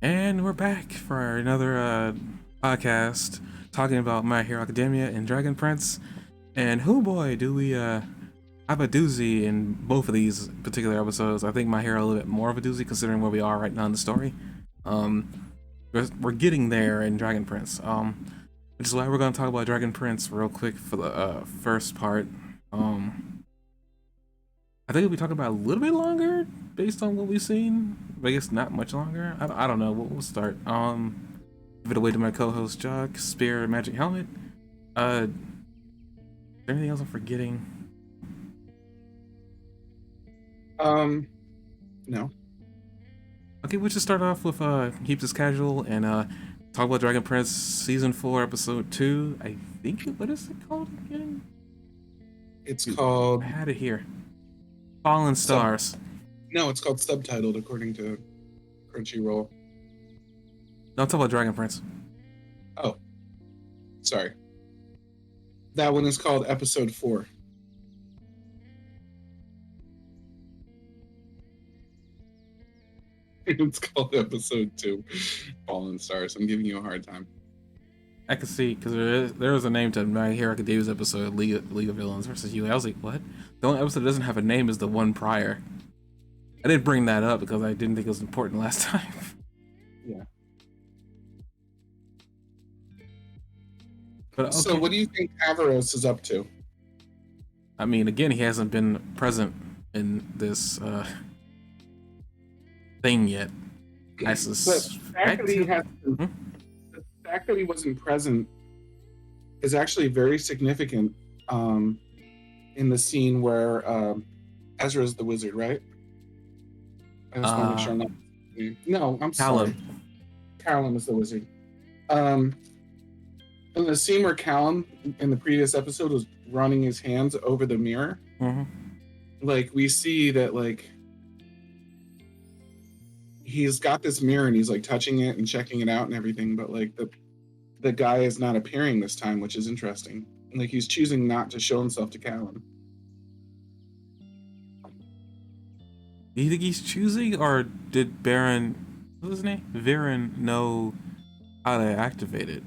And we're back for another podcast talking about My Hero Academia and Dragon Prince. And who boy do we have a doozy in both of these particular episodes. I think My Hero a little bit more of a doozy considering where we are right now in the story. We're getting there in Dragon Prince. Which is why we're gonna talk about Dragon Prince real quick for the first part. I think we'll be talking about a little bit longer based on what we've seen. But I guess not much longer. I don't know. We'll start. Give it away to my co-host Jock, Spear, Magic Helmet. Is there anything else I'm forgetting? No. Okay, we'll just start off with keep this casual and talk about Dragon Prince season 4, episode 2. I think what is it called again? It's called I had it here. Fallen Stars. No, it's called subtitled according to Crunchyroll. No, I'm talking about Dragon Prince. Oh, sorry. That one is called episode 4. It's called episode 2, Fallen Stars. I'm giving you a hard time. I could see because there was a name to My Hero Academia's episode, League of Villains versus you. I was like, what? The only episode that doesn't have a name is the one prior. I didn't bring that up because I didn't think it was important last time. Yeah. But okay. So, what do you think Avaros is up to? I mean, again, he hasn't been present in this thing yet. I suspect. The fact that he wasn't present is actually very significant in the scene where Ezra's the wizard, right? I just want to make sure I'm not. No, I'm sorry. Callum is the wizard. In the scene where Callum in the previous episode was running his hands over the mirror, like we see that like he's got this mirror and he's like touching it and checking it out and everything, but like the guy is not appearing this time, which is interesting. Like he's choosing not to show himself to Callum. Do you think he's choosing, or did Baron, what was his name? Viren know how to activate it?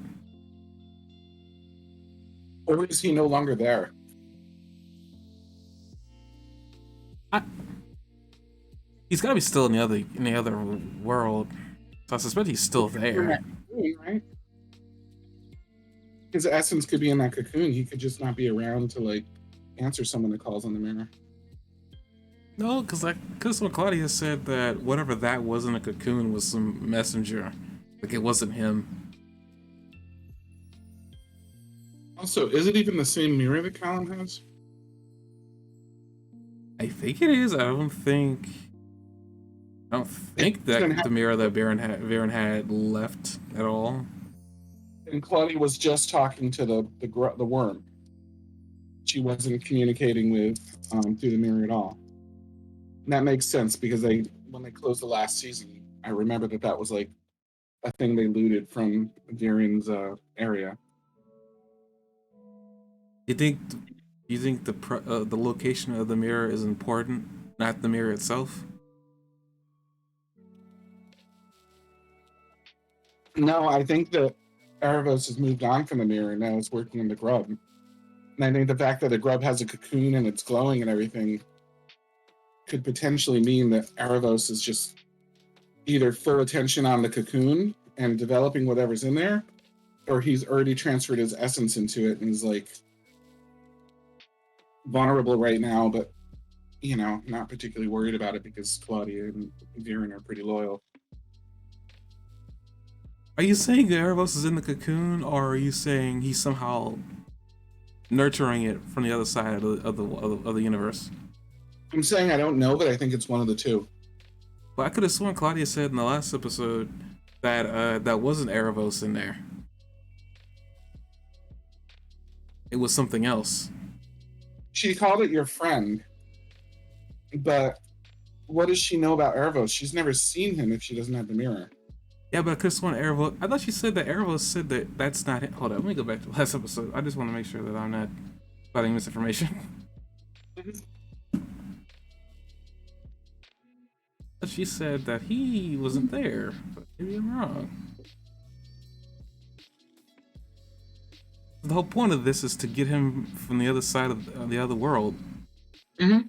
Or is he no longer there? He's got to be still in the other world, so I suspect he's still there. Cocoon, right? His essence could be in that cocoon. He could just not be around to like answer someone that calls on the mirror. No, because when Claudia said that whatever that was in a cocoon was some messenger, like it wasn't him. Also, is it even the same mirror that Callum has? I think it is. I don't think that the mirror that Viren had left at all. And Claudia was just talking to the worm. She wasn't communicating with through the mirror at all. And that makes sense because when they closed the last season, I remember that was like a thing they looted from Viren's area. You think the location of the mirror is important, not the mirror itself? No, I think that Erebos has moved on from the mirror and now it's working in the grub. And I think the fact that the grub has a cocoon and it's glowing and everything could potentially mean that Erebos is just either full attention on the cocoon and developing whatever's in there, or he's already transferred his essence into it and he's like vulnerable right now, but not particularly worried about it because Claudia and Viren are pretty loyal. Are you saying that Erebos is in the cocoon, or are you saying he's somehow nurturing it from the other side of the universe? I'm saying I don't know, but I think it's one of the two. Well, I could have sworn Claudia said in the last episode that that wasn't Erebos in there. It was something else. She called it your friend, but what does she know about Erebos? She's never seen him if she doesn't have the mirror. Yeah, but I could have sworn Erebos. I thought she said that Erebos said that that's not it. Hold on, let me go back to the last episode. I just want to make sure that I'm not spouting misinformation. But she said that he wasn't there. But maybe I'm wrong. The whole point of this is to get him from the other side of the other world. Hmm.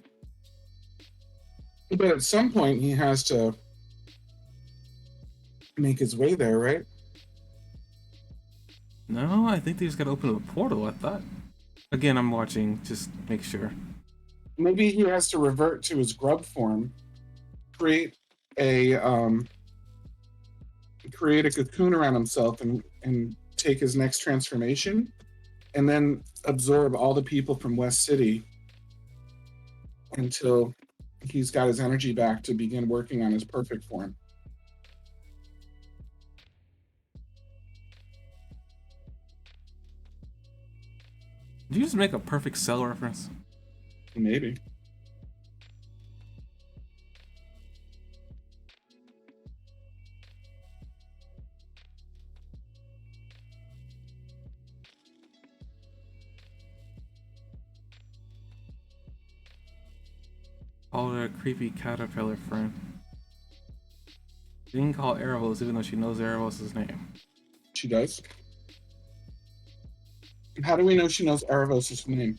But at some point, he has to make his way there, right? No, I think they just gotta open a portal, I thought. Again, I'm watching, just make sure. Maybe he has to revert to his grub form, create a create a cocoon around himself, and take his next transformation, and then absorb all the people from West City until he's got his energy back to begin working on his perfect form. Did you just make a perfect Cell reference? Maybe. Call her a creepy caterpillar friend. She didn't call Erebos even though she knows Erebos' name. She does. How do we know she knows Erebos' name?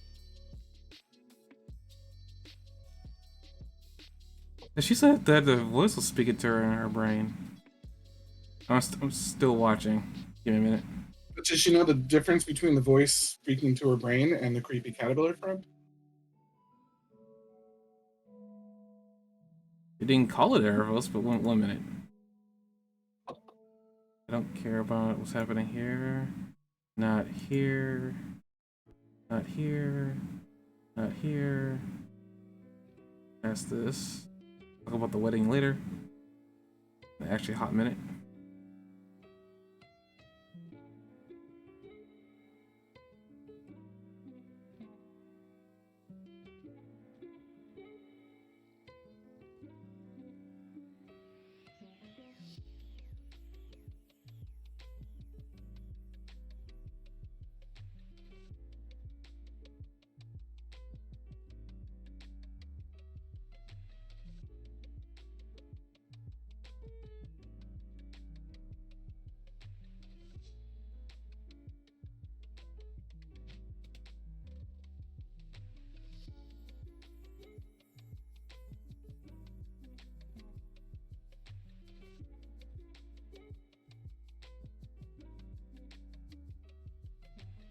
And she said that the voice was speaking to her in her brain. I'm still watching. Give me a minute. But does she know the difference between the voice speaking to her brain and the creepy caterpillar friend? They didn't call it Erebos, but one minute. I don't care about what's happening here. Not here. Not here. Not here. That's this. Talk about the wedding later. Actually, a hot minute.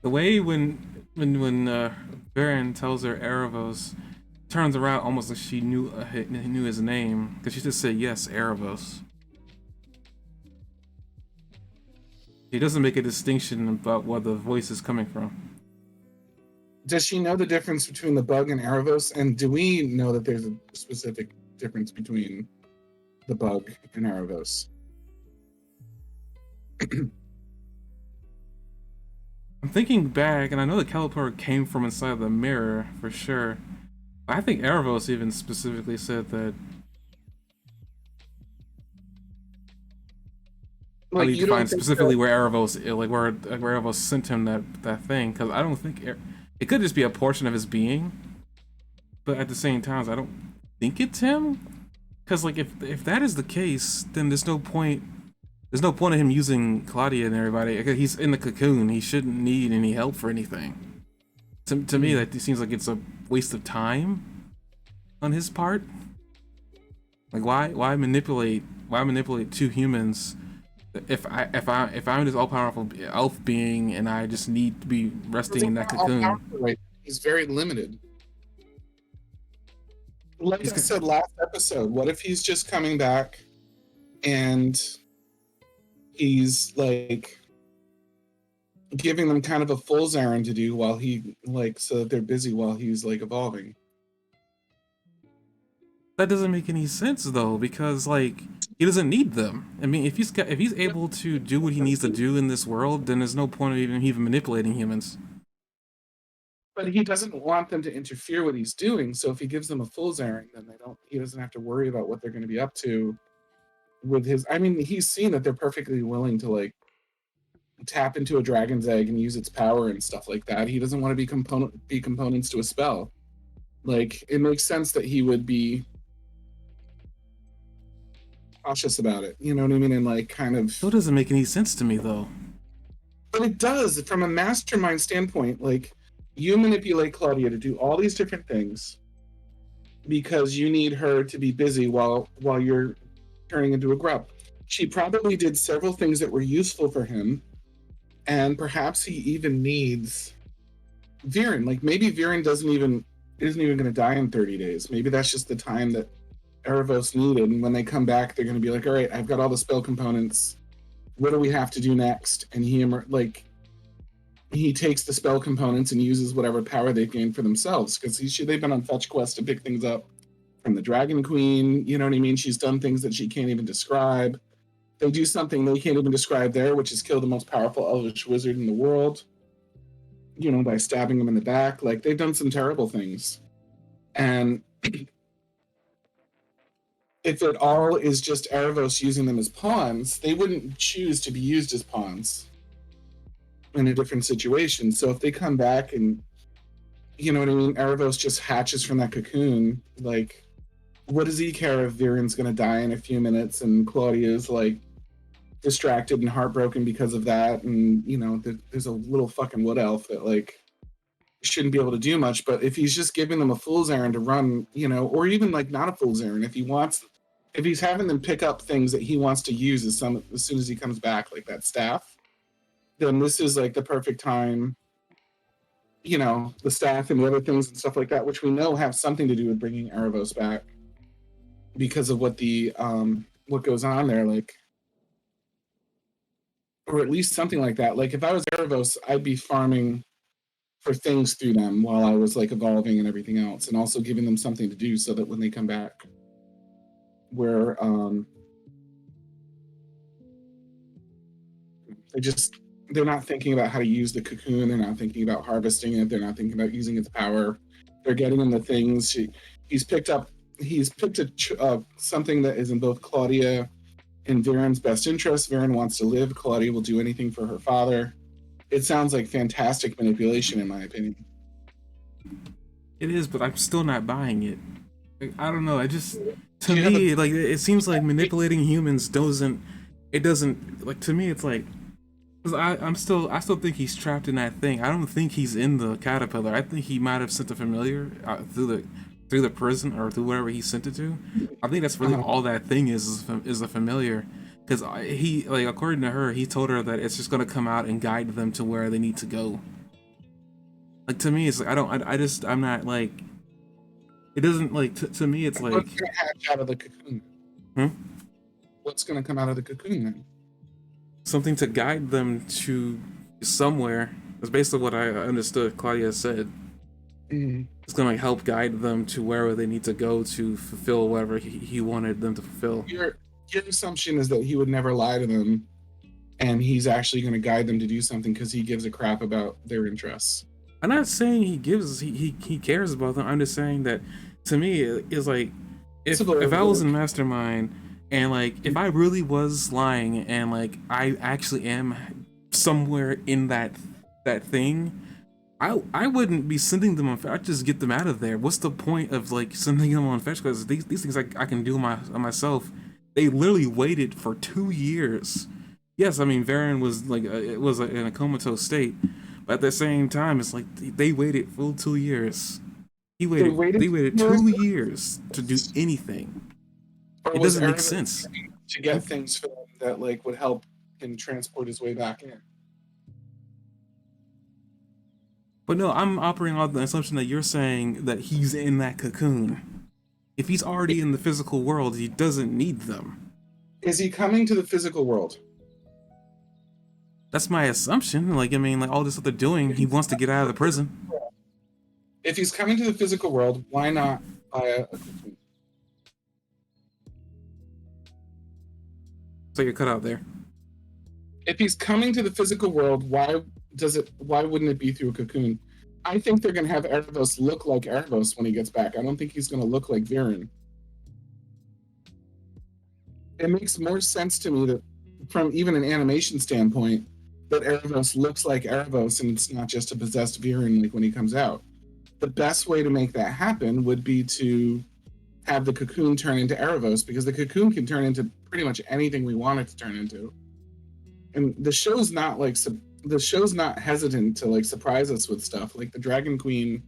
The way when Baron tells her Erebos, turns around almost like she knew his name because she just said yes, Erebos. He doesn't make a distinction about where the voice is coming from. Does she know the difference between the bug and Erebos? And do we know that there's a specific difference between the bug and Erebos? I'm thinking back, and I know the Caliper came from inside the mirror for sure. I think Erebos even specifically said that. I Like, need to you don't find think specifically that, where Erebos, like where Erebos sent him that thing, because I don't think it could just be a portion of his being, but at the same time, I don't think it's him. Because like if that is the case, then there's no point. There's no point in him using Claudia and everybody. He's in the cocoon. He shouldn't need any help for anything. To me, that seems like it's a waste of time on his part. Like why manipulate two humans if I'm this all powerful elf being and I just need to be resting he's in that not all cocoon? powerful, right? He's very limited. Like He's I said last episode, what if he's just coming back and he's like giving them kind of a fool's errand to do while he like so that they're busy while he's like evolving. That doesn't make any sense though, because like he doesn't need them. I mean, if he's able to do what he needs to do in this world, then there's no point of even manipulating humans. But he doesn't want them to interfere with what he's doing. So if he gives them a fool's errand, then he doesn't have to worry about what they're going to be up to with his. I mean, he's seen that they're perfectly willing to like tap into a dragon's egg and use its power and stuff like that. He doesn't want to be components to a spell. Like, it makes sense that he would be cautious about it. You know what I mean? And like kind Still of, doesn't make any sense to me though. but it does from a mastermind standpoint. Like you manipulate Claudia to do all these different things because you need her to be busy while you're turning into a grub. She probably did several things that were useful for him, and perhaps he even needs Viren. Like maybe Viren isn't even going to die in 30 days. Maybe that's just the time that Erebos needed. And when they come back, they're going to be like, all right, I've got all the spell components. What do we have to do next? And he takes the spell components and uses whatever power they've gained for themselves because they've been on fetch quests to pick things up from the Dragon Queen. You know what I mean? She's done things that she can't even describe. They do something they can't even describe there, which is kill the most powerful Elvish wizard in the world. You know, by stabbing him in the back. Like they've done some terrible things, and if it all is just Erebos using them as pawns, they wouldn't choose to be used as pawns in a different situation. So if they come back and, you know what I mean, Erebos just hatches from that cocoon, like, what does he care if Viren's going to die in a few minutes and Claudia's like distracted and heartbroken because of that? And, you know, there's a little fucking wood elf that like shouldn't be able to do much. But if he's just giving them a fool's errand to run, you know, or even like not a fool's errand, if he's having them pick up things that he wants to use as soon as he comes back, like that staff, then this is like the perfect time. You know, the staff and the other things and stuff like that, which we know have something to do with bringing Erebos back because of what goes on there, like, or at least something like that. Like if I was Erebos, I'd be farming for things through them while I was like evolving and everything else, and also giving them something to do so that when they come back, where they're not thinking about how to use the cocoon, they're not thinking about harvesting it, they're not thinking about using its power. They're getting him the things. He's picked something that is in both Claudia and Viren's best interest. Viren wants to live. Claudia will do anything for her father. It sounds like fantastic manipulation, in my opinion. It is, but I'm still not buying it. Like, I don't know. I just, to Do you have me, like it seems like manipulating humans doesn't. It doesn't like to me. It's like, cause I still think he's trapped in that thing. I don't think he's in the caterpillar. I think he might have sent a familiar through the prison or through wherever he sent it to. I think that's really all that thing is a familiar. Because he, like, according to her, he told her that it's just gonna come out and guide them to where they need to go. Like to me, it's like I'm not like. It doesn't like to me. It's like. What's gonna hatch out of the cocoon? Hmm? What's gonna come out of the cocoon then? Something to guide them to somewhere. That's basically what I understood Claudia said. Mm. It's gonna like, help guide them to wherever they need to go to fulfill whatever he wanted them to fulfill. Your assumption is that he would never lie to them, and he's actually going to guide them to do something because he gives a crap about their interests. I'm not saying he cares about them. I'm just saying that to me it's like if I was in Mastermind and like if I really was lying and like I actually am somewhere in that thing, I wouldn't be sending them on fetch. I'd just get them out of there. What's the point of like sending them on fetch? Because these things I can do myself. They literally waited for 2 years. Yes, I mean Varen was like it was in a comatose state, but at the same time, it's like they waited full 2 years. They waited 2 years to do anything. Or it doesn't make sense to get things for them that like would help him transport his way back in. But no, I'm operating on the assumption that you're saying that he's in that cocoon. If he's already in the physical world, he doesn't need them. Is he coming to the physical world? That's my assumption. Like, I mean, like all this stuff they're doing, he wants to get out of the prison. If he's coming to the physical world, why not buy a cocoon? So you're cut out there. If he's coming to the physical world, why wouldn't it be through a cocoon? I think they're going to have Erebos look like Erebos when he gets back. I don't think he's going to look like Viren. It makes more sense to me that, from even an animation standpoint, that Erebos looks like Erebos and it's not just a possessed Viren like when he comes out. The best way to make that happen would be to have the cocoon turn into Erebos, because the cocoon can turn into pretty much anything we want it to turn into. And the show's not like the show's not hesitant to like surprise us with stuff. Like the Dragon Queen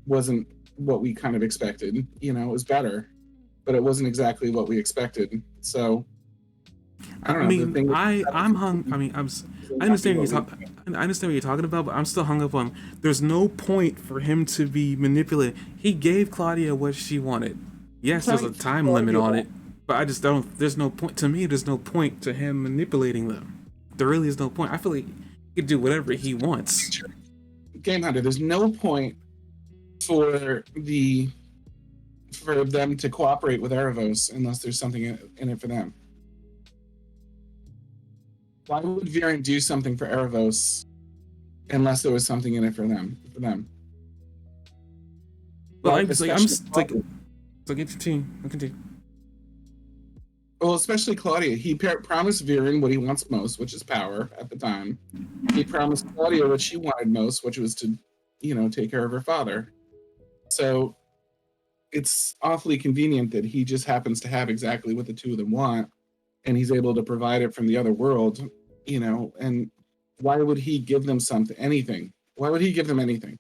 wasn't what we kind of expected. You know, it was better, but it wasn't exactly what we expected. So I I don't know. The mean, thing I'm hung. I mean, is I exactly understand what what you're we talking. I understand what you're talking about, but I'm still hung up on. There's no point for him to be manipulated. He gave Claudia what she wanted. Yes, there's a telling time limit Claudia on that. it, but I just don't. There's no point to me. There's no point to him manipulating them. There really is no point. I feel like he could do whatever he wants. Game Hunter, there's no point for them to cooperate with Erebos unless there's something in it for them. Why would Viren do something for Erebos unless there was something in it for them? Well, Well, I'm just like I'm especially just like Claudia. continue. Continue. Well, especially Claudia. He promised Viren what he wants most, which is power at the time. He promised Claudia what she wanted most, which was to, take care of her father. So it's awfully convenient that he just happens to have exactly what the two of them want, and he's able to provide it from the other world, and why would he give them anything? Why would he give them anything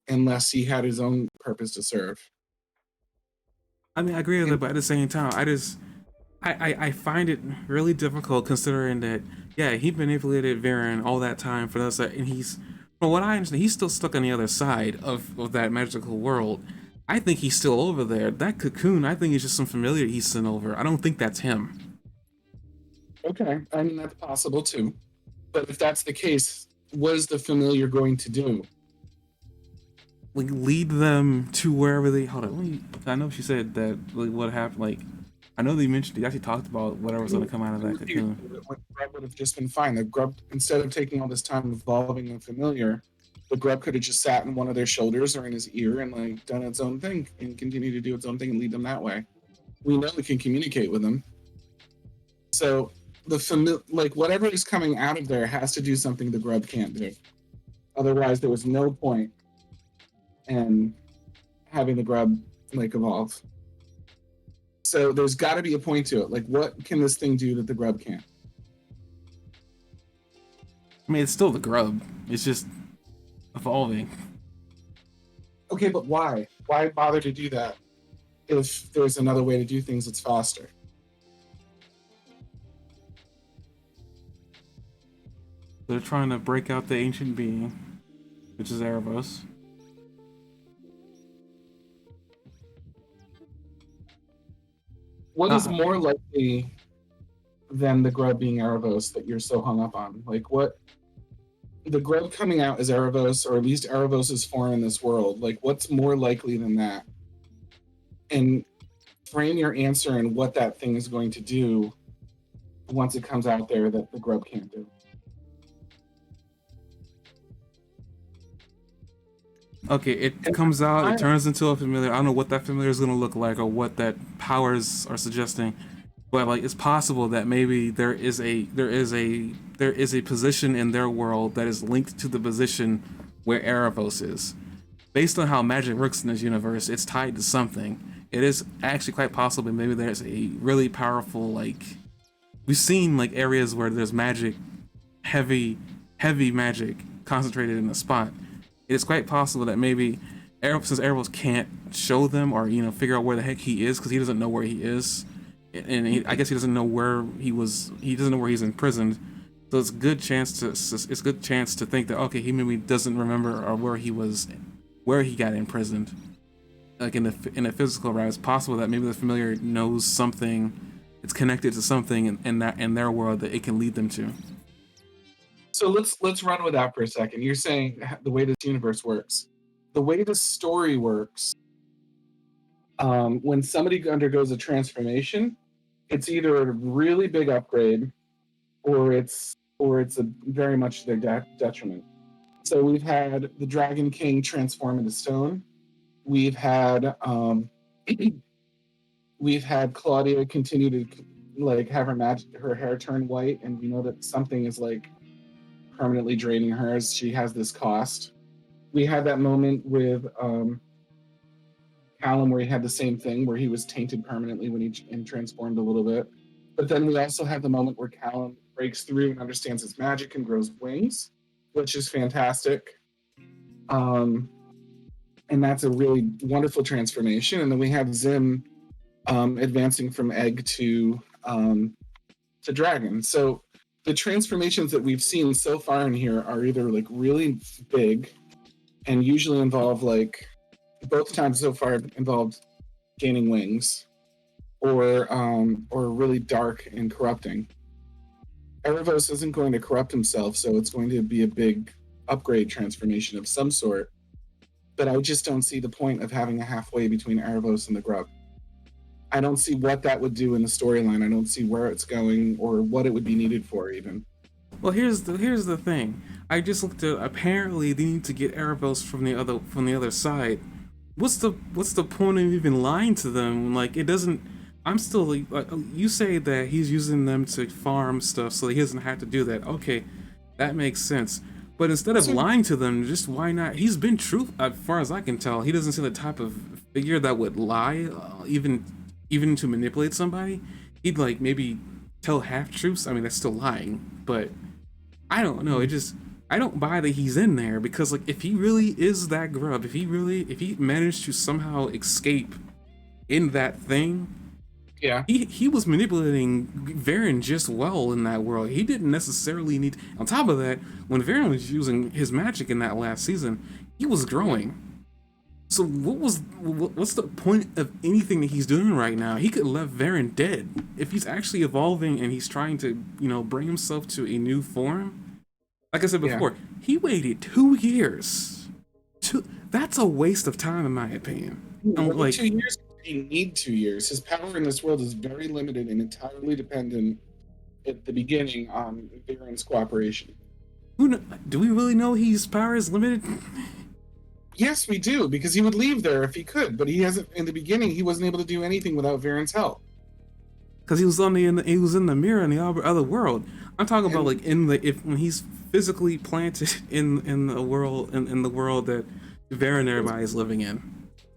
unless he had his own purpose to serve? I mean, I agree with And it, but at the same time, I find it really difficult considering that, yeah, he manipulated Varen all that time for us, and he's, from what I understand, he's still stuck on the other side of that magical world. I think he's still over there. That cocoon, I think, is just some familiar he's sent over. I don't think that's him. okay, I mean that's possible too. But if that's the case, what is the familiar going to do? Like, lead them to wherever they. Hold on, I know she said that, like, what happened. Like, I know they mentioned, they actually talked about whatever was going to come out of that cocoon. Grub would have just been fine. The grub, instead of taking all this time evolving the familiar, the grub could have just sat in one of their shoulders or in his ear and like done its own thing and continue to do its own thing and lead them that way. We know it can communicate with them. So like whatever is coming out of there has to do something the grub can't do. Otherwise, there was no point in having the grub like evolve. So there's got to be a point to it. Like, what can this thing do that the grub can't? I mean, it's still the grub. It's just evolving. Okay, but why? Why bother to do that if there's another way to do things that's faster? They're trying to break out the ancient being, which is Erebos. What is Uh, more likely than the grub being Erebos that you're so hung up on? Like, what the grub coming out as Erebos, or at least Erebos' form in this world? Like, what's more likely than that? And frame your answer in what that thing is going to do once it comes out there that the grub can't do. okay, it And comes out, it I, turns into a familiar. I don't know what that familiar is going to look like or what that powers are suggesting, but like it's possible that maybe there is a position in their world that is linked to the position where Erebos is. Based on how magic works in this universe, it's tied to something. It is actually quite possible maybe there's a really powerful, like, we've seen like areas where there's magic, heavy heavy magic concentrated in a spot. It is quite possible that maybe since Erebos can't show them or figure out where the heck he is because he doesn't know where he is, and I guess he doesn't know where he was. He doesn't know where he's imprisoned. So it's a good chance to think that, okay, he maybe doesn't remember or where he got imprisoned. Like in the physical realm, it's possible that maybe the familiar knows something. It's connected to something in their world that it can lead them to. so let's run with that for a second. You're saying the way this universe works, the way the story works. When somebody undergoes a transformation, it's either a really big upgrade or it's a very much their detriment. So we've had the Dragon King transform into stone. We've had we've had Claudia continue to like have her hair turn white, and we know that something is like permanently draining her as she has this cost. We had that moment with Callum where he had the same thing where he was tainted permanently when he transformed a little bit. But then we also have the moment where Callum breaks through and understands his magic and grows wings, which is fantastic. Um, and that's a really wonderful transformation. And then we have Zim advancing from egg to dragon. So the transformations that we've seen so far in here are either like really big and usually involve like both times so far involved gaining wings or really dark and corrupting. Erebos isn't going to corrupt himself, so it's going to be a big upgrade transformation of some sort. But I just don't see the point of having a halfway between Erebos and the Grub. I don't see what that would do in the storyline. I don't see where it's going or what it would be needed for even. Well, here's the thing. I just looked at. Apparently, they need to get Erebos from the other side. What's the point of even lying to them? Like it doesn't. I'm still like you say that he's using them to farm stuff, so he doesn't have to do that. Okay, that makes sense. But instead of So, lying to them, just why not? He's been truth, as far as I can tell. He doesn't seem the type of figure that would lie, even to manipulate somebody. He'd like maybe tell half truths. I mean, that's still lying, but I don't know. It just I don't buy that he's in there because like if he really is that grub, if he managed to somehow escape in that thing, yeah. he was manipulating Varen just well in that world. He didn't necessarily need. On top of that, when Varen was using his magic in that last season, he was growing. So what's the point of anything that he's doing right now? He could have left Varen dead if he's actually evolving and he's trying to bring himself to a new form. Like I said Yeah. before, he waited 2 years. That's a waste of time in my opinion. I'm Only like, 2 years. You need 2 years. His power in this world is very limited and entirely dependent at the beginning on Varen's cooperation. do we really know his power is limited? Yes, we do, because he would leave there if he could, but he hasn't. In the beginning, he wasn't able to do anything without Varen's help. Because he was he was in the mirror in the other world. I'm talking about And like in the if when he's physically planted in the world in the world that Varen and everybody is living in.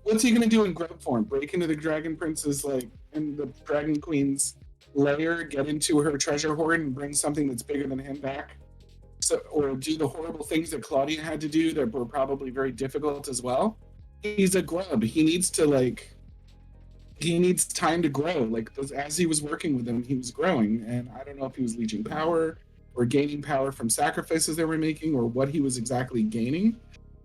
what's he gonna do in grub form? Break into the Dragon Prince's like in the Dragon Queen's lair, get into her treasure hoard, and bring something that's bigger than him back? So, or do the horrible things that Claudia had to do that were probably very difficult as well? He's a grub. He needs time to grow. Like as he was working with them, he was growing, and I don't know if he was leeching power or gaining power from sacrifices they were making, or what he was exactly gaining.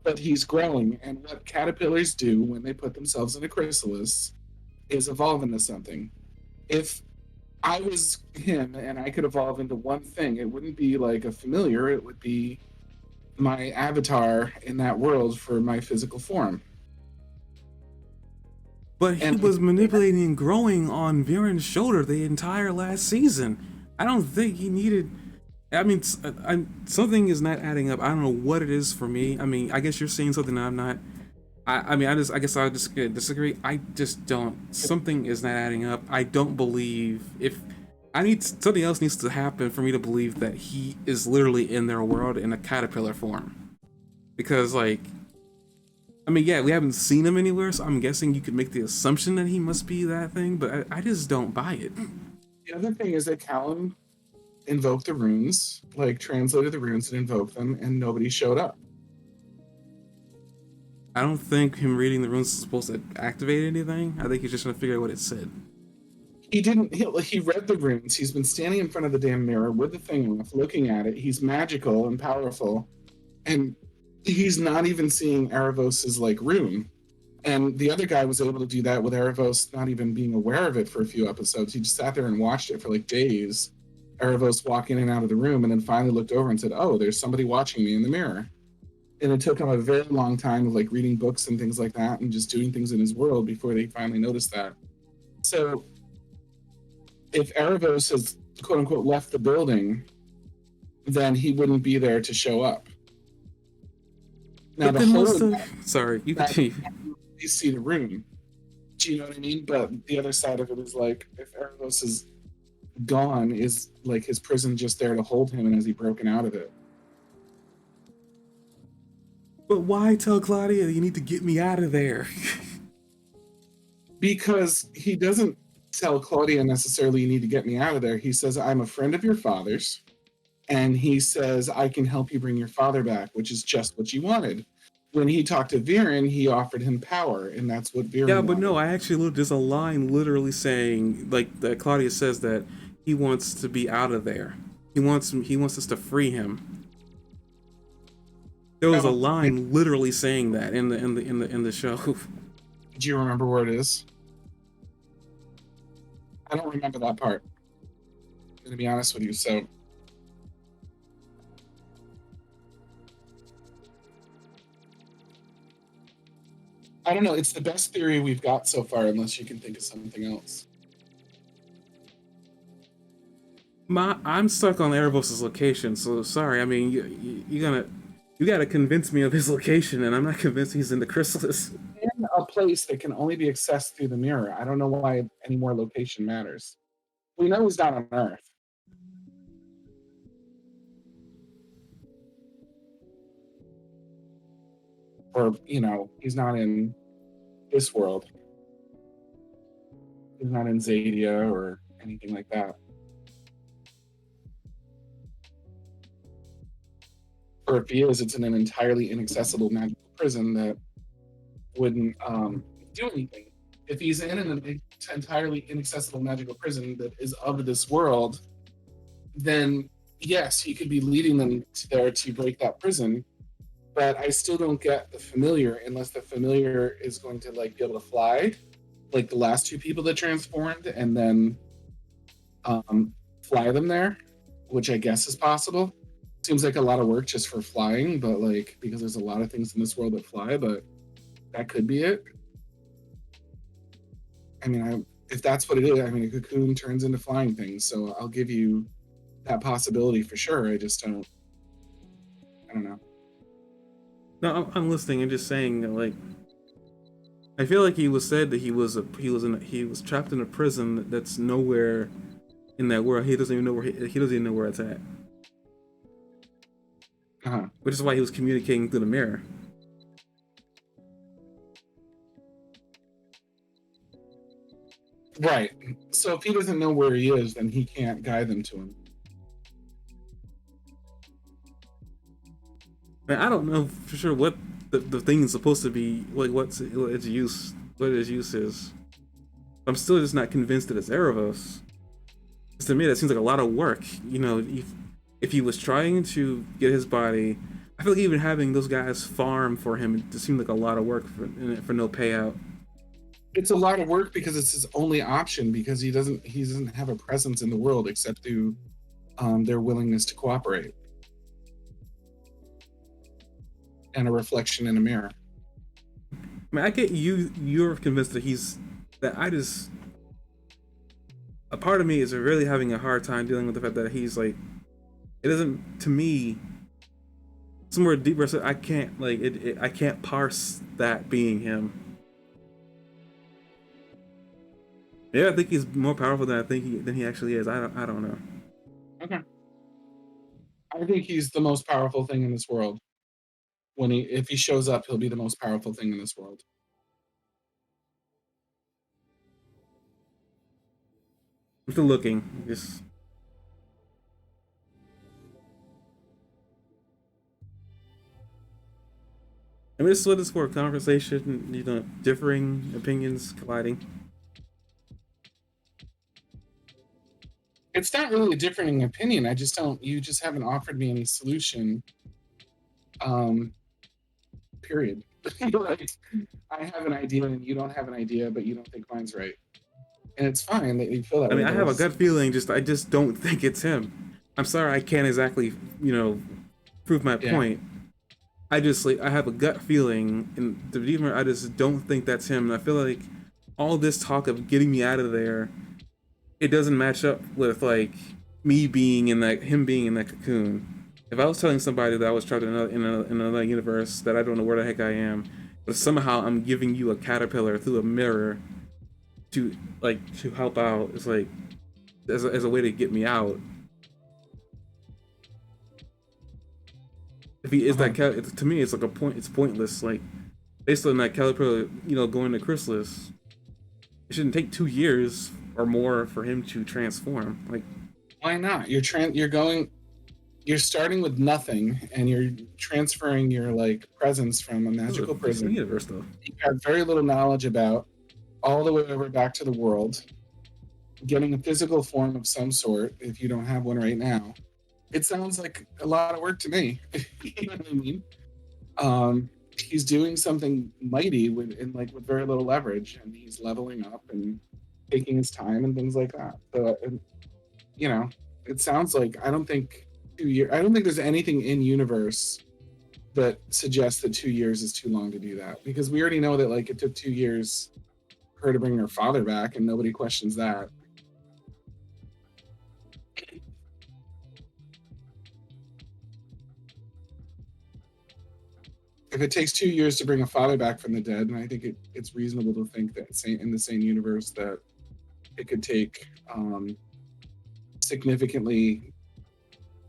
But he's growing, and what caterpillars do when they put themselves in a chrysalis is evolve into something. If I was him and I could evolve into one thing, it wouldn't be like a familiar. It would be my avatar in that world for my physical form. But he And was manipulating and growing on Viren's shoulder the entire last season. I don't think he needed. I mean, something is not adding up. I don't know what it is for me. I mean, I guess you're seeing something that I'm not. I mean, I guess I'll just disagree. I just don't. Something is not adding up. I don't believe if I need something else needs to happen for me to believe that he is literally in their world in a caterpillar form. Because like, I mean, yeah, we haven't seen him anywhere, so I'm guessing you could make the assumption that he must be that thing. But I just don't buy it. the other thing is that Callum invoked the runes, like translated the runes and invoked them, and nobody showed up. I don't think him reading the runes is supposed to activate anything. I think he's just trying to figure out what it said. He didn't. He read the runes. He's been standing in front of the damn mirror with the thing off, looking at it. He's magical and powerful, and he's not even seeing Erebos's like rune. And the other guy was able to do that with Erebos not even being aware of it for a few episodes. He just sat there and watched it for like days. Erebos walk in and out of the room, and then finally looked over and said, "Oh, there's somebody watching me in the mirror." And it took him a very long time of like reading books and things like that, and just doing things in his world before they finally noticed that. So, if Erebos has quote unquote left the building, then he wouldn't be there to show up. Now, But the then what's whole the? Sorry, you that continue. you see the room. Do you know what I mean? But the other side of it is like if Erebos is gone, is like his prison just there to hold him, and has he broken out of it? But why tell Claudia you need to get me out of there? Because he doesn't. tell Claudia necessarily you need to get me out of there. He says, I'm a friend of your father's. And he says, I can help you bring your father back, which is just what you wanted. When he talked to Viren, he offered him power, and that's what Yeah, Viren but no, wanted. I actually there's a line literally saying like that Claudia says that he wants to be out of there. He wants us to free him. There was a Oh, line literally saying that in the show. do you remember where it is? I don't remember that part, to be honest with you. So I don't know. It's the best theory we've got so far, unless you can think of something else. I'm stuck on Erebos' location, so sorry. I mean, you gotta convince me of his location, and I'm not convinced he's in the chrysalis. In a place that can only be accessed through the mirror. I don't know why any more location matters. We know he's not on Earth. Or, he's not in this world. He's not in Zadia or anything like that. Or if he is, it's in an entirely inaccessible magical prison that wouldn't do anything. If he's in an entirely inaccessible magical prison that is of this world, then yes, he could be leading them there to break that prison. But I still don't get the familiar unless the familiar is going to like be able to fly, like the last two people that transformed, and then fly them there, which I guess is possible. Seems like a lot of work just for flying, but like because there's a lot of things in this world that fly, but that could be it. I mean, if that's what it is, I mean, a cocoon turns into flying things, so I'll give you that possibility for sure. I don't know. No, I'm listening and just saying that, like, I feel like he was said that he was trapped in a prison that's nowhere in that world. He doesn't even know he doesn't even know where it's at. Uh-huh. Which is why he was communicating through the mirror. Right. So if he doesn't know where he is, then he can't guide them to him. Man, I don't know for sure what the thing is supposed to be, like what its use is. I'm still just not convinced that it's Erebos. Because to me, that seems like a lot of work. If he was trying to get his body, I feel like even having those guys farm for him, it just seemed like a lot of work for no payout. It's a lot of work because it's his only option because he doesn't have a presence in the world except through their willingness to cooperate and a reflection in a mirror. I mean, I get you're convinced that I just, a part of me is really having a hard time dealing with the fact that he's like, it doesn't, to me, somewhere deeper, so I can't like I can't parse that being him. Yeah, I think he's more powerful than he actually is. I don't know. Okay. I think he's the most powerful thing in this world. If he shows up, he'll be the most powerful thing in this world. I'm still looking. Just I mean, this is for a conversation. Differing opinions colliding. It's not really a differing opinion. I just don't. You just haven't offered me any solution. Period. Like, I have an idea and you don't have an idea, but you don't think mine's right, and it's fine that you feel that I way. mean, I But have a gut feeling. I just don't think it's him. I'm sorry, I can't exactly prove my yeah. point. I have a gut feeling, and the deeper I just don't think that's him. And I feel like all this talk of getting me out of there, it doesn't match up with like me being in that him being in that cocoon. If I was telling somebody that I was trapped in another universe that I don't know where the heck I am, but somehow I'm giving you a caterpillar through a mirror to help out, it's like as a way to get me out. If he is Uh-huh. to me, it's like a point. It's pointless. Like based on that caterpillar, going to chrysalis, it shouldn't take 2 years or more for him to transform. Like, why not? You're starting with nothing, and you're transferring your like presence from a this is a magical fictional prison universe, though. you have very little knowledge about, all the way over back to the world, getting a physical form of some sort if you don't have one right now. It sounds like a lot of work to me. You know what I mean? He's doing something mighty with very little leverage, and he's leveling up and taking his time and things like that. So, you know, it sounds like I don't think there's anything in universe that suggests that 2 years is too long to do that, because we already know that like it took 2 years for her to bring her father back, and nobody questions that. If it takes 2 years to bring a father back from the dead, and I think it's reasonable to think that in the same universe that it could take significantly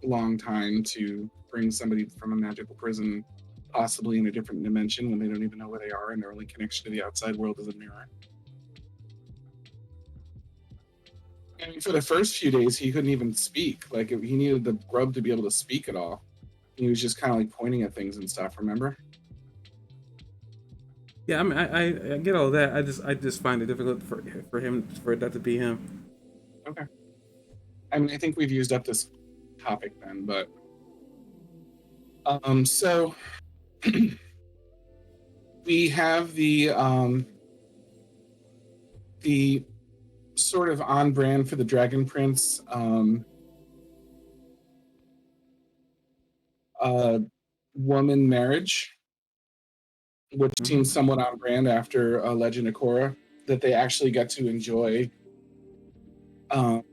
long time to bring somebody from a magical prison, possibly in a different dimension when they don't even know where they are and their only connection to the outside world is a mirror. I mean, for the first few days, he couldn't even speak. Like, he needed the grub to be able to speak at all. He was just kind of like pointing at things and stuff. Remember? Yeah, I mean, I get all that. I just find it difficult for that to be him. Okay. I mean, I think we've used up this topic then, but so we have the sort of on brand for the Dragon Prince uh woman marriage, which Hmm. seems somewhat on brand after Legend of Korra, that they actually got to enjoy um,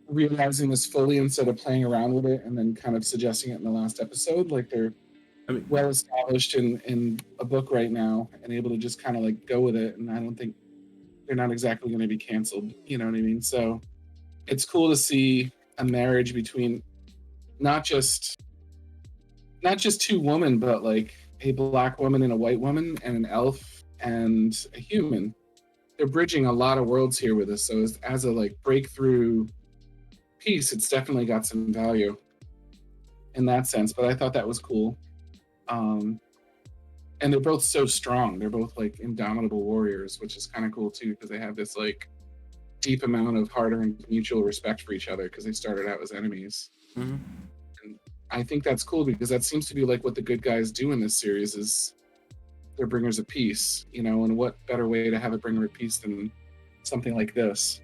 realizing this fully instead of playing around with it and then kind of suggesting it in the last episode. Like, they're I mean, well established in a book right now and able to just kind of like go with it. And I don't think they're not exactly going to be canceled. You know what I mean? So it's cool to see a marriage between not just not just two women, but like a black woman and a white woman and an elf and a human. They're bridging a lot of worlds here with us. So as a like breakthrough piece, it's definitely got some value in that sense. But I thought that was cool. Um, and they're both so strong. They're both like indomitable warriors, which is kind of cool too, because they have this like deep amount of hard-earned mutual respect for each other because they started out as enemies. hmm. And I think that's cool because that seems to be like what the good guys do in this series is they're bringers of peace, you know, and what better way to have a bringer of peace than something like this?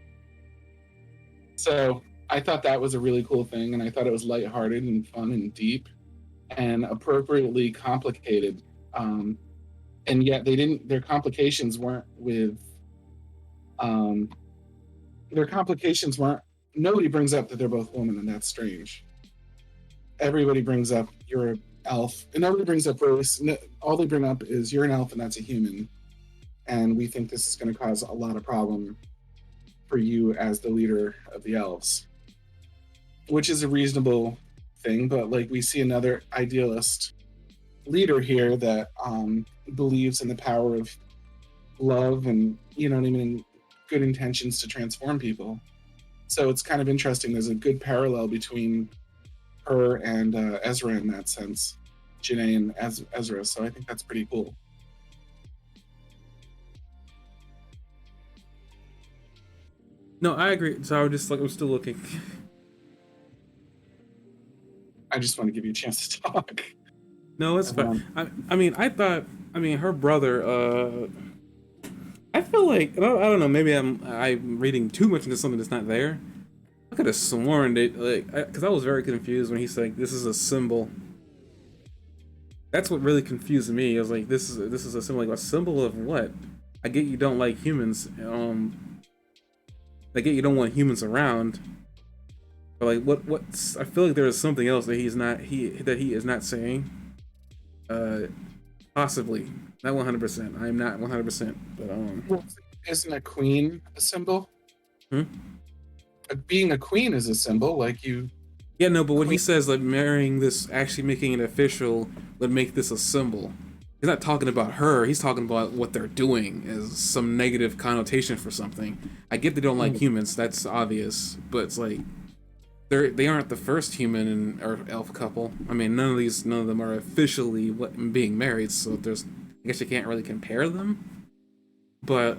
So I thought that was a really cool thing, and I thought it was lighthearted and fun and deep and appropriately complicated. Um, and yet they didn't. Um, their complications weren't. Nobody brings up that they're both women, and that's strange. Everybody brings up you're an elf, and nobody brings up race. All they bring up is you're an elf, and that's a human, and we think this is going to cause a lot of problem for you as the leader of the elves, which is a reasonable thing. But like we see another idealist leader here that believes in the power of love and you know what I mean, good intentions to transform people. So it's kind of interesting. There's a good parallel between her and Ezra in that sense, Janae and Ezra. So I think that's pretty cool. No, I agree. So I was just like, I'm still looking. I just want to give you a chance to talk. No, it's fine. Um, I mean, I mean, her brother. I feel like I don't know. Maybe I'm reading too much into something that's not there. I could have sworn that like because I was very confused when he said this is a symbol. That's what really confused me. I was like, this is a symbol. Like a symbol of what? I get you don't like humans. I get you don't want humans around. But like, what's? I feel like there is something else that he is not saying. Uh, Possibly not 100%. I'm not 100%, but well, isn't a queen a symbol? hmm? Being a queen is a symbol. Like you, Yeah, no. But when he queen. says like marrying this, actually making it official, would make this a symbol. he's not talking about her. He's talking about what they're doing as some negative connotation for something. I get they don't like Mhm. humans. That's obvious, but it's like they aren't the first human and or elf couple. I mean, none of them are officially being married. So there's I guess you can't really compare them. But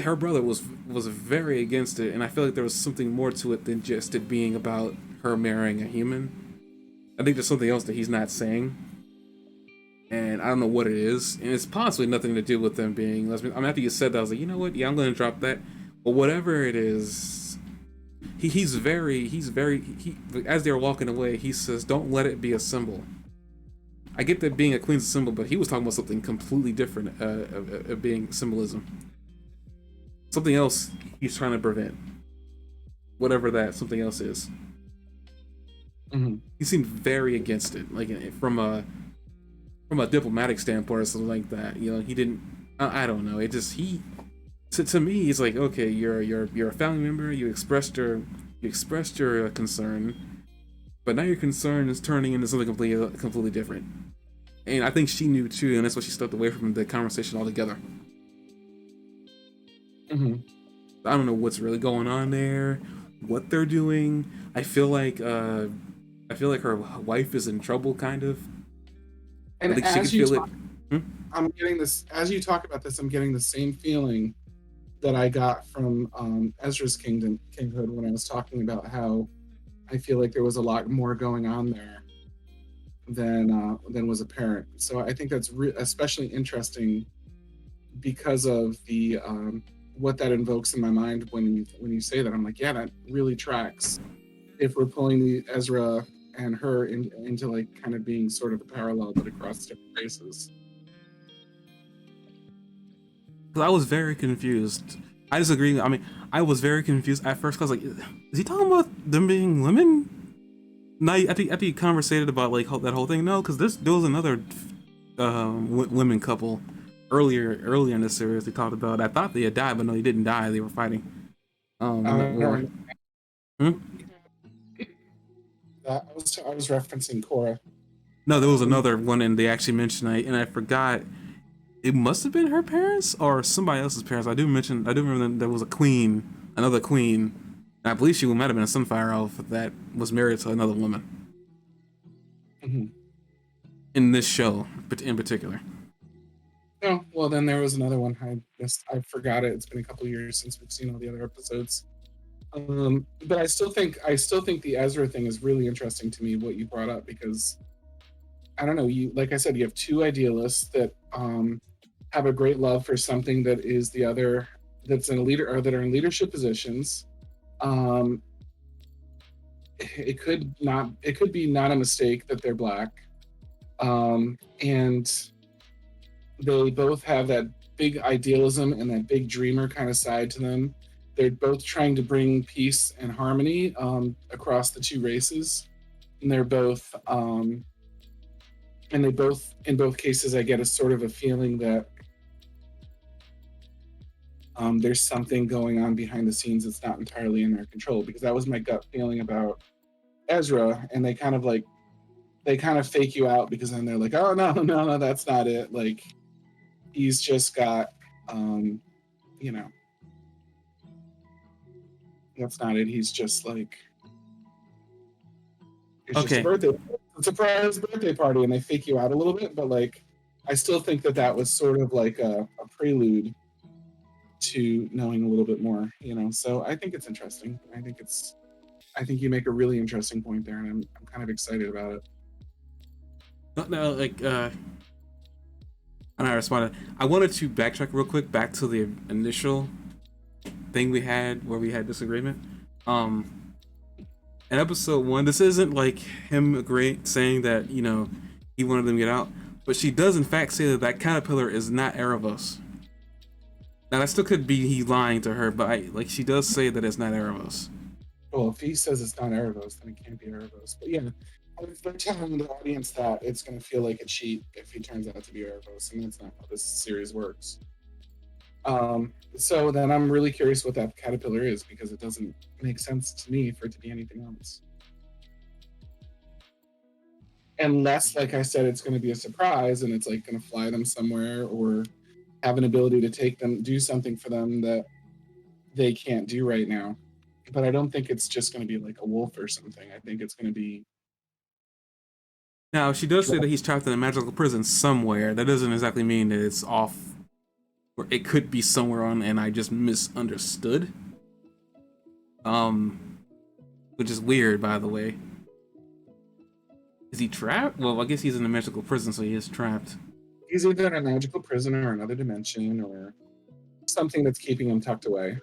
her brother was very against it, and I feel like there was something more to it than just it being about her marrying a human. I think there's something else that he's not saying, and I don't know what it is, and it's possibly nothing to do with them being lesbian. I mean, after you said that, I was like, you know what? Yeah, I'm going to drop that. But whatever it is, he as they're walking away, he says, "Don't let it be a symbol." I get that being a queen's a symbol, but he was talking about something completely different of being symbolism. Something else he's trying to prevent, whatever that something else is. Mhm. He seemed very against it, like from a diplomatic standpoint or something like that. You know, he didn't. I don't know. It just he to me, he's like, okay, you're a family member. You expressed your concern, but now your concern is turning into something completely different. And I think she knew too, and that's why she stepped away from the conversation altogether. Mhm. I don't know what's really going on there, what they're doing. I feel like her wife is in trouble, kind of. I And think she could as you feel it. talk, Hmm? I'm getting this. As you talk about this, I'm getting the same feeling that I got from Ezra's Kinghood when I was talking about how I feel like there was a lot more going on there than was apparent. So I think that's especially interesting because of the what that invokes in my mind when you say that. I'm like, yeah, that really tracks. If we're pulling the Ezra and her into like kind of being sort of a parallel, but across different faces. Because I was very confused. I disagree. I mean, I was very confused at first. Cause like, is he talking about them being women? No, I think he conversated about like that whole thing. No, because there was another women couple earlier in the series they talked about. I thought they had died, but no, they didn't die. They were fighting in that I don't war. remember Hmm? that. I was referencing Cora. No, there was Um, another one, and they actually mentioned it, and I forgot. It must have been her parents or somebody else's parents. I do remember that there was a queen, another queen. And I believe she might have been a Sunfire Elf that was married to another woman mhm. in this show, but in particular. Oh, well, then there was another one. I forgot it. It's been a couple years since we've seen all the other episodes. But I still think the Ezra thing is really interesting to me. What you brought up because I don't know. You like I said, you have two idealists that have a great love for something that is the other that's in a leader or that are in leadership positions. Um, it could be not a mistake that they're black, and they both have that big idealism and that big dreamer kind of side to them. They're both trying to bring peace and harmony across the two races, and they both in both cases I get a sort of a feeling that there's something going on behind the scenes that's not entirely in their control, because that was my gut feeling about Ezra. And they kind of fake you out, because then they're like, oh no, that's not it. Like he's just got um you know that's not it. He's just like it's just Okay, a surprise birthday party, and they fake you out a little bit. But like I still think that that was sort of like a prelude to knowing a little bit more, so I think it's interesting. I think you make a really interesting point there, and I'm kind of excited about it. no, like and I responded. I wanted to backtrack real quick back to the initial thing we had where we had disagreement. Um, in episode one, this isn't like him agreeing saying that he wanted them to get out, but she does in fact say that that caterpillar is not Erebos. Now that still could be he lying to her, but she does say that it's not Erebos. Well, if he says it's not Erebos, then it can't be Erebos. But yeah, if they're telling the audience that, it's going to feel like a cheat if he turns out to be Erebos, and that's not how this series works. So then I'm really curious what that caterpillar is, because it doesn't make sense to me for it to be anything else. unless, like I said, it's going to be a surprise and it's like going to fly them somewhere or have an ability to take them, do something for them that they can't do right now. But I don't think it's just going to be like a wolf or something. I think it's going to be. Now, she does say that he's trapped in a magical prison somewhere. That doesn't exactly mean that it's off, or it could be somewhere on, and I just misunderstood. Um, which is weird, by the way. Is he trapped? Well, I guess he's in a magical prison, so he is trapped. He's either in a magical prison or another dimension or something that's keeping him tucked away.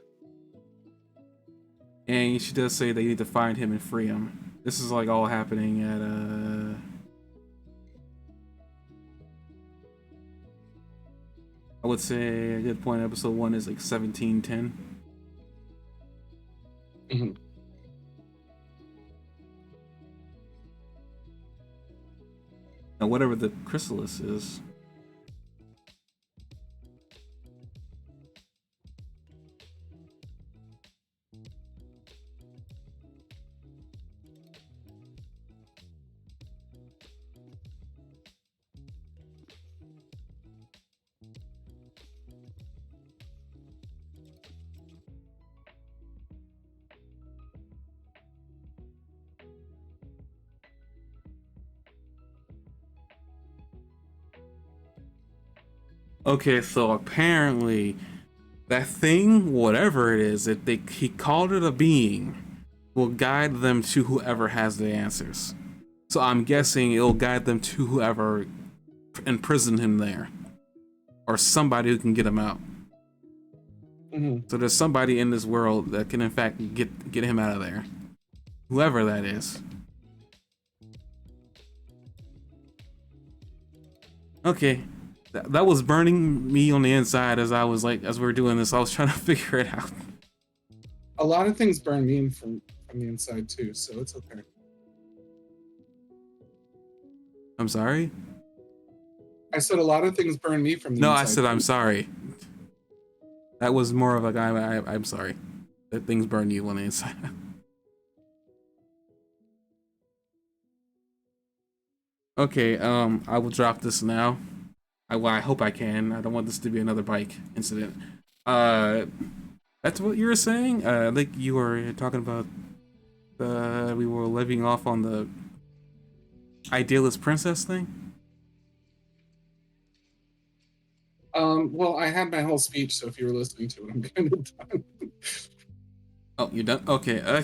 And she does say they need to find him and free him. This is like all happening at I would say a good point. Episode 1 is like 1710. Mm-hmm. Now, whatever the chrysalis is. Okay, so apparently that thing, whatever it is, he called it a being, will guide them to whoever has the answers. So I'm guessing it'll guide them to whoever imprisoned him there, or somebody who can get him out. Mm-hmm. So there's somebody in this world that can, in fact, get him out of there, whoever that is. Okay, that was burning me on the inside as we were doing this. I was trying to figure it out. A lot of things burn me from the inside too, so it's okay. I'm sorry? I said a lot of things burn me from the inside. No, I said I'm sorry. That was more of like I'm sorry that things burn you on the inside. Okay, I will drop this now. I hope I can. I don't want this to be another bike incident. That's what you were saying? Like you were talking about we were living off on the idealist princess thing? Well, I had my whole speech, so if you were listening to it, I'm kind of done. Oh, you're done? Okay. I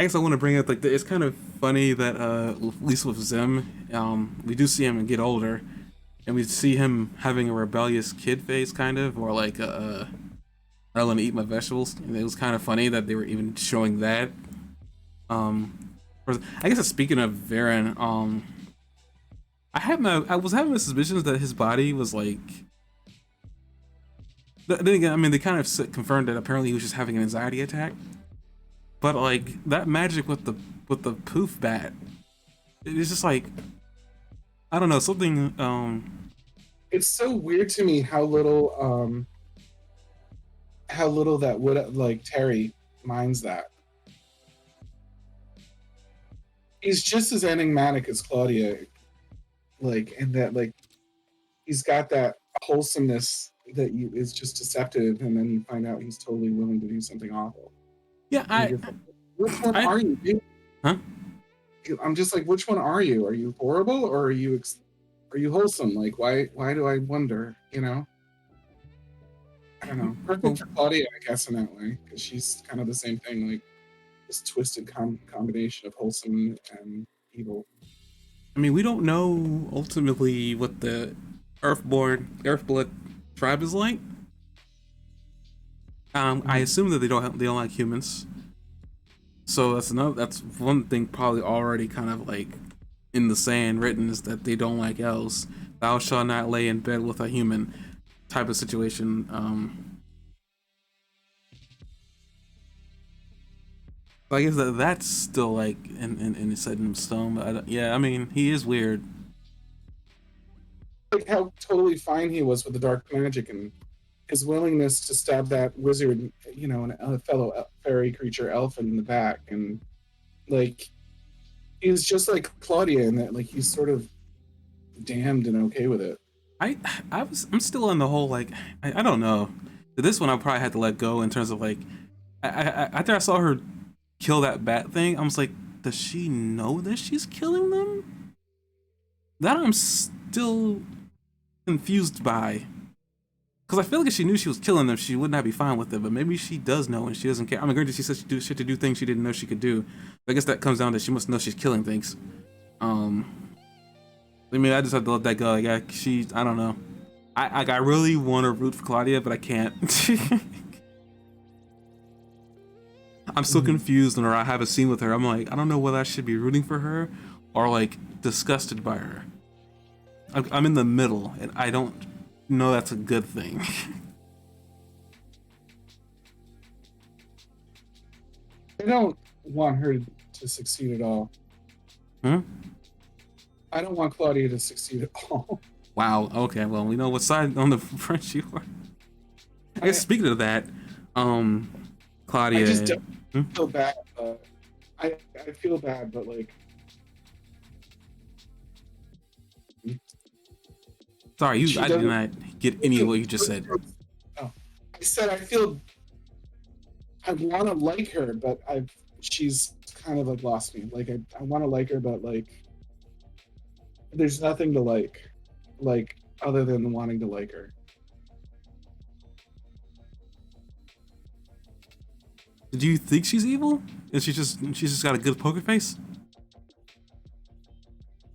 guess I want to bring up like it's kind of funny that at least with Zim, we do see him get older, and we see him having a rebellious kid face, kind of, or like I don't want to eat my vegetables. And it was kind of funny that they were even showing that. I guess speaking of Varen, I was having the suspicions that his body was like. Then again, I mean, they kind of confirmed that apparently he was just having an anxiety attack. But like that magic with the poof bat, it's just like I don't know, something. It's so weird to me how little that would like Terry minds that. He's just as enigmatic as Claudia, like, and that like he's got that wholesomeness that is just deceptive, and then you find out he's totally willing to do something awful. Yeah, which one are you, dude? Huh? I'm just like, which one are you? Are you horrible or are you wholesome? Like, why do I wonder? You know, I don't know. Perfect for Claudia, I guess, in that way, because she's kind of the same thing, like this twisted combination of wholesome and evil. I mean, we don't know ultimately what the Earthblood tribe is like. I assume that they don't like humans. So that's one thing probably already kind of like in the sand written, is that they don't like elves. Thou shalt not lay in bed with a human type of situation. I guess that's still like in set in stone. But yeah, I mean, he is weird. Like how totally fine he was with the dark magic and his willingness to stab that wizard, you know, a fellow fairy creature elf in the back, and Like he's just like Claudia in that, like he's sort of damned and okay with it. I I'm still on the whole like I don't know. This one I probably had to let go in terms of like after I saw her kill that bat thing, I was like, does she know that she's killing them? That I'm still confused by. Because I feel like if she knew she was killing them, she would not be fine with it. But maybe she does know and she doesn't care. I mean, granted, she said she do shit to do things she didn't know she could do. But I guess that comes down to she must know she's killing things. I mean, I just have to let that go. Like, I don't know. I really want to root for Claudia, but I can't. I'm so confused whenever I have a scene with her. I'm like, I don't know whether I should be rooting for her or like disgusted by her. I'm in the middle, and I don't know that's a good thing. I don't want her to succeed at all. Hmm? I don't want Claudia to succeed at all. Wow. Okay. Well, we know what side on the French you are. I guess speaking of that, Claudia. I just don't Hmm? feel bad. I feel bad, but like. Sorry, I did not get any of what you just said. Oh, I said I want to like her, but she's kind of like lost me. Like I want to like her, but like there's nothing to like other than wanting to like her. Do you think she's evil? Is she's just got a good poker face?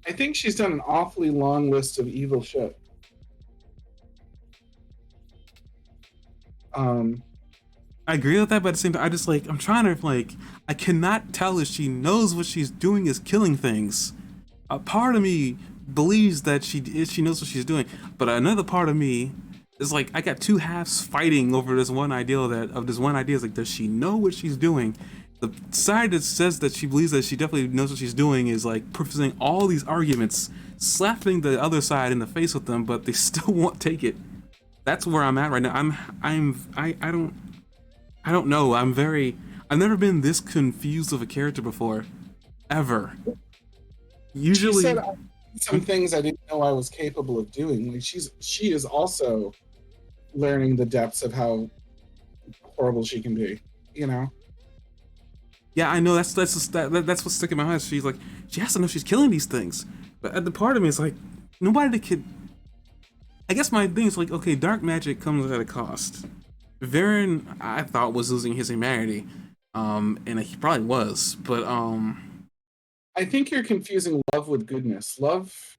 I think she's done an awfully long list of evil shit. I agree with that, but at the same time, I just like I'm trying to like I cannot tell if she knows what she's doing is killing things. A part of me believes that she knows what she's doing, but another part of me is like I got two halves fighting over this one idea is like, does she know what she's doing? The side that says that she believes that she definitely knows what she's doing is like presenting all these arguments, slapping the other side in the face with them, but they still won't take it. That's where I'm at right now. I don't know. I've never been this confused of a character before, ever. Usually, she said some things I didn't know I was capable of doing. Like she is also learning the depths of how horrible she can be. You know. yeah, I know that's what's sticking in my head. She's like, she has to know she's killing these things, but at the part of me is like, nobody that could. I guess my thing is like, okay, dark magic comes at a cost. Varen, I thought was losing his humanity, and he probably was, but I think you're confusing love with goodness. Love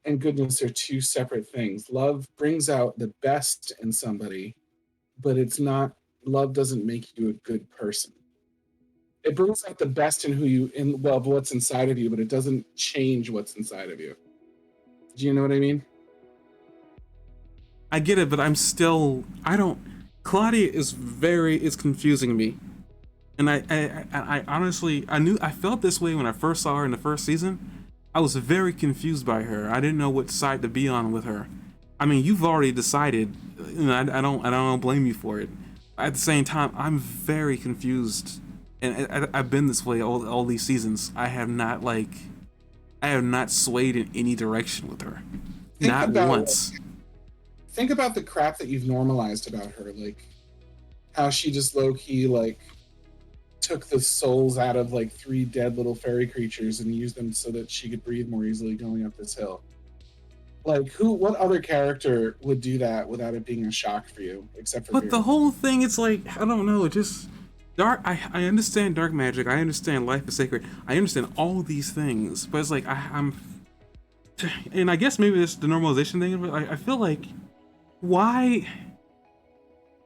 and goodness are two separate things. Love brings out the best in somebody, but it's not. Love doesn't make you a good person. It brings out the best in what's inside of you, but it doesn't change what's inside of you. Do you know what I mean? I get it, but I don't. Claudia is confusing me, and I honestly I felt this way when I first saw her in the first season. I was very confused by her. I didn't know what side to be on with her. I mean, you've already decided. You know, I don't blame you for it. At the same time, I'm very confused, and I've been this way all these seasons. I have not swayed in any direction with her, Think not about once. think about the crap that you've normalized about her, like how she just low key like took the souls out of like 3 dead little fairy creatures and used them so that she could breathe more easily going up this hill. Like what other character would do that without it being a shock for you, except for But the Vera? whole thing, it's like, I don't know, it just dark. I understand dark magic. I understand life is sacred. I understand all these things, but it's like I'm, and I guess maybe it's the normalization thing. But I feel like why?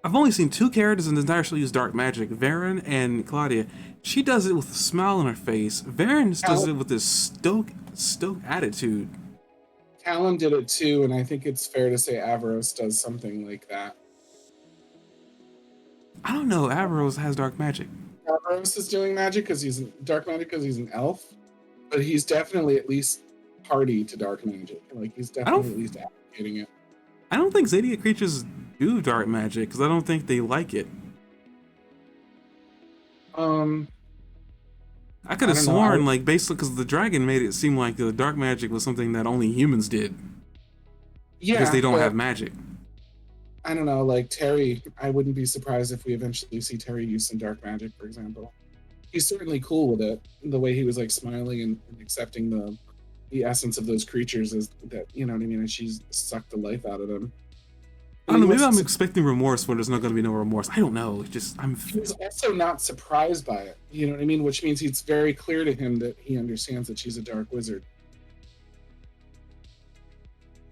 I've only seen 2 characters in the entire show use dark magic: Varen and Claudia. She does it with a smile on her face. Varen just does it with this stoked attitude. Callum did it too, and I think it's fair to say Averos does something like that. I don't know. Averos has dark magic. Averos is doing magic because he's dark magic because he's an elf, but he's definitely at least party to dark magic. Like he's I definitely at don't. least advocating it. I don't think Zodiac creatures do dark magic because I don't think they like it. Um, I could I have don't know. I sworn, like, basically, because the dragon made it seem like the dark magic was something that only humans did because they Yeah, don't have but magic. I don't know. Like Terry, I wouldn't be surprised if we eventually see Terry use some dark magic, for example. He's certainly cool with it. The way he was like smiling and accepting the essence of those creatures is that, you know what I mean, and she's sucked the life out of them. I And don't he know. Maybe I'm was expecting remorse when there's not going to be no remorse. I don't know. It's just I'm. he was also not surprised by it. You know what I mean? Which means it's very clear to him that he understands that she's a dark wizard.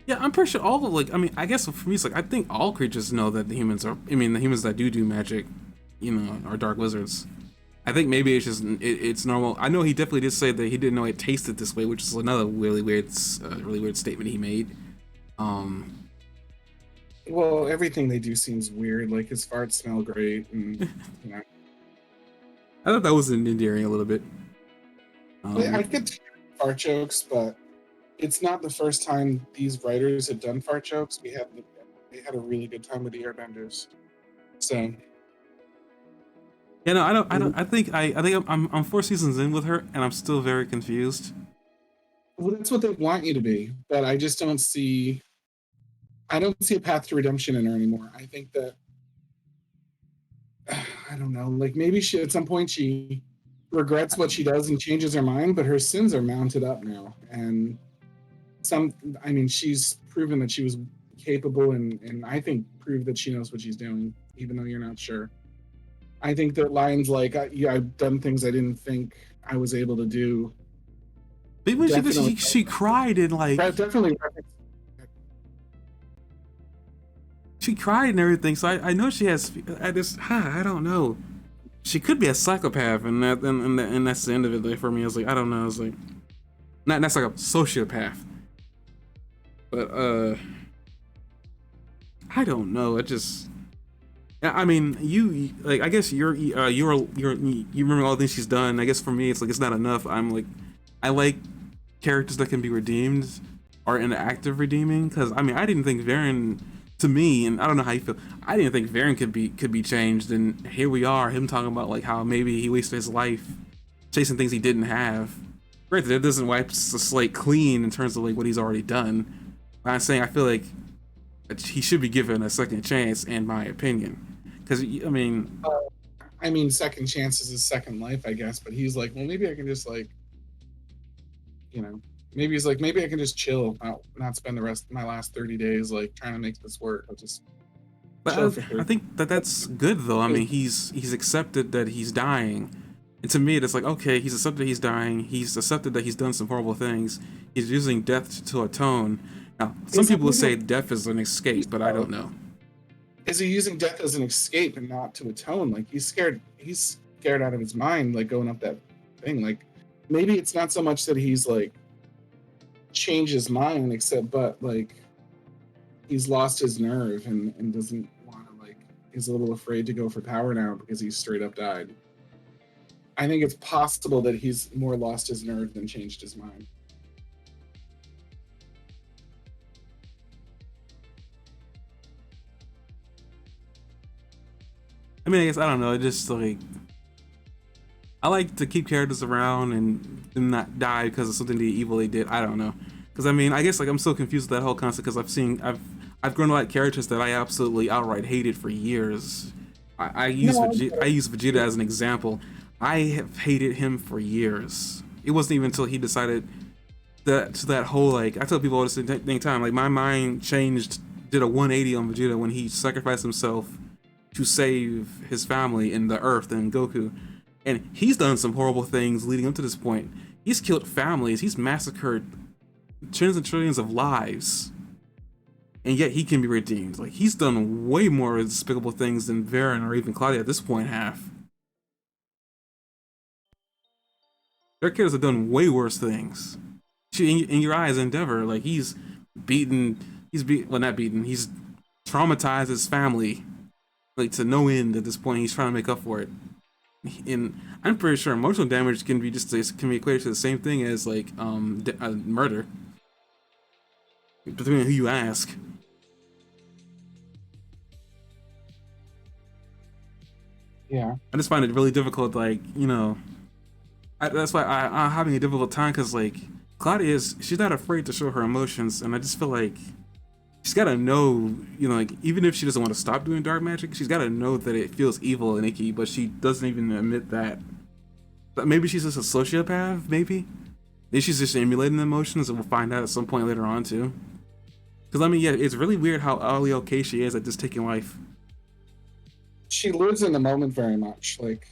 Yeah, I'm pretty sure all the like. I mean, I guess for me, it's like I think all creatures know that the humans are. I mean, the humans that do magic, you know, are dark wizards. I think maybe it's just it's normal. I know he definitely did say that he didn't know it tasted this way, which is another really weird statement he made. Um, Well, everything they do seems weird. Like his farts smell great, and you know, I thought that was endearing a little bit. I Um, could take fart jokes, but it's not the first time these writers have done fart jokes. We had a really good time with the Airbenders. So yeah, no, I don't. I think I'm 4 seasons in with her, and I'm still very confused. well, that's what they want you to be, but I don't see a path to redemption in her anymore. I think that I don't know, like maybe she at some point she regrets what she does and changes her mind, but her sins are mounted up now, and some I mean she's proven that she was capable and I think proved that she knows what she's doing, even though you're not sure. I think that lines like yeah, I've done things I didn't think I was able to do Maybe when she did, definitely she cried and like definitely she cried and everything. So I know she has. I just I don't know. She could be a psychopath, and that's the end of it. Like, for me, I was like, I don't know. I was like, not that's like a sociopath, but I don't know. It just. I mean, you like. I guess you remember all the things she's done. I guess for me, it's like it's not enough. I'm like, I like characters that can be redeemed or in the act of redeeming. Because I mean, I didn't think Varen, to me, and I don't know how you feel. I didn't think Varen could be changed, and here we are, him talking about like how maybe he wasted his life chasing things he didn't have. Granted, it doesn't wipe the slate clean in terms of like what he's already done. But I'm saying I feel like he should be given a second chance, in my opinion. Because I mean, second chance is his second life, I guess. But he's like, well, maybe I can just like, you know, maybe he's like, maybe I can just chill, not spend the rest of my last 30 days like trying to make this work. I'll just but chill for I 30. think that that's good though. I mean, he's accepted that he's dying, and to me, it's like okay, he's accepted he's dying. He's accepted that he's done some horrible things. He's using death to atone. Now, some Is he people would say using, death is an escape, but I don't know. is he using death as an escape and not to atone? Like he's scared out of his mind, like going up that thing. Like maybe it's not so much that he's like changed his mind, except but like he's lost his nerve and doesn't want to like is a little afraid to go for power now because he's straight up died. I think it's possible that he's more lost his nerve than changed his mind. I mean, I guess I don't know. It just like I like to keep characters around and not die because of something evil they did. I don't know. Because I mean, I guess like I'm so confused with that whole concept because I've grown to like characters that I absolutely outright hated for years. No, I use Vegeta as an example. I have hated him for years. It wasn't even until he decided that whole like I tell people all the same time like my mind changed, did a 180 on Vegeta when he sacrificed himself to save his family in the Earth and Goku. And he's done some horrible things leading up to this point. He's killed families. He's massacred trillions and trillions of lives. And yet he can be redeemed. Like he's done way more despicable things than Varen or even Claudia at this point have. Their characters have done way worse things. In your eyes, Endeavor, like well not beaten, he's traumatized his family like to no end at this point. He's trying to make up for it. And I'm pretty sure emotional damage can be can be equated to the same thing as like murder, depending on who you ask. yeah. I just find it really difficult, like you know, That's why I'm having a difficult time because like Claudia is she's not afraid to show her emotions, and I just feel like she's got to know, like even if she doesn't want to stop doing dark magic, she's got to know that it feels evil and icky, but she doesn't even admit that. But maybe she's just a sociopath. Maybe she's just emulating the emotions, and we'll find out at some point later on too. Because I mean, yeah, it's really weird how utterly okay she is at just taking life. She lives in the moment very much. Like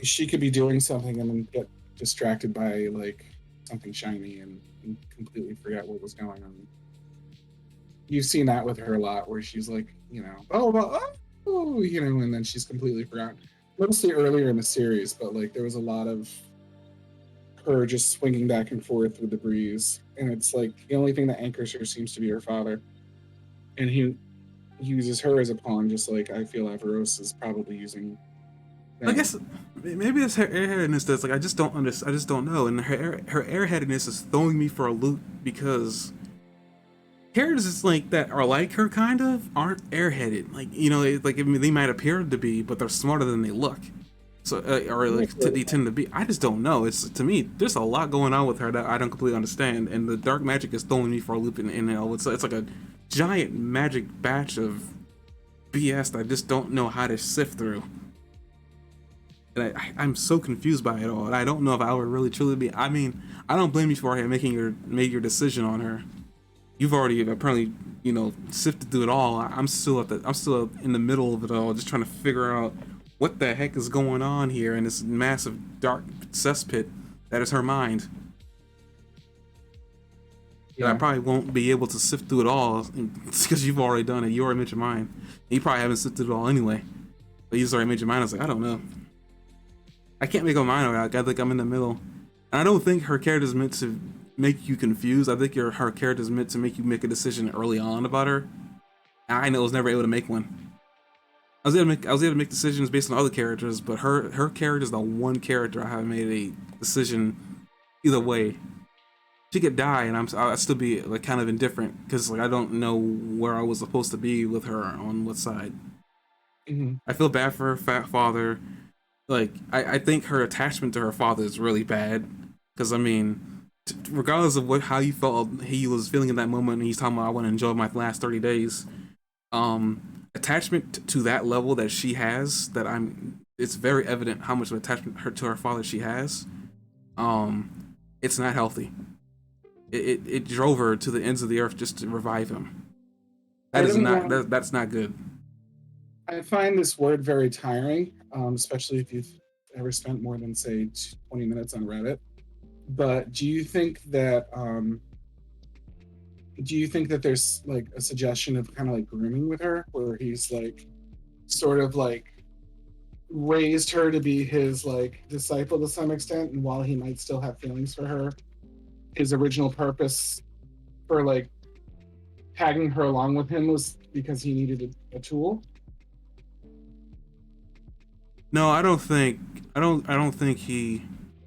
she could be doing something and then get distracted by like something shiny and completely forget what was going on. You've seen that with her a lot, where she's like, oh, well, oh, and then she's completely forgotten. Mostly earlier in the series, but like there was a lot of her just swinging back and forth with the breeze, and it's like the only thing that anchors her seems to be her father, and he uses her as a pawn, just like I feel Averos is probably using I them. guess maybe it's her airheadedness that's like I just don't understand. I just don't know, and her airheadedness is throwing me for a loop because characters like that are like her kind of aren't airheaded. Like like I mean, they might appear to be, but they're smarter than they look. So or like they tend to be. I just don't know. It's to me, there's a lot going on with her that I don't completely understand, and the dark magic is throwing me for a loop. And it's like a giant magic batch of BS that I just don't know how to sift through. And I'm so confused by it all. And I don't know if I would really truly be. I mean, I don't blame you for made your decision on her. You've already apparently sifted through it all. I'm still in the middle of it all, just trying to figure out what the heck is going on here in this massive dark cesspit that is her mind. And I Yeah, probably won't be able to sift through it all because you've already done it. You already made your mind. You probably haven't sifted it all anyway. But you just already made your mind. I was like, I don't know. I can't make a mind of it. I think I'm in the middle. And I don't think her character is meant to make you confused. I think her character is meant to make you make a decision early on about her. And I know I was never able to make one. I was able to make decisions based on other characters, but her character is the one character I haven't made a decision either way. She could die, and I'd still be like kind of indifferent because like I don't know where I was supposed to be with her on what side. mm-hmm. I feel bad for her fat father. Like I think her attachment to her father is really bad because I mean, regardless of how you felt he was feeling in that moment, and he's talking about I want to enjoy my last 30 days. Attachment to that level that she has, it's very evident how much of attachment to her father she has. It's not healthy. It drove her to the ends of the earth just to revive him. I don't That's not good. I find this word very tiring, especially if you've ever spent more than say 20 minutes on Reddit. But do you think that there's like a suggestion of kind of like grooming with her, where he's like sort of like raised her to be his like disciple to some extent, and while he might still have feelings for her, his original purpose for like tagging her along with him was because he needed a tool? No, I don't think he.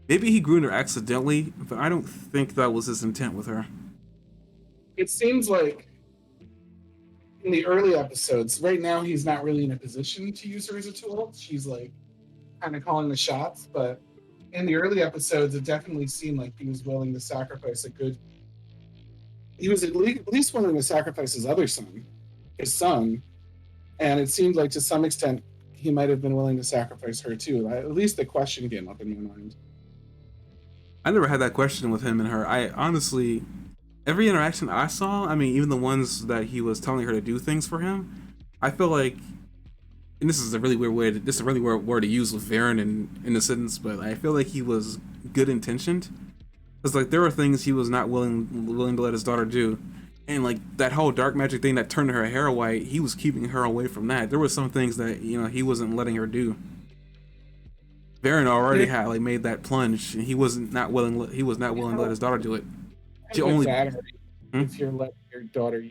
Maybe he groomed her accidentally, but I don't think that was his intent with her. It seems like in the early episodes, right now he's not really in a position to use her as a tool. She's like kind of calling the shots, but in the early episodes, it definitely seemed like he was willing to sacrifice a good. He was at least willing to sacrifice his son, and it seemed like to some extent he might have been willing to sacrifice her too. At least the question came up in my mind. I never had that question with him and her. I honestly, every interaction I saw, I mean, even the ones that he was telling her to do things for him, I feel like, and this is a really weird way to, this is a really weird word to use with Varen in a sentence, but I feel like he was good intentioned. Because like there were things he was not willing to let his daughter do, and like that whole dark magic thing that turned her hair white, he was keeping her away from that. There were some things that he wasn't letting her do. Varen And already it, had like made that plunge, and he was not willing to let his daughter do it. She kind of a only. dad Hmm? if you're letting your daughter.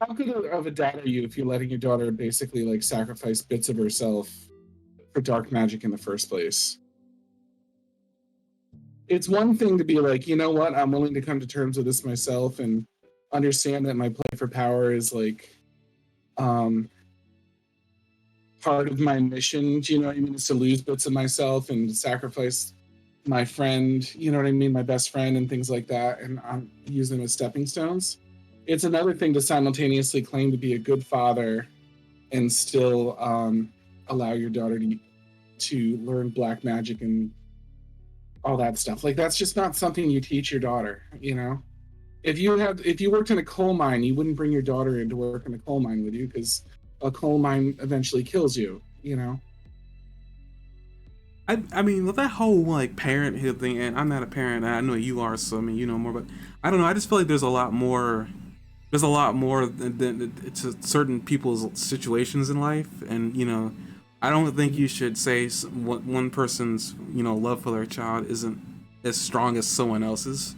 How good of a dad are you if you're letting your daughter basically like sacrifice bits of herself for dark magic in the first place? It's one thing to be like, you know what, I'm willing to come to terms with this myself and understand that my play for power is like um part of my mission. Do you know what I mean? Is to lose bits of myself and sacrifice my friend, you know what I mean, my best friend and things like that, and I'm using them as stepping stones. It's another thing to simultaneously claim to be a good father and still allow your daughter to learn black magic and all that stuff. Like that's just not something you teach your daughter, you know. If you worked in a coal mine, you wouldn't bring your daughter in to work in a coal mine with you because a coal mine eventually kills you, you know. I mean, with that whole like parenthood thing, and I'm not a parent, and I know you are, so I mean, you know more, but I don't know. I just feel like there's a lot more. There's a lot more to certain people's situations in life, and you know, I don't think you should say one person's love for their child isn't as strong as someone else's,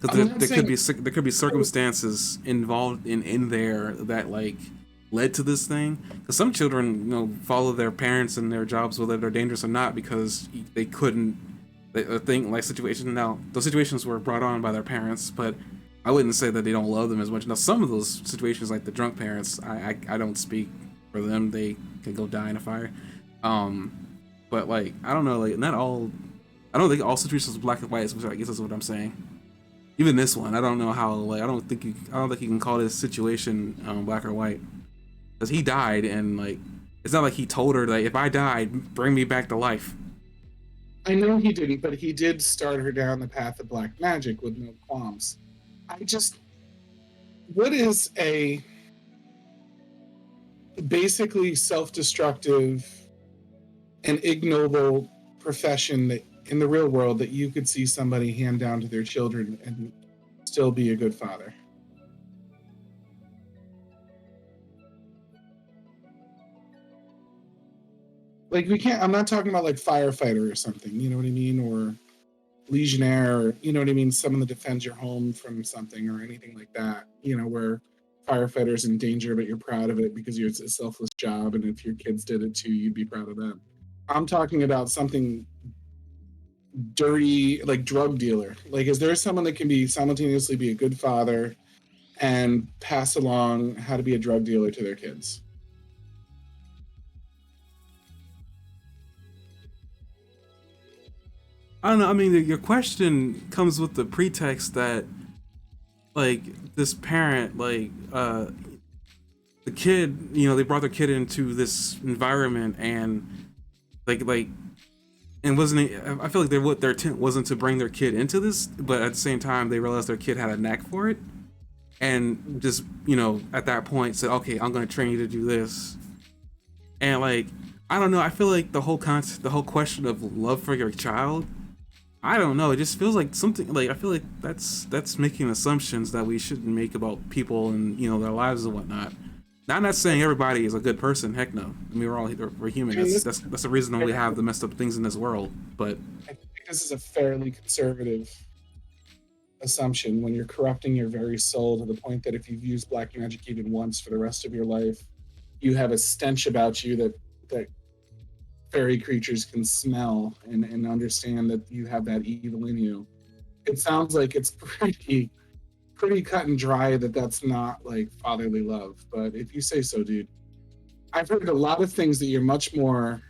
because I'm not saying there could be circumstances involved in there that like led to this thing. Because some children follow their parents and their jobs, whether they're dangerous or not, because they couldn't. A thing like situation. Now those situations were brought on by their parents, but I wouldn't say that they don't love them as much. Now some of those situations, like the drunk parents, I don't speak for them. They could go die in a fire. Um, but like I don't know, like not all. I don't think all situations are black and white. Which I guess is what I'm saying. Even this one, I don't know how. Like I don't think you can call this situation black or white, because he died, and like it's not like he told her like if I died, bring me back to life. I know he didn't, but he did start her down the path of black magic with no qualms. I just, what is a basically self-destructive and ignoble profession that in the real world that you could see somebody hand down to their children and still be a good father? Like we can't, I'm not talking about like firefighter or something, you know what I mean? Or legionnaire, or you know what I mean? Someone that defends your home from something or anything like that, you know, where firefighters in danger, but you're proud of it because it's a selfless job. And if your kids did it too, you'd be proud of them. I'm talking about something dirty, like drug dealer. Like, is there someone that can be simultaneously be a good father and pass along how to be a drug dealer to their kids? I don't know. I mean, your question comes with the pretext that like this parent, like the kid, they brought their kid into this environment, and like and wasn't it, I feel like what their intent wasn't to bring their kid into this, but at the same time they realized their kid had a knack for it, and just at that point said, okay, I'm going to train you to do this. And like I don't know, I feel like the whole concept, the whole question of love for your child, I don't know, it just feels like something, like I feel like that's making assumptions that we shouldn't make about people and their lives and whatnot. Now, I'm not saying everybody is a good person. Heck no. I mean, we're human. I mean, That's the reason why we have the messed up things in this world. But I think this is a fairly conservative assumption when you're corrupting your very soul to the point that if you've used black magic even once for the rest of your life, you have a stench about you that fairy creatures can smell and understand that you have that evil in you. It sounds like it's pretty cut and dry that that's not like fatherly love. But if you say so, dude, I've heard a lot of things that you're much more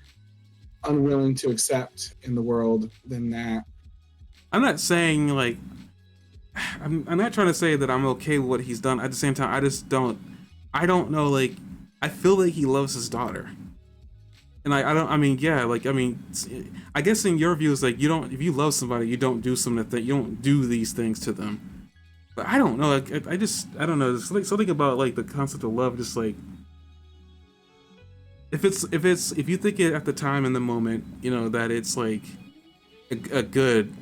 unwilling to accept in the world than that. I'm not saying like I'm not trying to say that I'm okay with what he's done. At the same time, I don't know. Like I feel like he loves his daughter, and I don't. I mean, yeah. Like I mean, I guess in your view, it's like you don't. If you love somebody, you don't do something that you don't do these things to them. But I don't know. Like I don't know. There's something about like the concept of love. Just like if you think it at the time in the moment, that it's like a good,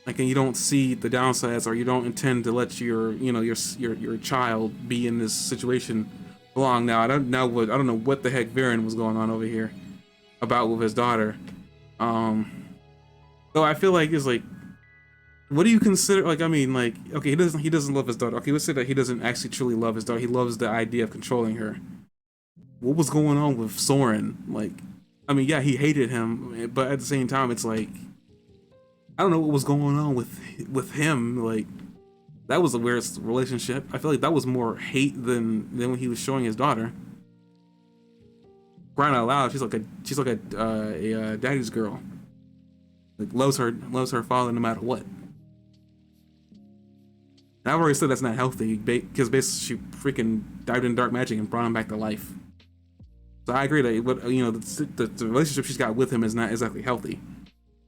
like, and you don't see the downsides, or you don't intend to let your child be in this situation long. Now I don't know what the heck Viren was going on over here about with his daughter. So I feel like it's like, what do you consider? Like, I mean, like, okay, he doesn't love his daughter. Okay, let's say that he doesn't actually truly love his daughter. He loves the idea of controlling her. What was going on with Soren? Like, I mean, yeah, he hated him, but at the same time, it's like I don't know what was going on with him. Like, that was a weird relationship. I feel like that was more hate than when he was showing his daughter. Crying out loud, she's like a daddy's girl. Like loves her father no matter what. And I've already said that's not healthy because basically she freaking dived in dark magic and brought him back to life. So I agree that what the relationship she's got with him is not exactly healthy.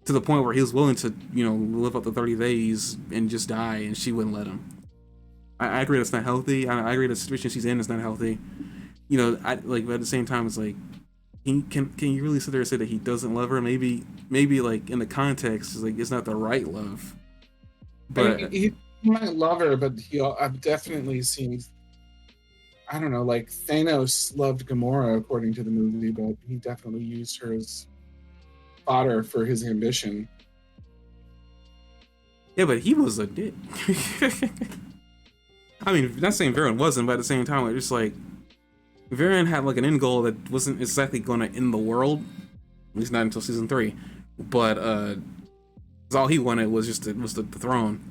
To the point where he was willing to live up to 30 days and just die, and she wouldn't let him. I agree that's not healthy. I agree the situation she's in is not healthy. But at the same time, it's like, can you really sit there and say that he doesn't love her? Maybe like in the context, it's like it's not the right love. But I mean, he might love her, but I've definitely seen. I don't know, like Thanos loved Gamora according to the movie, but he definitely used her as fodder for his ambition. yeah, but he was a dick. I mean, not saying Varen wasn't, but at the same time, it's just like Varen had like an end goal that wasn't exactly going to end the world, at least not until season 3. But all he wanted was just the throne.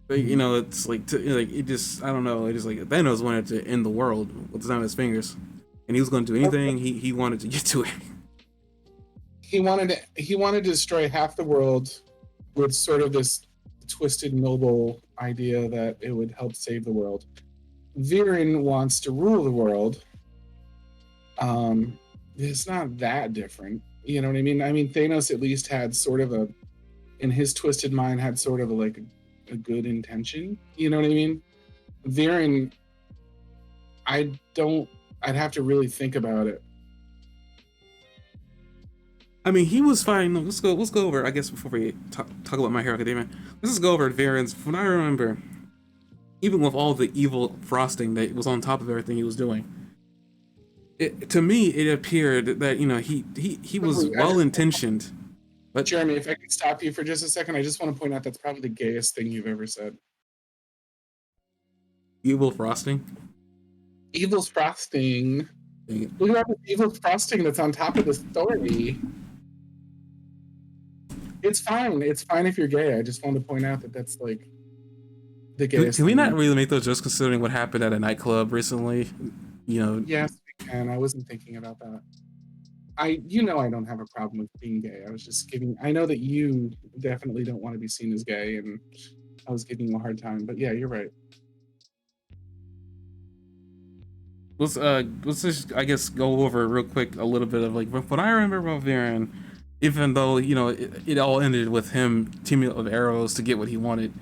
But, it's like it just I don't know. It just like Thanos wanted to end the world with the sound of his fingers, and he was going to do anything he wanted to get to it. He wanted to destroy half the world with sort of this twisted, noble idea that it would help save the world. Viren wants to rule the world. It's not that different. You know what I mean? I mean, Thanos at least had sort of in his twisted mind, had sort of a good intention. You know what I mean? Viren, I'd have to really think about it. I mean, he was fine. Let's go over. I guess before we talk about My Hero Academia, let's just go over Varen's. From what I remember, even with all the evil frosting that was on top of everything he was doing, to me it appeared that he was well intentioned. But Jeremy, if I could stop you for just a second, I just want to point out that's probably the gayest thing you've ever said. Evil frosting. Evil frosting. Look at the evil frosting that's on top of the story. It's fine. It's fine if you're gay. I just wanted to point out that that's like the gayest. Can we not really make those jokes considering what happened at a nightclub recently? Yes, we can. I wasn't thinking about that. I don't have a problem with being gay. I was just giving. I know that you definitely don't want to be seen as gay, and I was giving you a hard time. But yeah, you're right. Let's just I guess go over real quick a little bit of like what I remember about Varen. Even though it all ended with him teaming up with arrows to get what he wanted,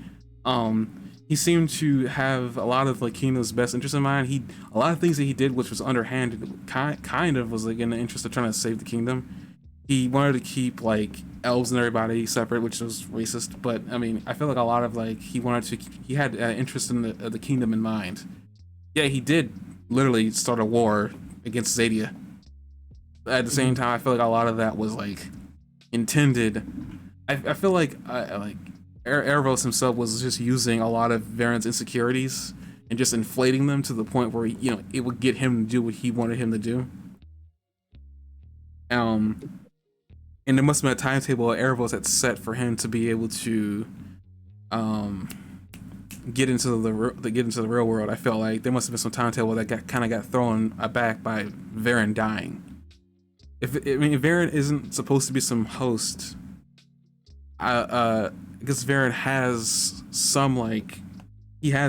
he seemed to have a lot of like Kingdom's best interest in mind. A lot of things that he did, which was underhanded, kind of was like in the interest of trying to save the kingdom. He wanted to keep like elves and everybody separate, which was racist. But I mean, I feel like a lot of like he had interest in the kingdom in mind. Yeah, he did literally start a war against Zadia. But at the same time, I feel like a lot of that was like intended. I feel like Erebos himself was just using a lot of Varen's insecurities and just inflating them to the point where it would get him to do what he wanted him to do. And there must have been a timetable Erebos had set for him to be able to get into the real world. I felt like there must have been some timetable that got thrown back by Varen dying. If Varen isn't supposed to be some host, I guess Varen has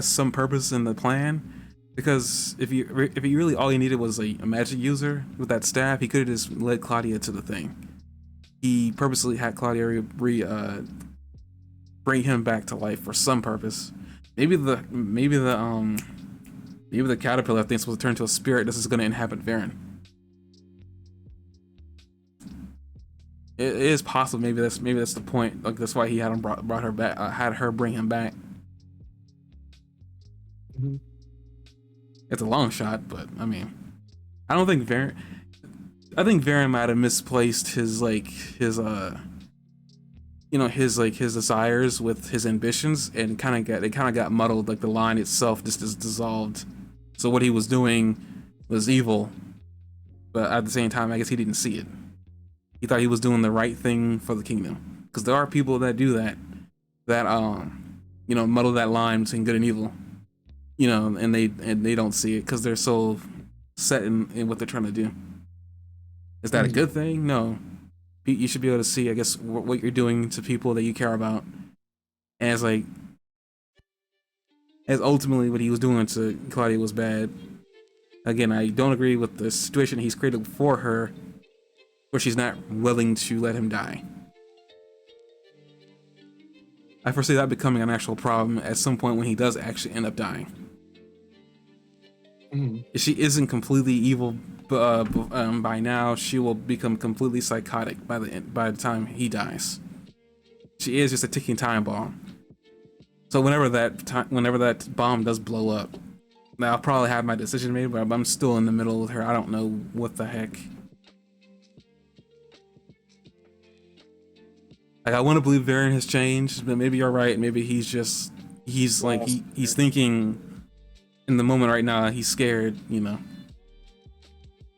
some purpose in the plan. Because if he really all he needed was a magic user with that staff, he could have just led Claudia to the thing. He purposely had Claudia bring him back to life for some purpose. Maybe the caterpillar thing's supposed to turn to a spirit. This is going to inhabit Varen. It is possible. Maybe that's the point. Like that's why he had him brought her back. Had her bring him back. Mm-hmm. It's a long shot, but I mean, I don't think Varen. I think Varen might have misplaced his desires with his ambitions, and kind of got muddled. Like the line itself just is dissolved. So what he was doing was evil, but at the same time, I guess he didn't see it. He thought he was doing the right thing for the kingdom, because there are people that do that muddle that line between good and evil, and they don't see it because they're so set in what they're trying to do. Is that a good thing? No. you should be able to see, I guess, what you're doing to people that you care about, as like as ultimately what he was doing to Claudia was bad. Again, I don't agree with the situation he's created for her, where she's not willing to let him die. I foresee that becoming an actual problem at some point when he does actually end up dying. If she isn't completely evil by now, she will become completely psychotic by the time he dies. She is just a ticking time bomb. So whenever that bomb does blow up, I'll probably have my decision made, but I'm still in the middle with her. I don't know what the heck. Like, I want to believe Varian has changed, but maybe you're right. Maybe he's like he's thinking in the moment right now. He's scared, you know.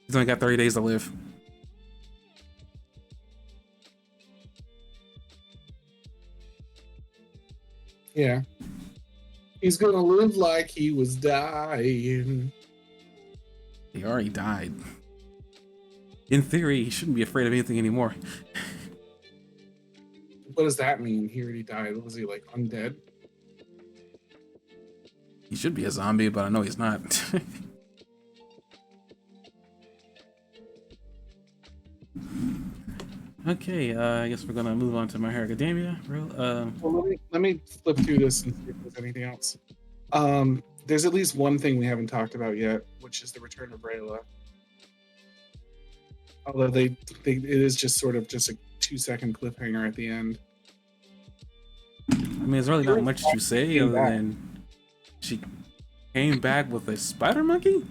He's only got 30 days to live. Yeah. He's gonna live like he was dying. He already died. In theory, he shouldn't be afraid of anything anymore. What does that mean? He already died. Was he like undead? He should be a zombie, but I know he's not. Okay, I guess we're gonna move on to My Hero Academia. Well, let me flip through this and see if there's anything else. There's at least one thing we haven't talked about yet, which is the return of Rayla. Although it is just sort of just a 2-second cliffhanger at the end. I mean, there's really not much to say other than she came back with a spider monkey.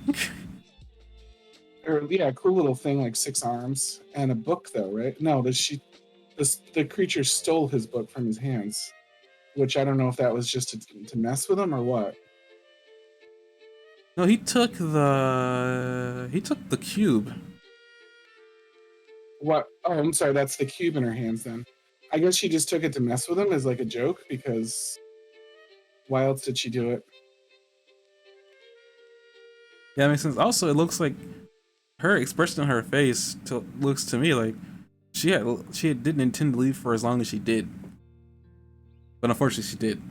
Or yeah, cool little thing like 6 arms and a book though, right? No, the creature stole his book from his hands, which I don't know if that was just to mess with him or what. No, he took the cube. What? Oh, I'm sorry. That's the cube in her hands then. I guess she just took it to mess with him as like a joke, because why else did she do it? Yeah, that makes sense. Also, it looks like her expression on her face looks to me like she didn't intend to leave for as long as she did, but unfortunately she did.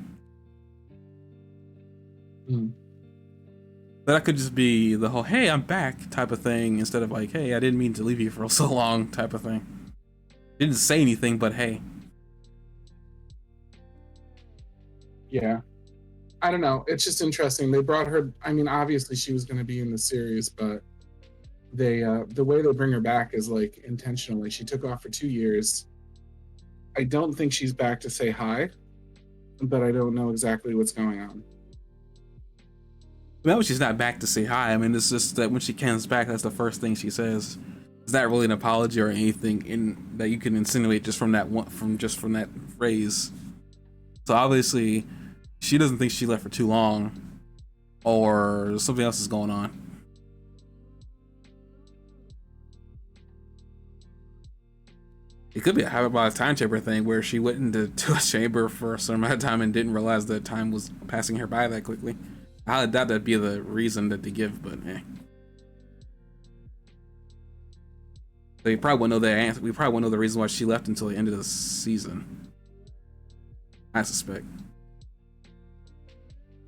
But that could just be the whole "hey, I'm back" type of thing, instead of like "hey, I didn't mean to leave you for so long" type of thing. Didn't say anything, but hey. Yeah. I don't know. It's just interesting. They brought her. I mean, obviously she was going to be in the series, but the way they bring her back is like intentionally. She took off for 2 years. I don't think she's back to say hi, but I don't know exactly what's going on. Well, she's not back to say hi. I mean, it's just that when she comes back, that's the first thing she says. It's not really an apology or anything in that you can insinuate just from that phrase. So obviously, she doesn't think she left for too long, or something else is going on. It could be a hyperbolic time chamber thing where she went into a chamber for a certain amount of time and didn't realize that time was passing her by that quickly. I doubt that'd be the reason that they give, but eh. They probably won't know the answer. We probably won't know the reason why she left until the end of the season, I suspect.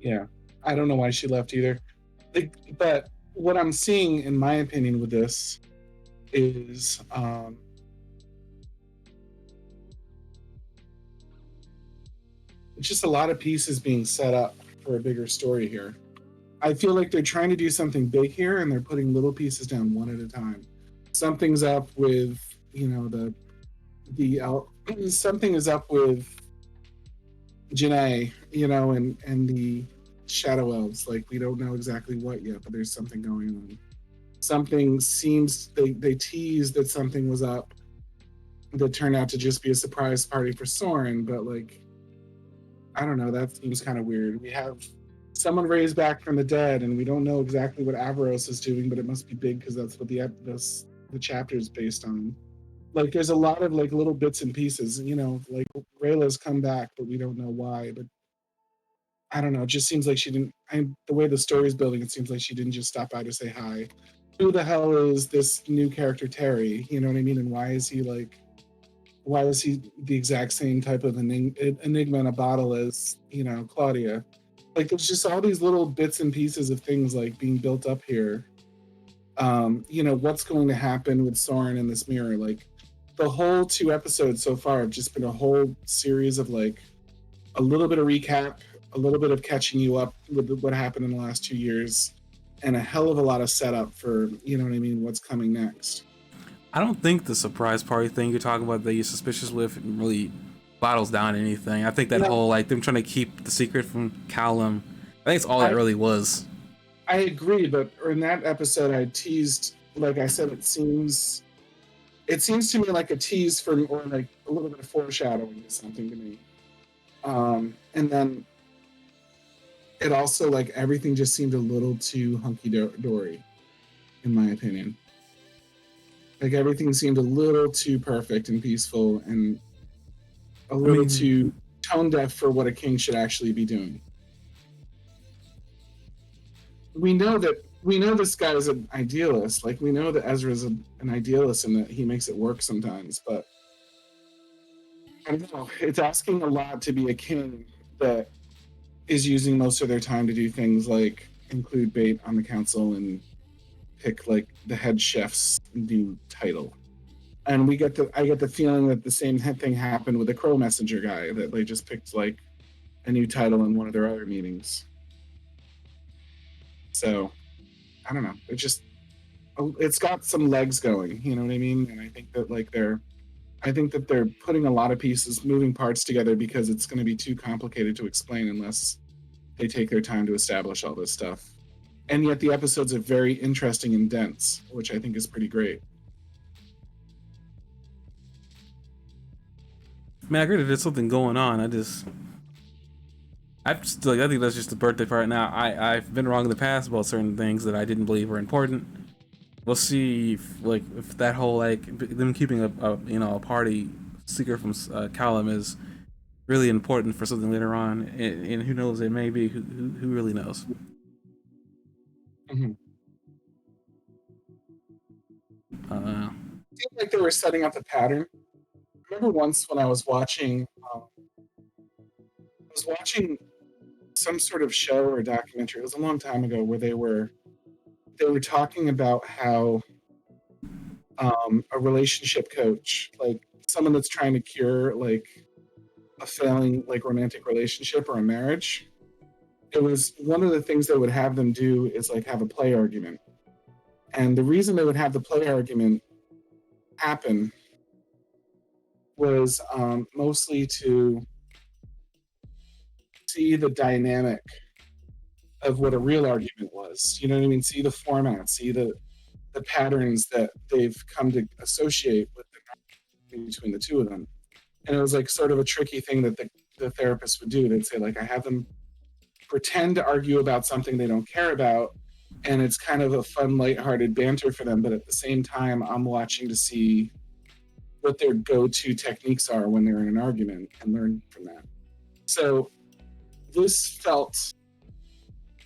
Yeah, I don't know why she left either. But what I'm seeing, in my opinion, with this is just a lot of pieces being set up for a bigger story here. I feel like they're trying to do something big here, and they're putting little pieces down one at a time. Something's up with, you know, something is up with Janae, you know, and the shadow elves. Like, we don't know exactly what yet, but there's something going on. Something seems they teased that something was up that turned out to just be a surprise party for Soren, but like, I don't know, that seems kind of weird. We have someone raised back from the dead, and we don't know exactly what Averos is doing, but it must be big because that's what the chapter is based on. Like, there's a lot of like little bits and pieces, you know, like Rayla's come back, but we don't know why. But I don't know, it just seems like she didn't. The way the story's building, it seems like she didn't just stop by to say hi. Who the hell is this new character Terry? You know what I mean? And why is he like Why is he the exact same type of enigma in a bottle as, Claudia? Like, there's just all these little bits and pieces of things like being built up here. What's going to happen with Soren in this mirror? Like, the whole 2 episodes so far have just been a whole series of like a little bit of recap, a little bit of catching you up with what happened in the last 2 years, and a hell of a lot of setup for, what's coming next. I don't think the surprise party thing you're talking about that you're suspicious with really bottles down anything. I think that No, whole like them trying to keep the secret from Callum, I think it's all that I really was. I agree, but in that episode I teased, like I said, it seems to me like a tease for, or like a little bit of foreshadowing to something to me. And then it also, like, everything just seemed a little too hunky dory, in my opinion. Like, everything seemed a little too perfect and peaceful, and a I little mean, too tone deaf for what a king should actually be doing. We know this guy is an idealist. Like, we know that Ezra is an idealist and that he makes it work sometimes, but I don't know. It's asking a lot to be a king that is using most of their time to do things like include bait on the council and pick like the head chef's new title. And I get the feeling that the same thing happened with the Crow Messenger guy, that they just picked like a new title in one of their other meetings. So I don't know. It's got some legs going. You know what I mean? And I think that they're putting a lot of pieces, moving parts together because it's going to be too complicated to explain unless they take their time to establish all this stuff. And yet the episodes are very interesting and dense, which I think is pretty great. man, I agree that there's something going on. I think that's just the birthday part. Now, I've been wrong in the past about certain things that I didn't believe were important. We'll see if that whole them keeping a party secret from Callum is really important for something later on, and who knows, it may be. Who really knows? Mm-hmm. Uh, It seemed like they were setting up a pattern. I remember once when I was watching some sort of show or documentary. It was a long time ago where they were talking about how a relationship coach, like someone that's trying to cure like a failing like romantic relationship or a marriage, it was one of the things they would have them do is like have a play argument. And the reason they would have the play argument happen was mostly to see the dynamic of what a real argument was. You know what I mean? See the format, see the patterns that they've come to associate with between the two of them. And it was like sort of a tricky thing that the therapist would do. They'd say, like, I have them pretend to argue about something they don't care about. And it's kind of a fun, lighthearted banter for them. But at the same time, I'm watching to see what their go to techniques are when they're in an argument and learn from that. So this felt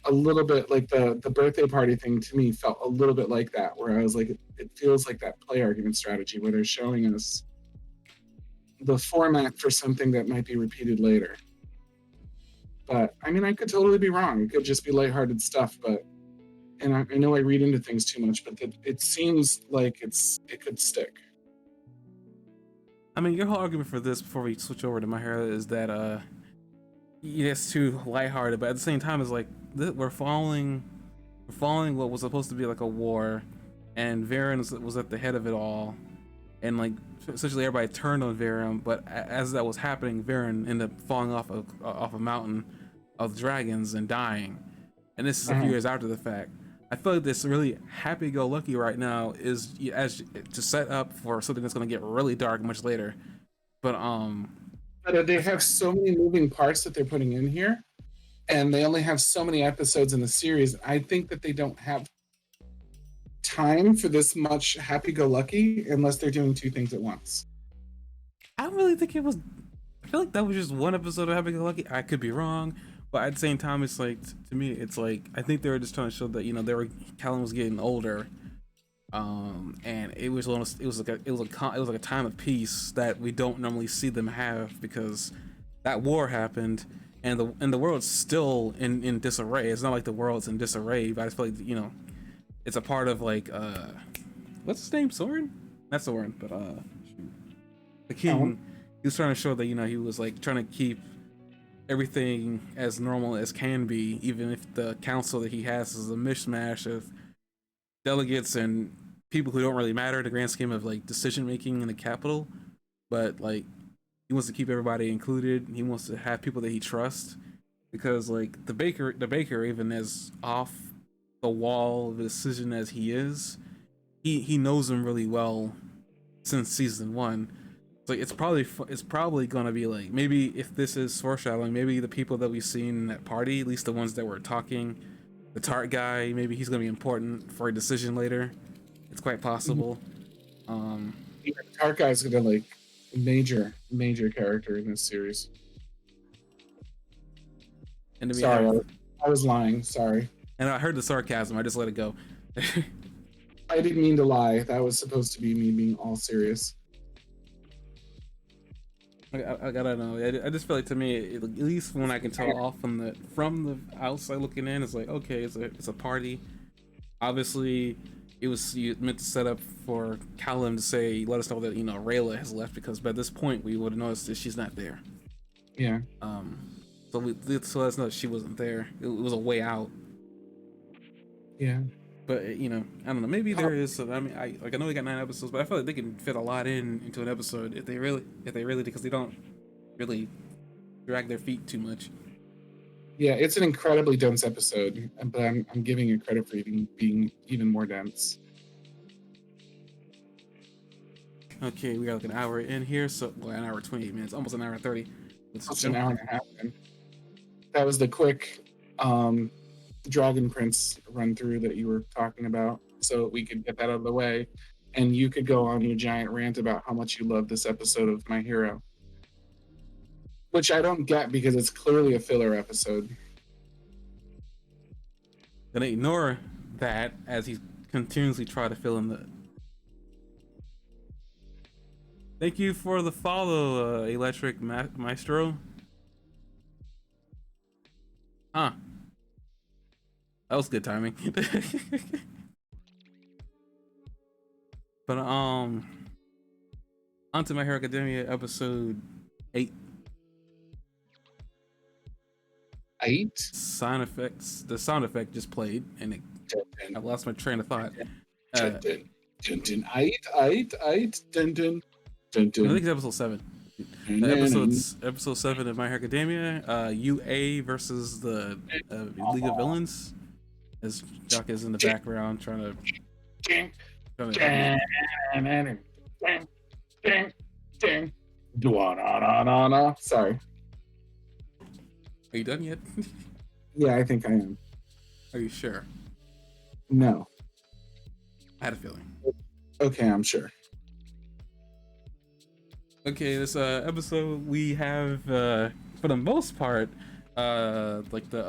a little bit like the birthday party thing to me felt a little bit like that, where I was like, it feels like that play argument strategy where they're showing us the format for something that might be repeated later. But I mean, I could totally be wrong. It could just be lighthearted stuff, but and I know I read into things too much, but it seems like it could stick. I mean, your whole argument for this before we switch over to my hair is that it's too lighthearted, but at the same time, it's like we're following what was supposed to be like a war, and Varen was at the head of it all, and like essentially everybody turned on Varen. But as that was happening, Varen ended up falling off a mountain of dragons and dying, and this is a few Uh-huh. years after the fact. I feel like this really happy-go-lucky right now is as to set up for something that's going to get really dark much later. But But they I, have so many moving parts that they're putting in here, and they only have so many episodes in the series. I think that they don't have time for this much happy-go-lucky unless they're doing two things at once. I don't really think it was. I feel like that was just one episode of Happy Go Lucky. I could be wrong, but at the same time, it's like to me, it's like I think they were just trying to show that they were Callum was getting older, And it was like it was like a time of peace that we don't normally see them have because that war happened, and the world's still in disarray. It's not like the world's in disarray, but I feel like it's a part of like what's his name, Soren? Not Soren, but shoot. The Alan? king. He was trying to show that he was like trying to keep everything as normal as can be, even if the council that he has is a mishmash of delegates and people who don't really matter in the grand scheme of like decision making in the capital. But like he wants to keep everybody included. He wants to have people that he trusts because like the baker, even as off the wall of a decision as he is, he knows him really well since season one. So like, it's probably gonna be like, maybe if this is foreshadowing, maybe the people that we've seen in that party, at least the ones that were talking, the tart guy, maybe he's gonna be important for a decision later. It's quite Mhm. possible. Um, Yeah, the Tart guy's gonna like major character in this series. and then we Sorry, have, I was lying. Sorry, and I heard the sarcasm. I just let it go. I didn't mean to lie. That was supposed to be me being all serious. I gotta know. I just feel like to me, at least when I can tell off from the outside looking in, it's like okay, it's a party. Obviously, it was meant to set up for Callum to say, let us know that Rayla has left because by this point we would have noticed that she's not there. Yeah, So so let us know that she wasn't there. It was a way out. yeah. But I don't know. Maybe there is. I mean, I know they got 9 episodes, but I feel like they can fit a lot into an episode if they really because they don't really drag their feet too much. Yeah, it's an incredibly dense episode, but I'm giving it credit for being even more dense. Okay, we got like an hour in here, so well, an hour 28 minutes, almost an hour 30. Let's Almost an jump. hour and a half in. That was the quick um, Dragon Prince run through that you were talking about, so we could get that out of the way, and you could go on your giant rant about how much you love this episode of My Hero, which I don't get because it's clearly a filler episode. Gonna ignore that as he continuously try to fill in the. Thank you for the follow, Electric Maestro. Huh? That was good timing. But onto My Hero Academia episode 8. Eight. Sound effects. The sound effect just played, and I lost my train of thought. Dun, dun, dun, dun, eight, dun, dun, dun, I think dun, it's episode 7. dun, dun, dun. Episode 7 of My Hero Academia. UA versus the League of Villains. As Jock is in the background Ding, trying to help me. ding, ding, ding, ding, ding. Dwa-na-na-na-na. Sorry. Are you done yet? Yeah, I think I am. Are you sure? No. I had a feeling. Okay, I'm sure. Okay, this episode we have for the most part like the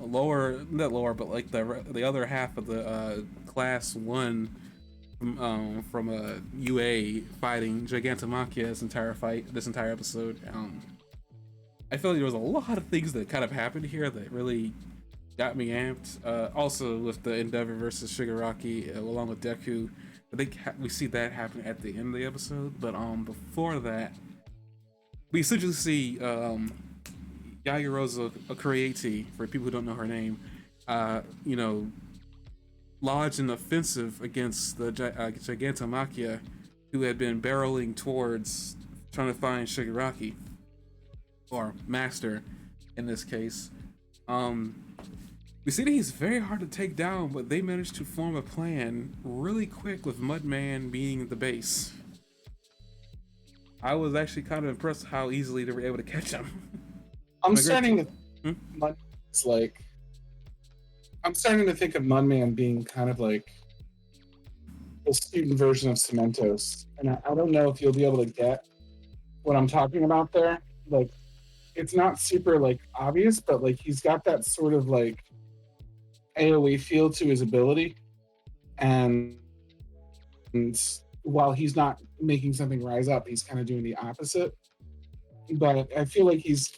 lower, not lower, but like the other half of the class 1 from UA fighting Gigantomachia this entire episode. I feel like there was a lot of things that kind of happened here that really got me amped. Also with the Endeavor versus Shigaraki along with Deku, I think we see that happen at the end of the episode. But before that, we essentially see Yagirosa Okuriti, for people who don't know her name, you know, lodge an offensive against the Gigantomachia, who had been barreling towards trying to find Shigaraki, or Master in this case. We see that he's very hard to take down, but they managed to form a plan really quick with Mudman being the base. I was actually kind of impressed how easily they were able to catch him. I'm Am I correct? starting to it's like I'm starting to think of Mudman being kind of like a student version of Cementos. And I don't know if you'll be able to get what I'm talking about there. Like it's not super like obvious, but like he's got that sort of like AoE feel to his ability. And And while he's not making something rise up, he's kind of doing the opposite. But I feel like he's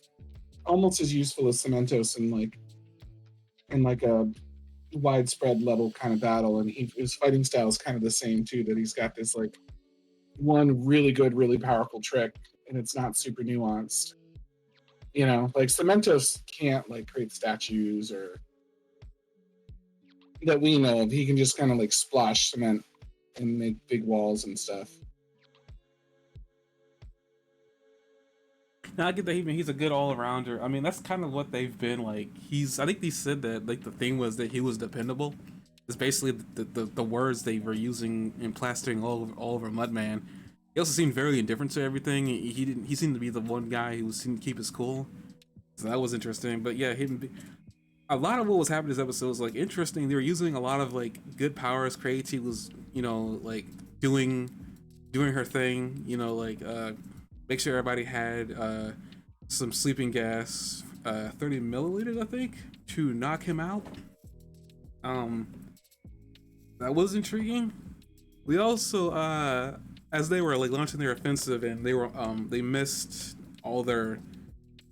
almost as useful as Cementos in like a widespread level kind of battle, and his fighting style is kind of the same too. That he's got this like one really good, really powerful trick, and it's not super nuanced. You know, like Cementos can't like create statues or that we know of. He can just kind of like splash cement and make big walls and stuff. Now I get that he's a good all arounder. I mean, that's kind of what they've been like. I think they said that like the thing was that he was dependable. It's basically the words they were using and plastering all over Mudman. He also seemed very indifferent to everything. He seemed to be the one guy who seemed to keep his cool. So that was interesting. But yeah, a lot of what was happening in this episode was like interesting. They were using a lot of like good powers. Creativity was, like doing her thing, like make sure everybody had some sleeping gas, 30 milliliters, I think, to knock him out. That was intriguing. We also, as they were like launching their offensive, and they missed all their,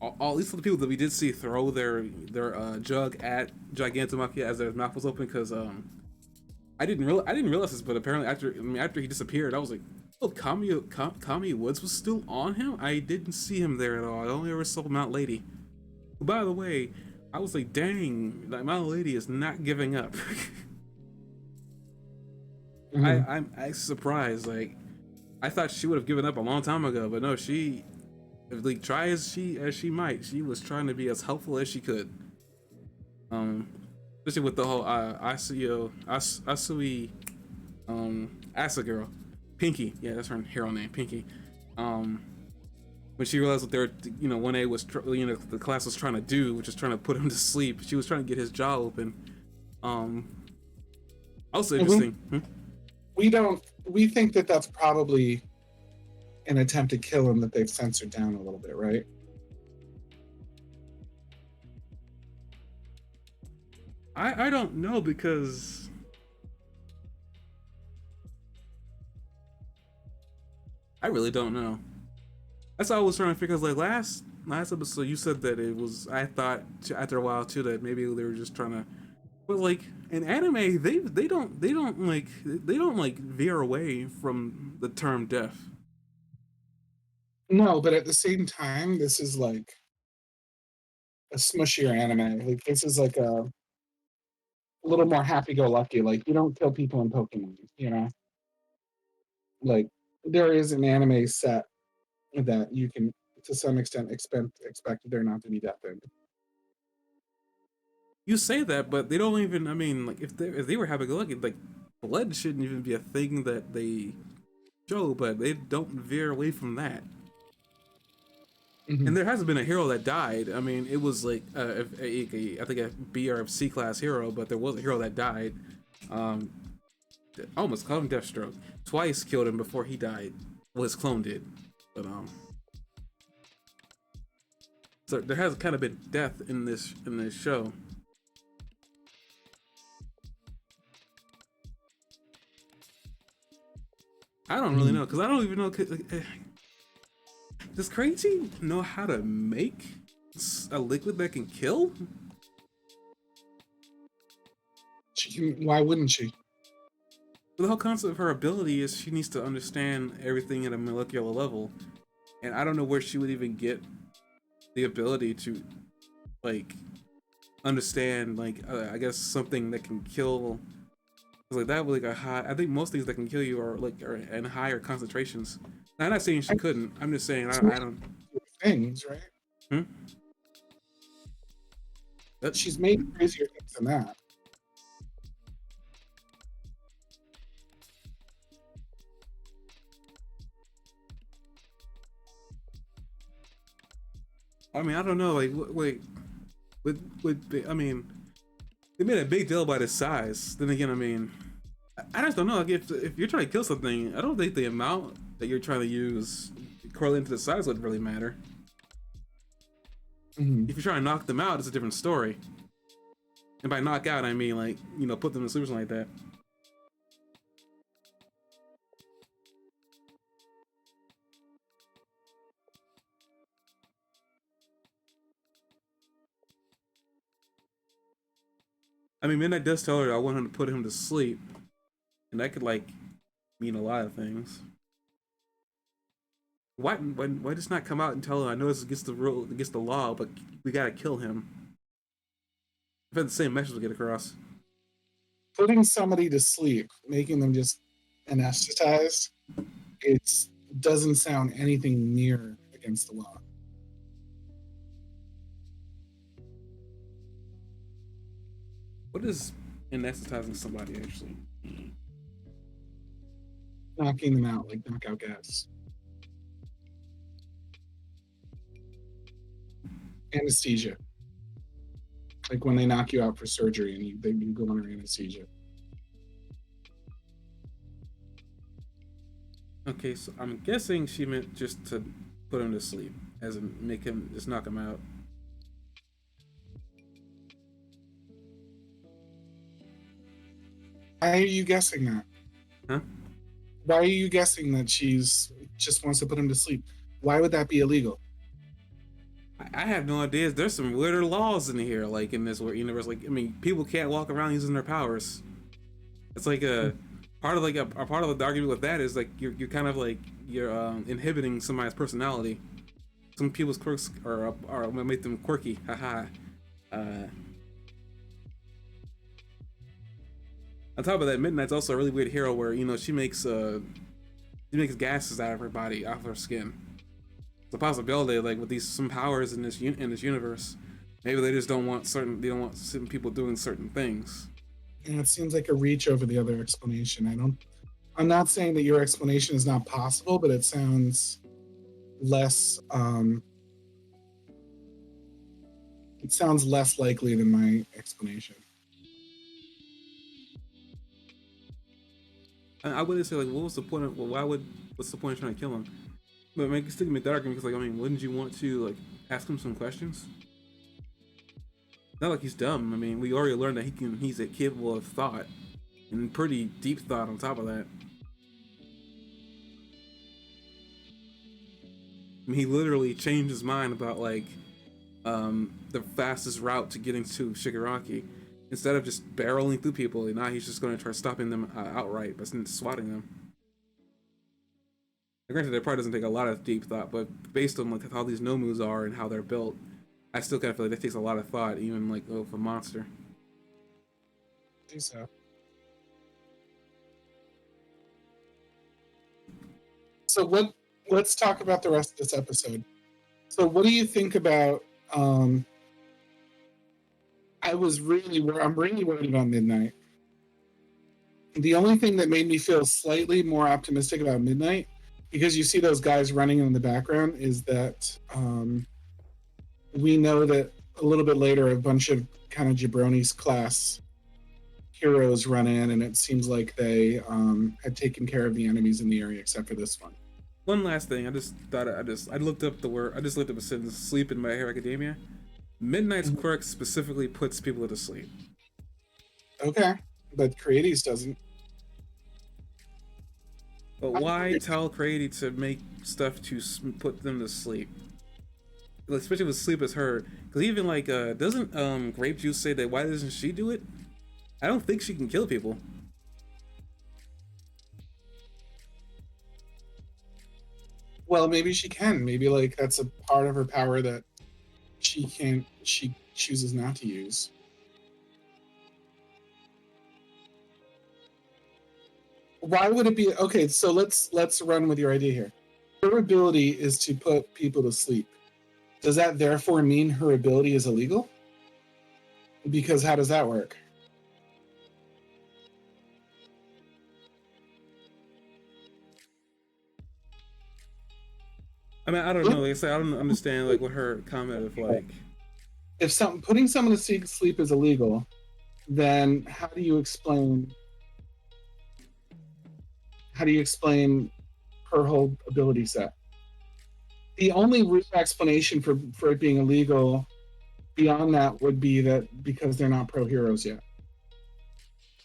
all at least for the people that we did see throw their jug at Gigantomachia as their mouth was open, because I didn't realize this, but apparently after he disappeared, I was like, oh, Kami Woods was still on him. I didn't see him there at all. I only ever saw Mount Lady. By the way, I was like, dang, like Mount Lady is not giving up. Mm-hmm. I'm surprised. Like, I thought she would have given up a long time ago, but no, she, like, try as she might, she was trying to be as helpful as she could. Especially with the whole Asui, Asa girl, Pinky. Yeah, that's her hero name, Pinky. When she realized what they were, 1A was, the class was trying to do, which is trying to put him to sleep. She was trying to get his jaw open. Also interesting. We think that that's probably an attempt to kill him that they've censored down a little bit, right? I don't know, because I really don't know. That's all I was trying to figure. Like last episode, you said that it was. I thought after a while too that maybe they were just trying to. But like in anime, they don't like veer away from the term death. No, but at the same time, this is like a smushier anime. Like this is like a little more happy-go-lucky. Like you don't kill people in Pokemon, you know. Like there is an anime set that you can, to some extent, expect there not to be death in. You say that, but they don't even. I mean, like if they were happy go lucky, like blood shouldn't even be a thing that they show, but they don't veer away from that. Mm-hmm. And there hasn't been a hero that died. I mean, it was like I think a B or C class hero, but there was a hero that died. Um, almost called him Deathstroke. Twice killed him before he died. Well, his clone did, but so there has kind of been death in this show. I don't really know, because I don't even know. Does Crazy know how to make a liquid that can kill? She can. Why wouldn't she? The whole concept of her ability is she needs to understand everything at a molecular level, and I don't know where she would even get the ability to, like, understand, like, I guess something that can kill. Like that with like a high. I think most things that can kill you are in higher concentrations. Now, I'm not saying she couldn't. I'm just saying I don't. Things, right? Hmm? She's made crazier things than that. I mean, I don't know. Like, wait, I mean, they made a big deal about his size. Then again, I mean, I just don't know. Like, if you're trying to kill something, I don't think the amount that you're trying to use correlating to the size would really matter. Mm-hmm. If you're trying to knock them out, it's a different story. And by knock out, I mean like put them to sleep or something like that. I mean, Midnight does tell her I want him to put him to sleep, and that could like mean a lot of things. Why just not come out and tell him? I know this is against the rule, against the law, but we gotta kill him. I've had the same message to get across. Putting somebody to sleep, making them just anesthetized, it doesn't sound anything near against the law. What is anesthetizing somebody actually? Knocking them out like knockout gas. Anesthesia. Like when they knock you out for surgery and you go under anesthesia. Okay, so I'm guessing she meant just to put him to sleep, as in make him just knock him out. Why are you guessing that? Huh? Why are you guessing that she's just wants to put him to sleep? Why would that be illegal? I have no idea. There's some weirder laws in here, like in this universe. Like, I mean, people can't walk around using their powers. It's like a part of like a part of the argument with that is like you're kind of like you're inhibiting somebody's personality. Some people's quirks are make them quirky. Haha. On top of that, Midnight's also a really weird hero where she makes gases out of her body, out of her skin. It's a possibility, like with some powers in this universe, maybe they just don't want certain people doing certain things. And it seems like a reach over the other explanation. I'm not saying that your explanation is not possible, but it sounds less likely than my explanation. I wouldn't say like, what was the point of, what's the point of trying to kill him? But make stick me dark because like, I mean, wouldn't you want to like ask him some questions? Not like he's dumb. I mean, we already learned that he's capable of thought, and pretty deep thought on top of that. I mean, he literally changed his mind about like the fastest route to getting to Shigaraki. Instead of just barreling through people, now he's just going to try stopping them outright, but swatting them. Granted, that probably doesn't take a lot of deep thought, but based on like how these Nomus are and how they're built, I still kind of feel like that takes a lot of thought, even like for a monster. I think so. So let's talk about the rest of this episode. So what do you think about I'm really worried about Midnight. The only thing that made me feel slightly more optimistic about Midnight, because you see those guys running in the background, is that we know that a little bit later a bunch of kind of Jabroni's class heroes run in, and it seems like they had taken care of the enemies in the area except for this one. One last thing, I looked up the word. I just looked up a sentence: "Sleep in My Hero Academia." Midnight's quirk specifically puts people to sleep. Okay, but Creades doesn't. But why tell Cready to make stuff to put them to sleep? Like, especially with sleep as her, because even like doesn't Grape Juice say that why doesn't she do it? I don't think she can kill people. Well, maybe she can. Maybe like that's a part of her power that she chooses not to use. Why would it be okay? So let's run with your idea here. Her ability is to put people to sleep. Does that therefore mean her ability is illegal? Because how does that work? I mean, I don't know. Like I said, I don't understand like what her comment of like. If putting someone to sleep is illegal, then how do you explain her whole ability set? The only real explanation for it being illegal beyond that would be that because they're not pro heroes yet.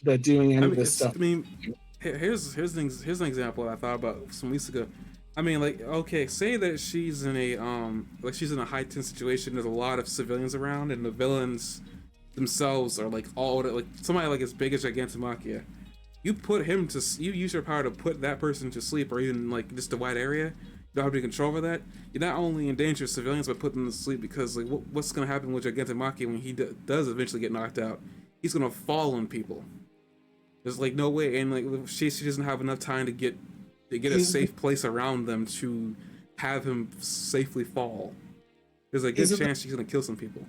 That doing any of this stuff. I mean, here's an example I thought about some weeks ago. I mean, like, okay, say that she's in a high tense situation. There's a lot of civilians around, and the villains themselves are like all like somebody like as big as Gigantomachia. You put him to you use your power to put that person to sleep, or even like just a wide area. You don't have any control over that. You're not only endanger civilians by putting them to sleep, because like what's gonna happen with Gigantomachia when he does eventually get knocked out? He's gonna fall on people. There's like no way, and like she doesn't have enough time to get a He's safe place around them to have him safely fall. There's a good he's in the, chance she's gonna kill some people.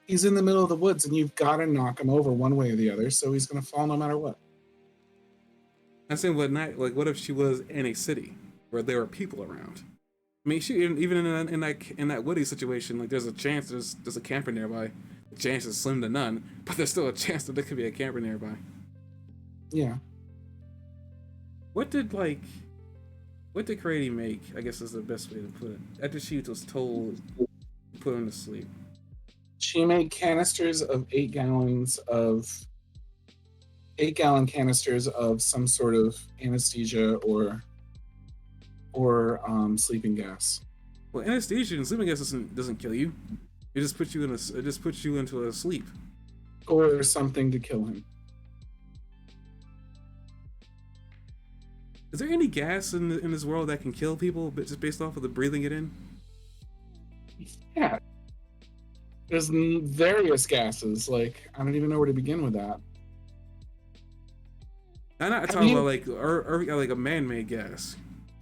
he's in the middle of the woods, and you've got to knock him over one way or the other. So he's going to fall no matter what. I'm saying, what not like what if she was in a city where there were people around? I mean, she even in that Woody situation, like there's a chance there's a camper nearby. The chance is slim to none, but there's still a chance that there could be a camper nearby. Yeah. What did like what did Grady make? I guess is the best way to put it. After she was told to put him to sleep. She made canisters of 8-gallon canisters of some sort of anesthesia or sleeping gas. Well, anesthesia and sleeping gas doesn't kill you. It just puts you in it just puts you into a sleep. Or something to kill him. Is there any gas in this world that can kill people, but just based off of the breathing it in? Yeah. There's various gases. Like, I don't even know where to begin with that. I'm not Have talking you, about like a man-made gas.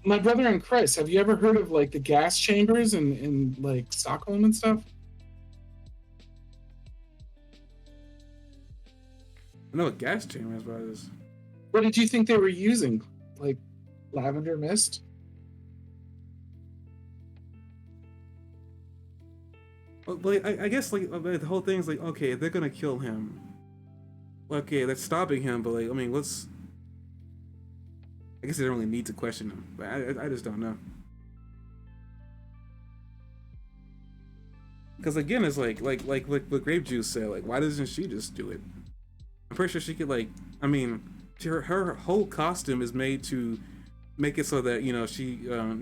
my brother in Christ, have you ever heard of like the gas chambers in like Stockholm and stuff? I know what gas chamber is, but it is. What did you think they were using? Like lavender mist? Well, like, I guess like the whole thing's like, okay, if they're gonna kill him, okay, that's stopping him. But like, I mean, what's? I guess they don't really need to question him. But I just don't know. Because again, it's like what Grape Juice said. Like, why doesn't she just do it? I'm pretty sure she could like. I mean, her whole costume is made to make it so that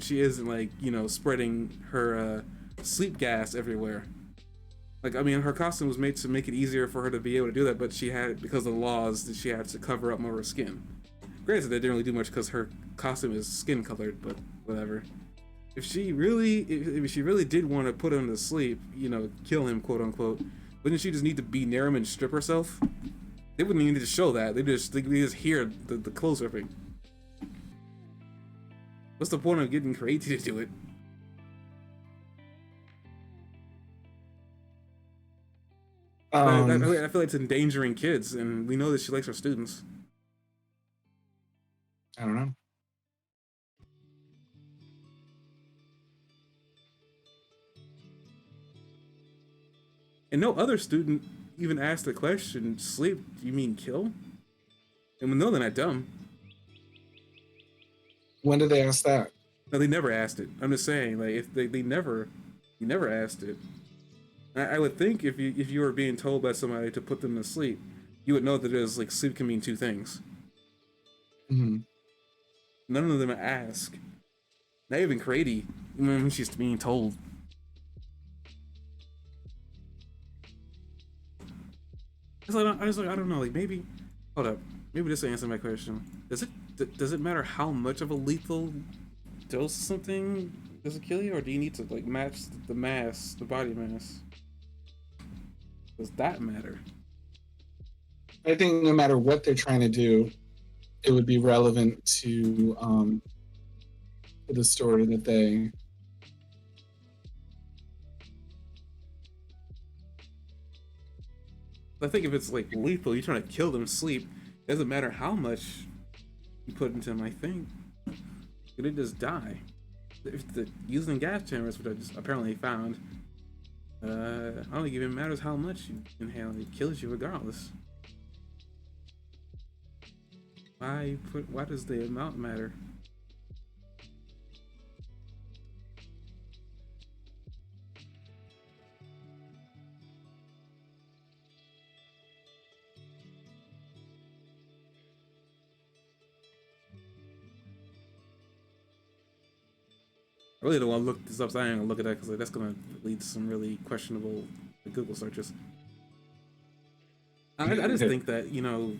she isn't like spreading her sleep gas everywhere. Like, I mean, her costume was made to make it easier for her to be able to do that, but she had, because of the laws, that she had to cover up more of her skin. Granted, they didn't really do much because her costume is skin colored, but whatever. If she really did want to put him to sleep, kill him, quote unquote, wouldn't she just need to be near him and strip herself? They wouldn't even need to show that. They just hear the clothes ripping. What's the point of getting crazy to do it? I feel like it's endangering kids, and we know that she likes her students. I don't know. And no other student even asked the question, sleep, do you mean kill? And we know they're not dumb. When did they ask that? No, they never asked it. I'm just saying, like, if they never asked it. I would think if you were being told by somebody to put them to sleep, you would know that there's like sleep can mean two things. Mm-hmm. None of them ask. Not even Grady, when she's being told. I don't know. Like maybe, hold up. Maybe this will answer my question. Does it matter how much of a lethal dose something does it kill you, or do you need to like match the body mass? Does that matter? I think no matter what they're trying to do, it would be relevant to the story that they. I think if it's like lethal, you're trying to kill them sleep. It doesn't matter how much you put into them. I think they just die. If the using gas chambers, which I just apparently found, I don't think it even matters how much you inhale. It kills you regardless. Why does the amount matter? I really don't want to look this up, so I ain't gonna look at that because like, that's gonna lead to some really questionable Google searches. I just think that, you know,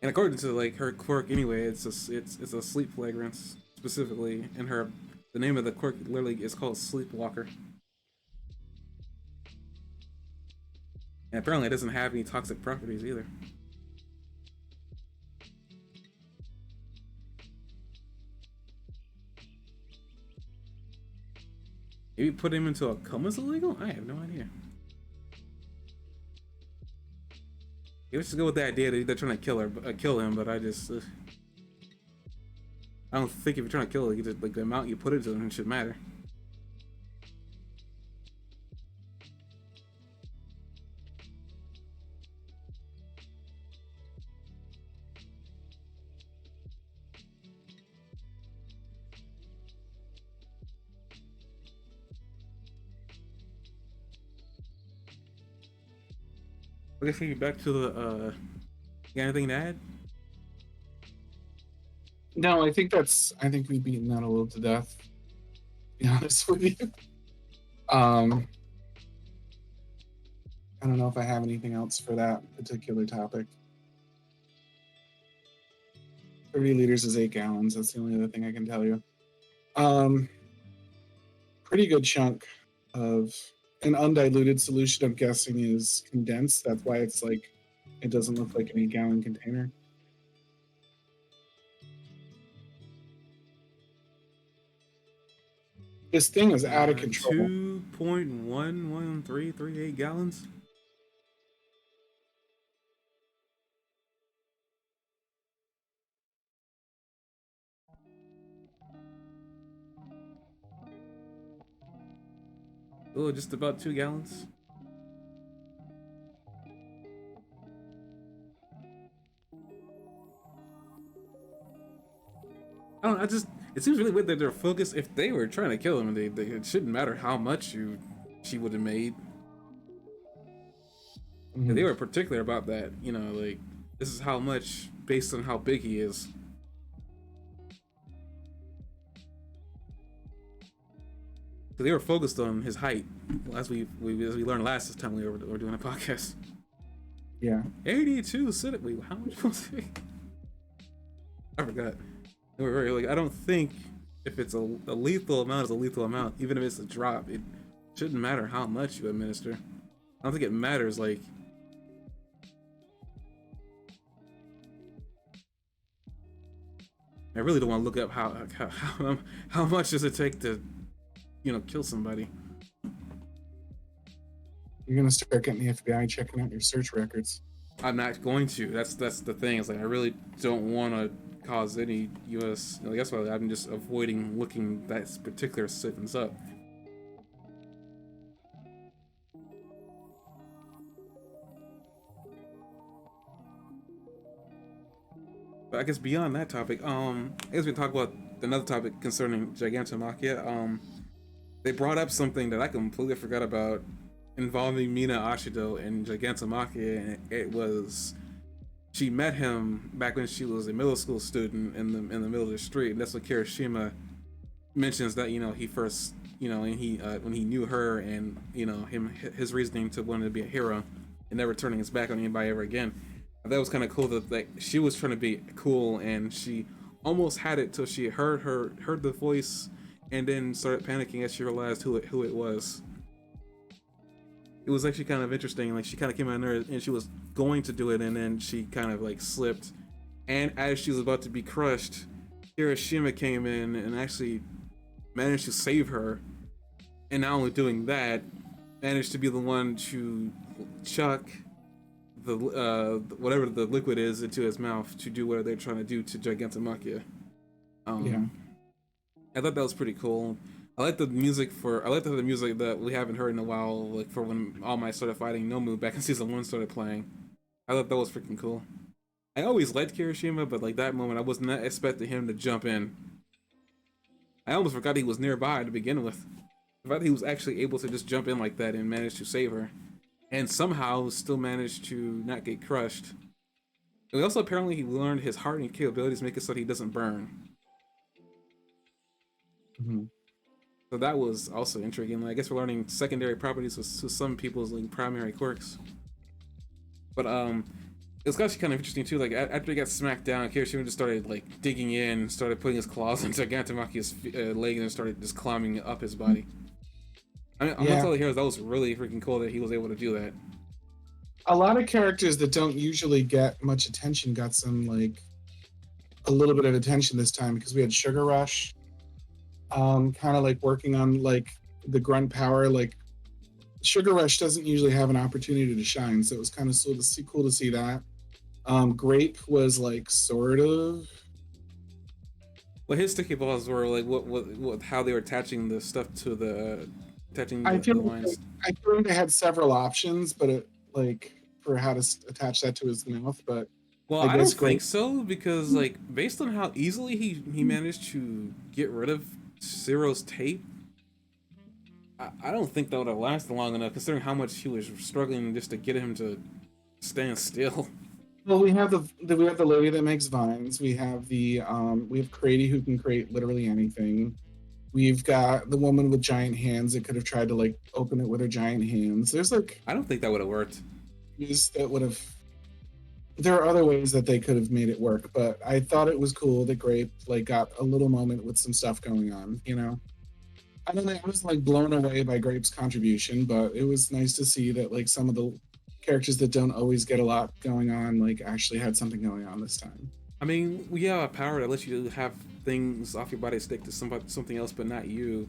and according to like her quirk anyway, it's a sleep flagrance specifically, and her the name of the quirk literally is called Sleepwalker, and apparently it doesn't have any toxic properties either. Maybe put him into a coma is illegal? I have no idea. Yeah, let's just go with the idea that they're trying to kill him. But I don't think if you're trying to kill, just like the amount you put into him should matter. I guess maybe back to the you got anything to add? No, I think we've beaten that a little to death. To be honest with you. Um, I don't know if I have anything else for that particular topic. 30 liters is 8 gallons. That's the only other thing I can tell you. Um, Pretty good chunk of an undiluted solution, I'm guessing, is condensed. That's why it's like it doesn't look like an 8 gallon container. This thing is out of control. 2.11338 gallons. Oh, just about 2 gallons. I don't know, it seems really weird that they're focused. If they were trying to kill him, it shouldn't matter how much she would have made. Mhm. They were particular about that, you know, like this is how much based on how big he is. So they were focused on his height, as we learned last time we were doing a podcast. Yeah. 82 centimeters. Wait, how much was it? I forgot. They were very like I don't think if it's a lethal amount is a lethal amount, even if it's a drop, it shouldn't matter how much you administer. I don't think it matters like. I really don't want to look up how much does it take to, you know, kill somebody. You're gonna start getting the FBI checking out your search records. I'm not going to. That's the thing. It's like I really don't want to cause any U.S. Like, that's why I'm just avoiding looking that particular sentence up. But I guess beyond that topic, I guess we can talk about another topic concerning Gigantomachia. They brought up something that I completely forgot about involving Mina Ashido and Gigantomachia, and it was she met him back when she was a middle school student in the middle of the street, and that's what Kirishima mentions that, you know, he first, you know, and he when he knew her, and you know his reasoning to wanting to be a hero and never turning his back on anybody ever again. That was kind of cool that like she was trying to be cool, and she almost had it till she heard the voice, and then started panicking as she realized who it was. It was actually kind of interesting. Like she kind of came out there and she was going to do it, and then she kind of like slipped. And as she was about to be crushed, Hiroshima came in and actually managed to save her. And not only doing that, managed to be the one to chuck the whatever the liquid is into his mouth to do what they're trying to do to Gigantomachia. Yeah. I thought that was pretty cool. I like the music that we haven't heard in a while, like for when All Might started fighting Nomu back in season 1 started playing. I thought that was freaking cool. I always liked Kirishima, but like that moment I was not expecting him to jump in. I almost forgot he was nearby to begin with. The fact that he was actually able to just jump in like that and manage to save her. And somehow still managed to not get crushed. And also apparently he learned his hardening capabilities make it so that he doesn't burn. Mm-hmm. So that was also intriguing. Like, I guess we're learning secondary properties with some people's like primary quirks. But it's actually kind of interesting too. Like after he got smacked down, Kirishima just started like digging in, started putting his claws into Gantamaki's leg, and then started just climbing up his body. I mean, amongst Yeah, all the heroes, that was really freaking cool that he was able to do that. a lot of characters that don't usually get much attention got some like a little bit of attention this time because we had Sugar Rush, kind of like working on like the grunt power. Like Sugar Rush doesn't usually have an opportunity to shine, so it was kind of cool to see that. Grape was like sort of. Well, his sticky balls were like what how they were attaching the stuff to the attaching I feel the like lines. I feel like they had several options, but like for how to attach that to his mouth. But Well, I I don't guess think Grape. so because like based on how easily he managed to get rid of Zero's tape, I don't think that would have lasted long enough considering how much he was struggling just to get him to stand still. Well, we have the lady that makes vines. We have Crady who can create literally anything. We've got the woman with giant hands that could have tried to like open it with her giant hands. There's like I don't think that would have worked. ways that would have. There are other ways that they could have made it work, but I thought it was cool that Grape like got a little moment with some stuff going on. You know, I don't think I was like blown away by Grape's contribution, but it was nice to see that like some of the characters that don't always get a lot going on like actually had something going on this time. I mean, we have a power that lets you have things off your body stick to something else, but not you.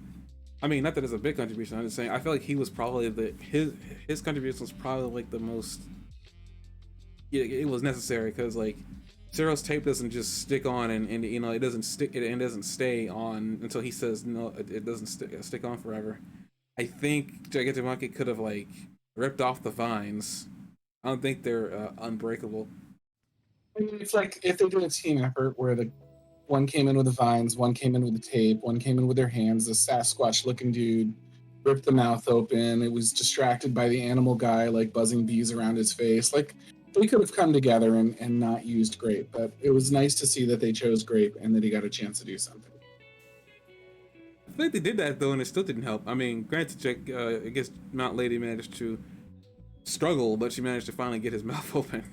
I mean, not that it's a big contribution. I'm just saying I feel like he was probably his contribution was probably like the most. Yeah, it was necessary because like Zero's tape doesn't just stick on and you know it doesn't stick it and doesn't stay on until he says no, it doesn't stick on forever. I think Jagetamaki could have like ripped off the vines. I don't think they're unbreakable. I mean, it's like if they did a team effort where the one came in with the vines, one came in with the tape, one came in with their hands. The Sasquatch looking dude ripped the mouth open. It was distracted by the animal guy, like buzzing bees around his face. Like they could have come together and not used Grape, but it was nice to see that they chose Grape and that he got a chance to do something. I think they did that though, and it still didn't help. I mean, granted, I guess Mount Lady managed to struggle, but she managed to finally get his mouth open.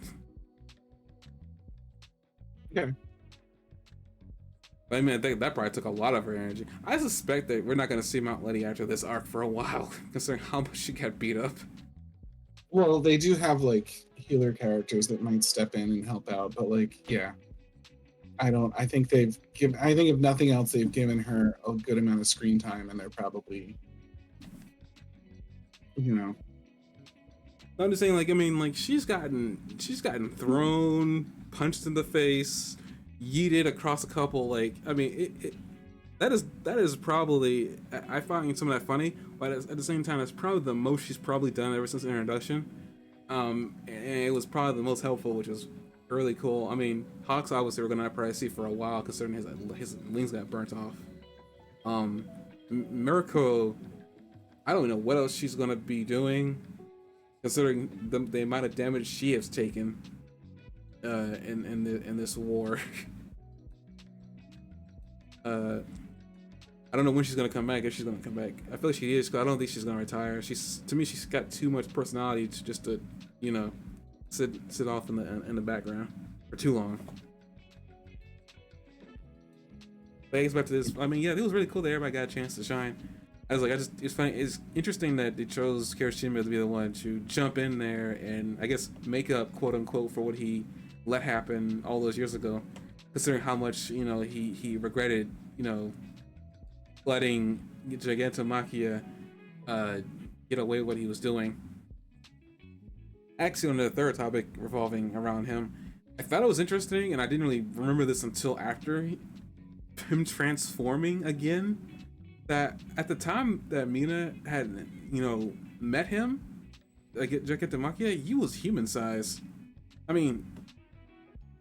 Okay. But I mean, I think that probably took a lot of her energy. I suspect that we're not going to see Mount Letty after this arc for a while, considering how much she got beat up. Well, they do have like healer characters that might step in and help out, but like, yeah, I don't. I think they've given. I think if nothing else, they've given her a good amount of screen time, and they're probably, you know, I'm just saying, like, I mean, like she's gotten thrown, punched in the face, yeeted across a couple. Like, I mean, that is probably I find some of that funny, but at the same time, that's probably the most she's probably done ever since the introduction. And it was probably the most helpful, which was really cool. I mean, Hawks obviously we're gonna probably see for a while, considering his wings got burnt off. Mirko, I don't know what else she's gonna be doing, considering the amount of damage she has taken in this war. uh, I don't know when she's gonna come back. If she's gonna come back, I feel like she is. Cause I don't think she's gonna retire. To me, she's got too much personality to just to, you know, sit off in the background for too long. But I guess back to this. I mean, yeah, it was really cool that everybody got a chance to shine. It's funny. It's interesting that they chose Kirishima to be the one to jump in there and I guess make up, quote unquote, for what he let happen all those years ago. Considering how much he regretted letting Gigantomachia get away with what he was doing. Actually, on the third topic revolving around him, I thought it was interesting, and I didn't really remember this until after him transforming again. That at the time that Mina had, met him, like Gigantomachia, he was human size. I mean,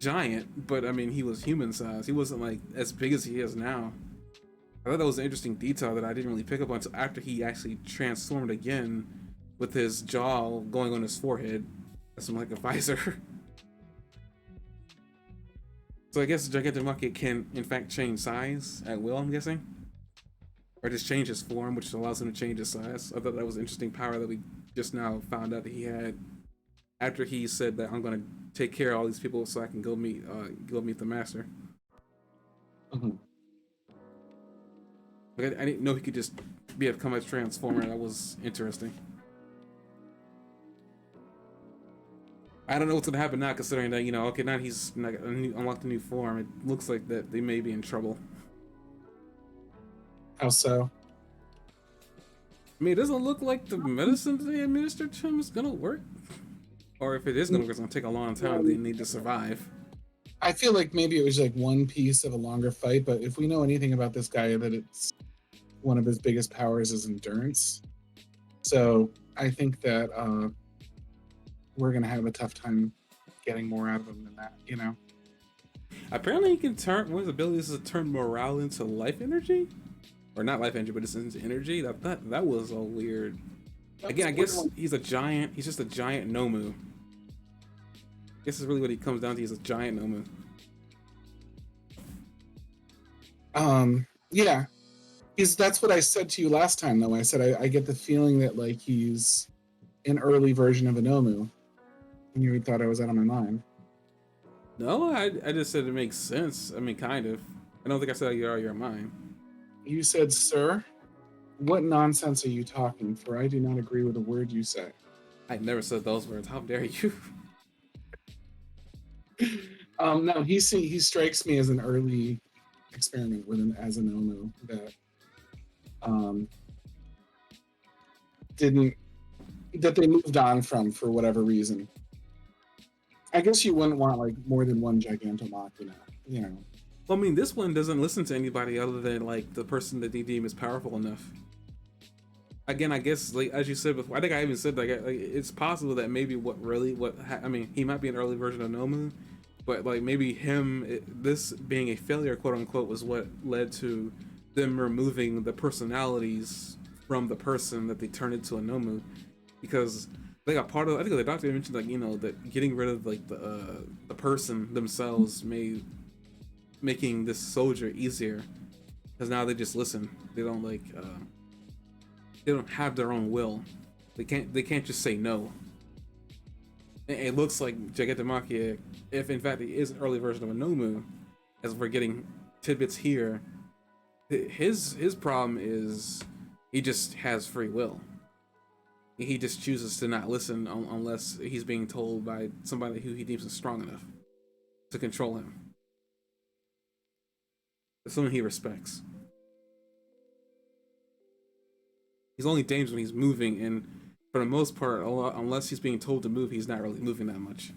giant, but I mean, he was human size. He wasn't like as big as he is now. I thought that was an interesting detail that I didn't really pick up on until after he actually transformed again with his jaw going on his forehead as like a visor. So I guess Gigantomachia can in fact change size at will, I'm guessing. or just change his form, which allows him to change his size. I thought that was an interesting power that we just now found out that he had after he said that I'm gonna take care of all these people so I can go meet the master. Mhm. Like I didn't know he could just become a transformer. That was interesting. I don't know what's gonna happen now, considering that okay, now he's not unlocked a new form. It looks like that they may be in trouble. How so? I mean, it doesn't look like the medicine they administered to him is gonna work, or if it is gonna work, it's gonna take a long time. They need to survive. I feel like maybe it was like one piece of a longer fight, but if we know anything about this guy, that it's one of his biggest powers is endurance. So I think that we're gonna have a tough time getting more out of him than that. You know. Apparently, he can turn one of his abilities is to turn morale into life energy, or not life energy, but it's into energy. That was a weird. Again, I guess he's a giant. He's just a giant Nomu. I guess is really what he comes down to. He's a giant Nomu. Yeah. That's what I said to you last time, though. I said I get the feeling that like he's an early version of Anomu, and you thought I was out of my mind. No, I just said it makes sense. I mean, kind of. I don't think I said you're out of your mind. You said, "Sir, what nonsense are you talking? For I do not agree with a word you say." I never said those words. How dare you? No, he strikes me as an early experiment with as an Omu that um, didn't that they moved on from for whatever reason. I guess you wouldn't want like more than one Gigantomachina, you know. Well, I mean, this one doesn't listen to anybody other than like the person that they deem is powerful enough. Again, I guess like as you said before, I think I even said like it's possible that maybe I mean, he might be an early version of Nomu, but like maybe this being a failure, quote unquote, was what led to them removing the personalities from the person that they turned into a Nomu, because they got part of. I think the doctor mentioned like that getting rid of like the person themselves making this soldier easier, because now they just listen. They don't they don't have their own will. They can't just say no. It looks like Jagetamachia, if in fact he is an early version of a Nomu, as we're getting tidbits here, his problem is he just has free will. He just chooses to not listen unless he's being told by somebody who he deems is strong enough to control him. Someone he respects. He's only dangerous when he's moving, and for the most part, unless he's being told to move, he's not really moving that much.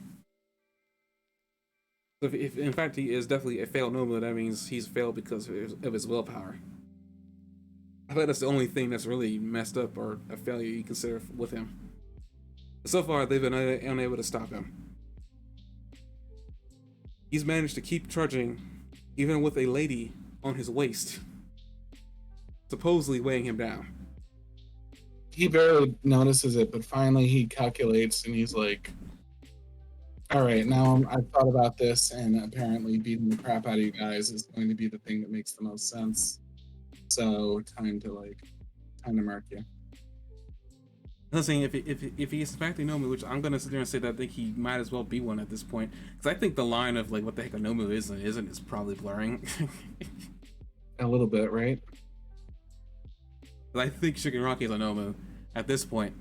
So if in fact he is definitely a failed Nomu, that means he's failed because of his willpower. I think that's the only thing that's really messed up or a failure you consider with him. So far, they've been unable to stop him. He's managed to keep trudging, even with a lady on his waist, supposedly weighing him down. He barely notices it, but finally he calculates and he's like, all right, now I've thought about this, and apparently beating the crap out of you guys is going to be the thing that makes the most sense. So time to mark you. I'm saying if he's in fact a Nomu, which I'm gonna sit there and say that I think he might as well be one at this point, because I think the line of like what the heck a Nomu is and isn't is probably blurring. A little bit, right? But I think Shigenraki is a Nomu at this point.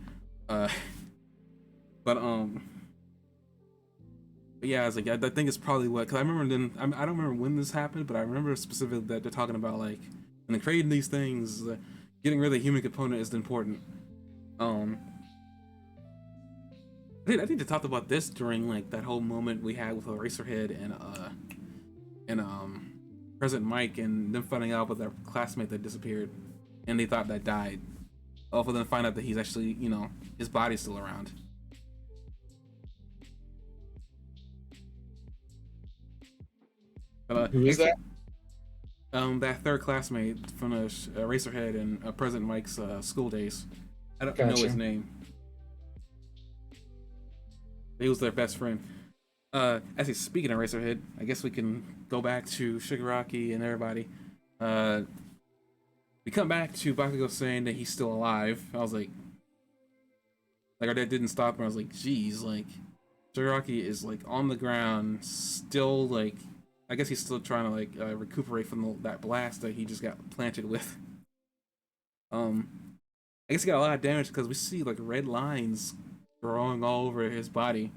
Uh, but yeah, I was like, I think it's probably what, because I remember I don't remember when this happened, but I remember specifically that they're talking about like when they're creating these things, getting rid of the human component is important. I think they talked about this during like that whole moment we had with Eraserhead and President Mike and them finding out about their classmate that disappeared, and they thought that died. All for them to find out that he's actually, his body's still around. But Who is that? That third classmate from Eraserhead and President Mike's school days. I don't know his name. He was their best friend. Actually, speaking of Eraserhead, I guess we can go back to Shigaraki and everybody. We come back to Bakugo saying that he's still alive. I was like our dad didn't stop, and I was like, geez, like Shigaraki is like on the ground, still like, I guess he's still trying to like recuperate from that blast that he just got planted with. I guess he got a lot of damage because we see like red lines growing all over his body.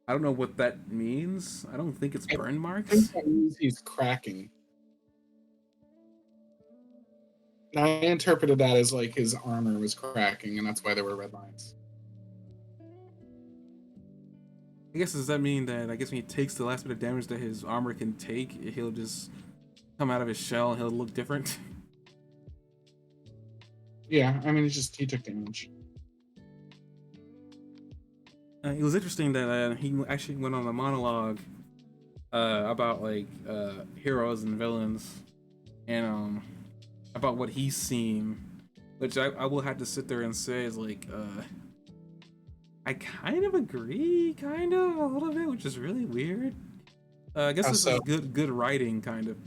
I don't know what that means. I don't think it's I burn think marks. that means he's cracking. And I interpreted that as like his armor was cracking, and that's why there were red lines. I guess does that mean that I guess when he takes the last bit of damage that his armor can take, he'll just come out of his shell and he'll look different? Yeah, I mean, he took damage. It was interesting that he actually went on a monologue about like heroes and villains and about what he's seen, which I will have to sit there and say is like I kind of agree, kind of a little bit, which is really weird. I guess How this is so? good writing, kind of.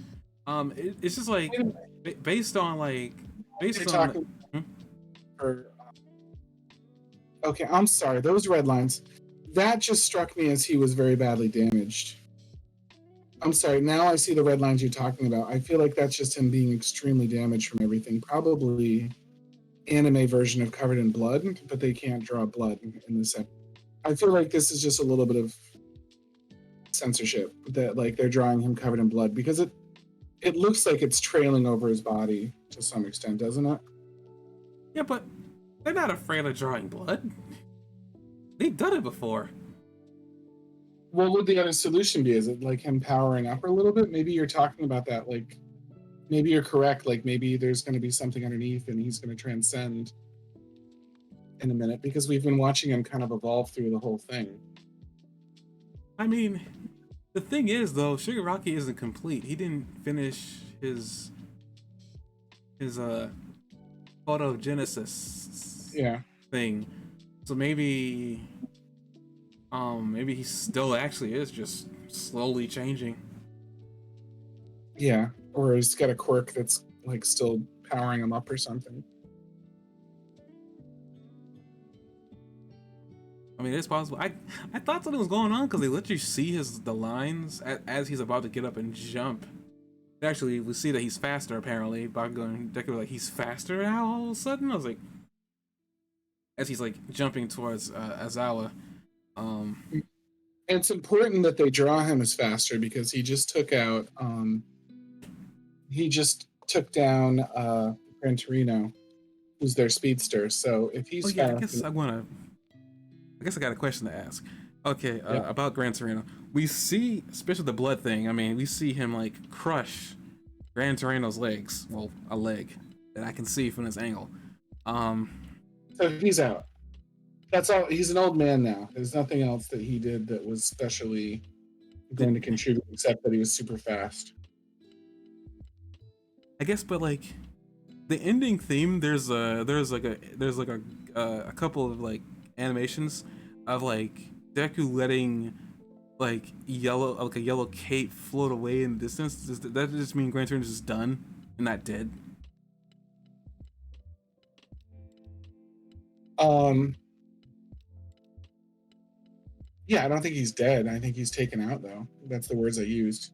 It's just like Wait a minute, based on like you're based on. talking Hmm? for. Okay, I'm sorry. Those red lines. That just struck me as he was very badly damaged. I'm sorry. Now I see the red lines you're talking about. I feel like that's just him being extremely damaged from everything. Probably anime version of covered in blood, but they can't draw blood in this. I feel like this is just a little bit of censorship that like they're drawing him covered in blood because it looks like it's trailing over his body to some extent, doesn't it? Yeah, but they're not afraid of drawing blood. They've done it before. What would the other solution be? Is it like him powering up a little bit? Maybe you're talking about that. Like maybe you're correct. Like maybe there's going to be something underneath, and he's going to transcend in a minute because we've been watching him kind of evolve through the whole thing. I mean, the thing is though, Shigaraki isn't complete. He didn't finish his photogenesis Yeah, thing. So maybe he still actually is just slowly changing. yeah. Or he's got a quirk that's like still powering him up or something. I mean, it's possible. I thought something was going on because they let you see the lines as he's about to get up and jump. Actually, we see that he's faster apparently. Bakugo and Deku were like, he's faster now all of a sudden. I was like, as he's like jumping towards Azawa. Um, It's important that they draw him as faster because he just took down Gran Torino, who's their speedster. So if oh he's yeah, fast, I guess I got a question to ask. Okay, yeah. about Gran Torino. We see, especially the blood thing. I mean, we see him like crush Gran Torino's legs. Well, a leg that I can see from this angle. Um, So he's out. That's all. He's an old man now. There's nothing else that he did that was specially did going to contribute except that he was super fast. I guess, but like the ending theme, there's like a couple of like animations of like Deku letting like a yellow cape float away in the distance. Does that just mean Gran Torino's just done and not dead? Um, yeah, I don't think he's dead. I think he's taken out though. That's the words I used.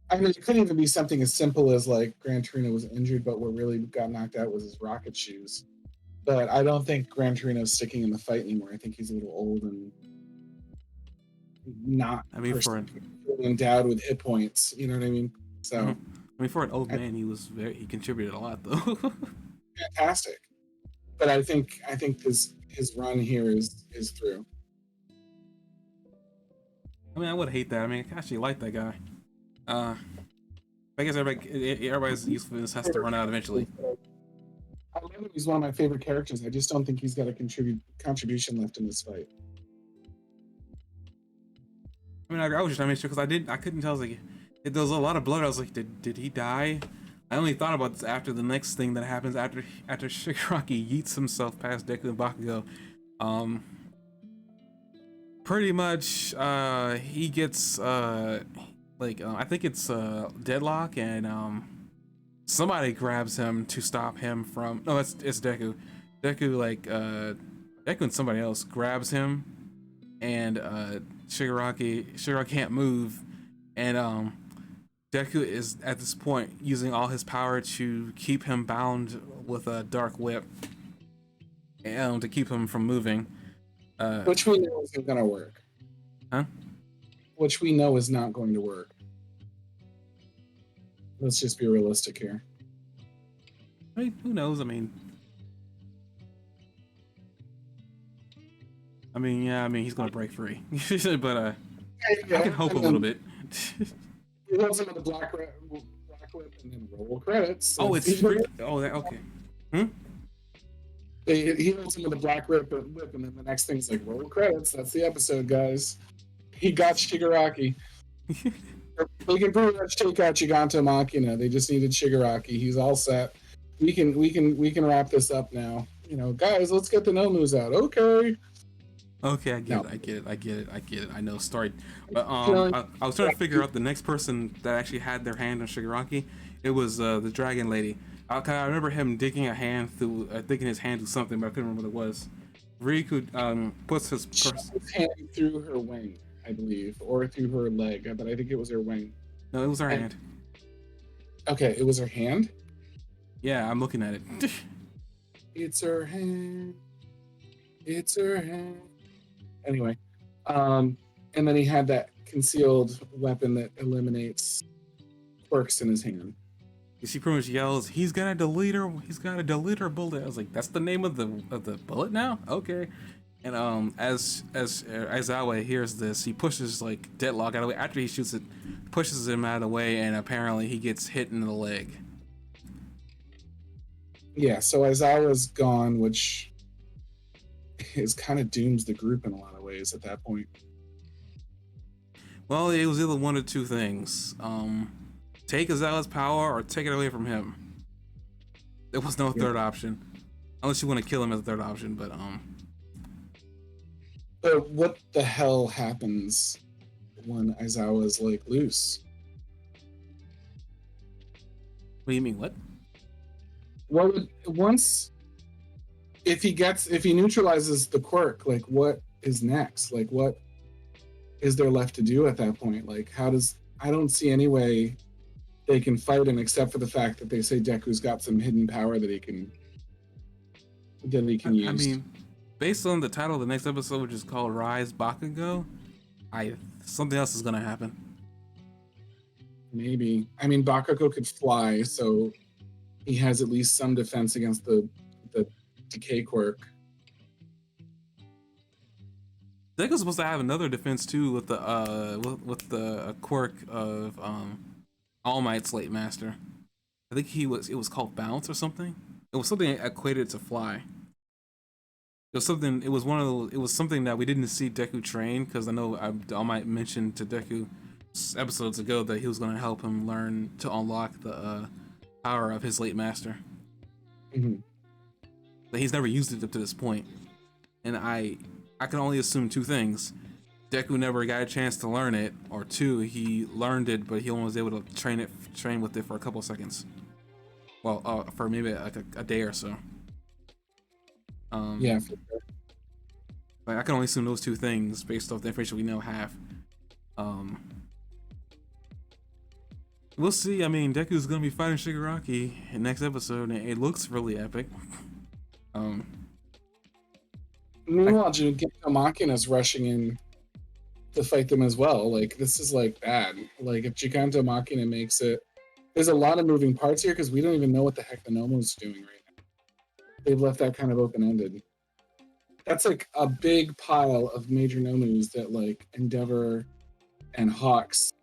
I mean, it could even be something as simple as like Gran Torino was injured, but what really got knocked out was his rocket shoes. But I don't think Gran Torino's sticking in the fight anymore. I think he's a little old and not I mean, for person an endowed with hit points. You know what I mean? mhm. So I mean for an old man, he contributed a lot though. fantastic. But I think his run here is through. I mean, I would hate that. I mean, I actually like that guy. Uh, I guess everybody's usefulness has to run out eventually. I love him. He's one of my favorite characters. I just don't think he's got a contribution left in this fight. I mean, I was just trying to make sure because I couldn't tell. I was like, there was a lot of blood. I was like, did he die? I only thought about this after the next thing that happens after Shigaraki yeets himself past Deku and Bakugo. Um, pretty much, he gets I think it's Deadlock and somebody grabs him to stop him from. No, it's Deku. Deku like Deku and somebody else grabs him, and Shigaraki can't move, and Deku is at this point using all his power to keep him bound with a dark whip, and to keep him from moving. Which we know isn't going to work. Huh? Which we know is not going to work. Let's just be realistic here. I mean, who knows? Yeah. He's gonna break free, but I can hope a little bit. He holds him with the black whip and then roll credits. Oh, it's free. Oh, okay. He holds him with the black whip, and then the next thing is like roll credits. That's the episode, guys. He got Shigaraki. They can pretty much take out Giganta Machina. They just needed Shigaraki. He's all set. We can wrap this up now. Guys, let's get the Nomus out. Okay. Okay, I get it. I know story, but I was trying to figure out the next person that actually had their hand on Shigaraki. It was the dragon lady. I remember him digging his hand through something, but I couldn't remember what it was. Riku puts his hand through her wing, I believe, or through her leg, but I think it was her wing. No, it was her hand. Okay, it was her hand? Yeah, I'm looking at it. It's her hand. It's her hand. Anyway, and then he had that concealed weapon that eliminates quirks in his hand. She pretty much yells, "He's got a deleter! He's got a deleter bullet!" I was like, "That's the name of the bullet now?" Okay. And as Aizawa hears this, he pushes like Deadlock out of the way. After he shoots it, pushes him out of the way, and apparently he gets hit in the leg. Yeah, so Aizawa's gone, which is kind of dooms the group in a lot of ways at that point. Well, it was either one of two things. Take Aizawa's power or take it away from him. There was no third option. Unless you want to kill him as a third option, but But what the hell happens when Aizawa's like loose? What do you mean, what? Well, if he neutralizes the quirk, like what is next? Like what is there left to do at that point? Like I don't see any way they can fight him except for the fact that they say Deku's got some hidden power that he can use. I mean, based on the title of the next episode, which is called Rise Bakugo, something else is gonna happen. Maybe. I mean, Bakugo could fly, so he has at least some defense against the decay quirk. Deku's supposed to have another defense too with the quirk of All Might's late master. I think it was called Bounce or something. It was something equated to fly. It was something. It was something that we didn't see Deku train, because I know All Might mentioned to Deku episodes ago that he was going to help him learn to unlock the power of his late master. Mm-hmm. But he's never used it up to this point, and I can only assume two things: Deku never got a chance to learn it, or two, he learned it but he only was able to train with it for a couple seconds. Well, for maybe like a day or so. Yeah, for sure. Like, I can only assume those two things based off the information we now have. We'll see. I mean, Deku's gonna be fighting Shigaraki in next episode, and it looks really epic. Meanwhile, Giganta Machina is rushing in to fight them as well. Like, this is like bad. Like, if Giganta Machina makes it, there's a lot of moving parts here because we don't even know what the heck the Nomo's doing right now. They've left that kind of open-ended. That's like a big pile of major Nomus that like Endeavor and Hawks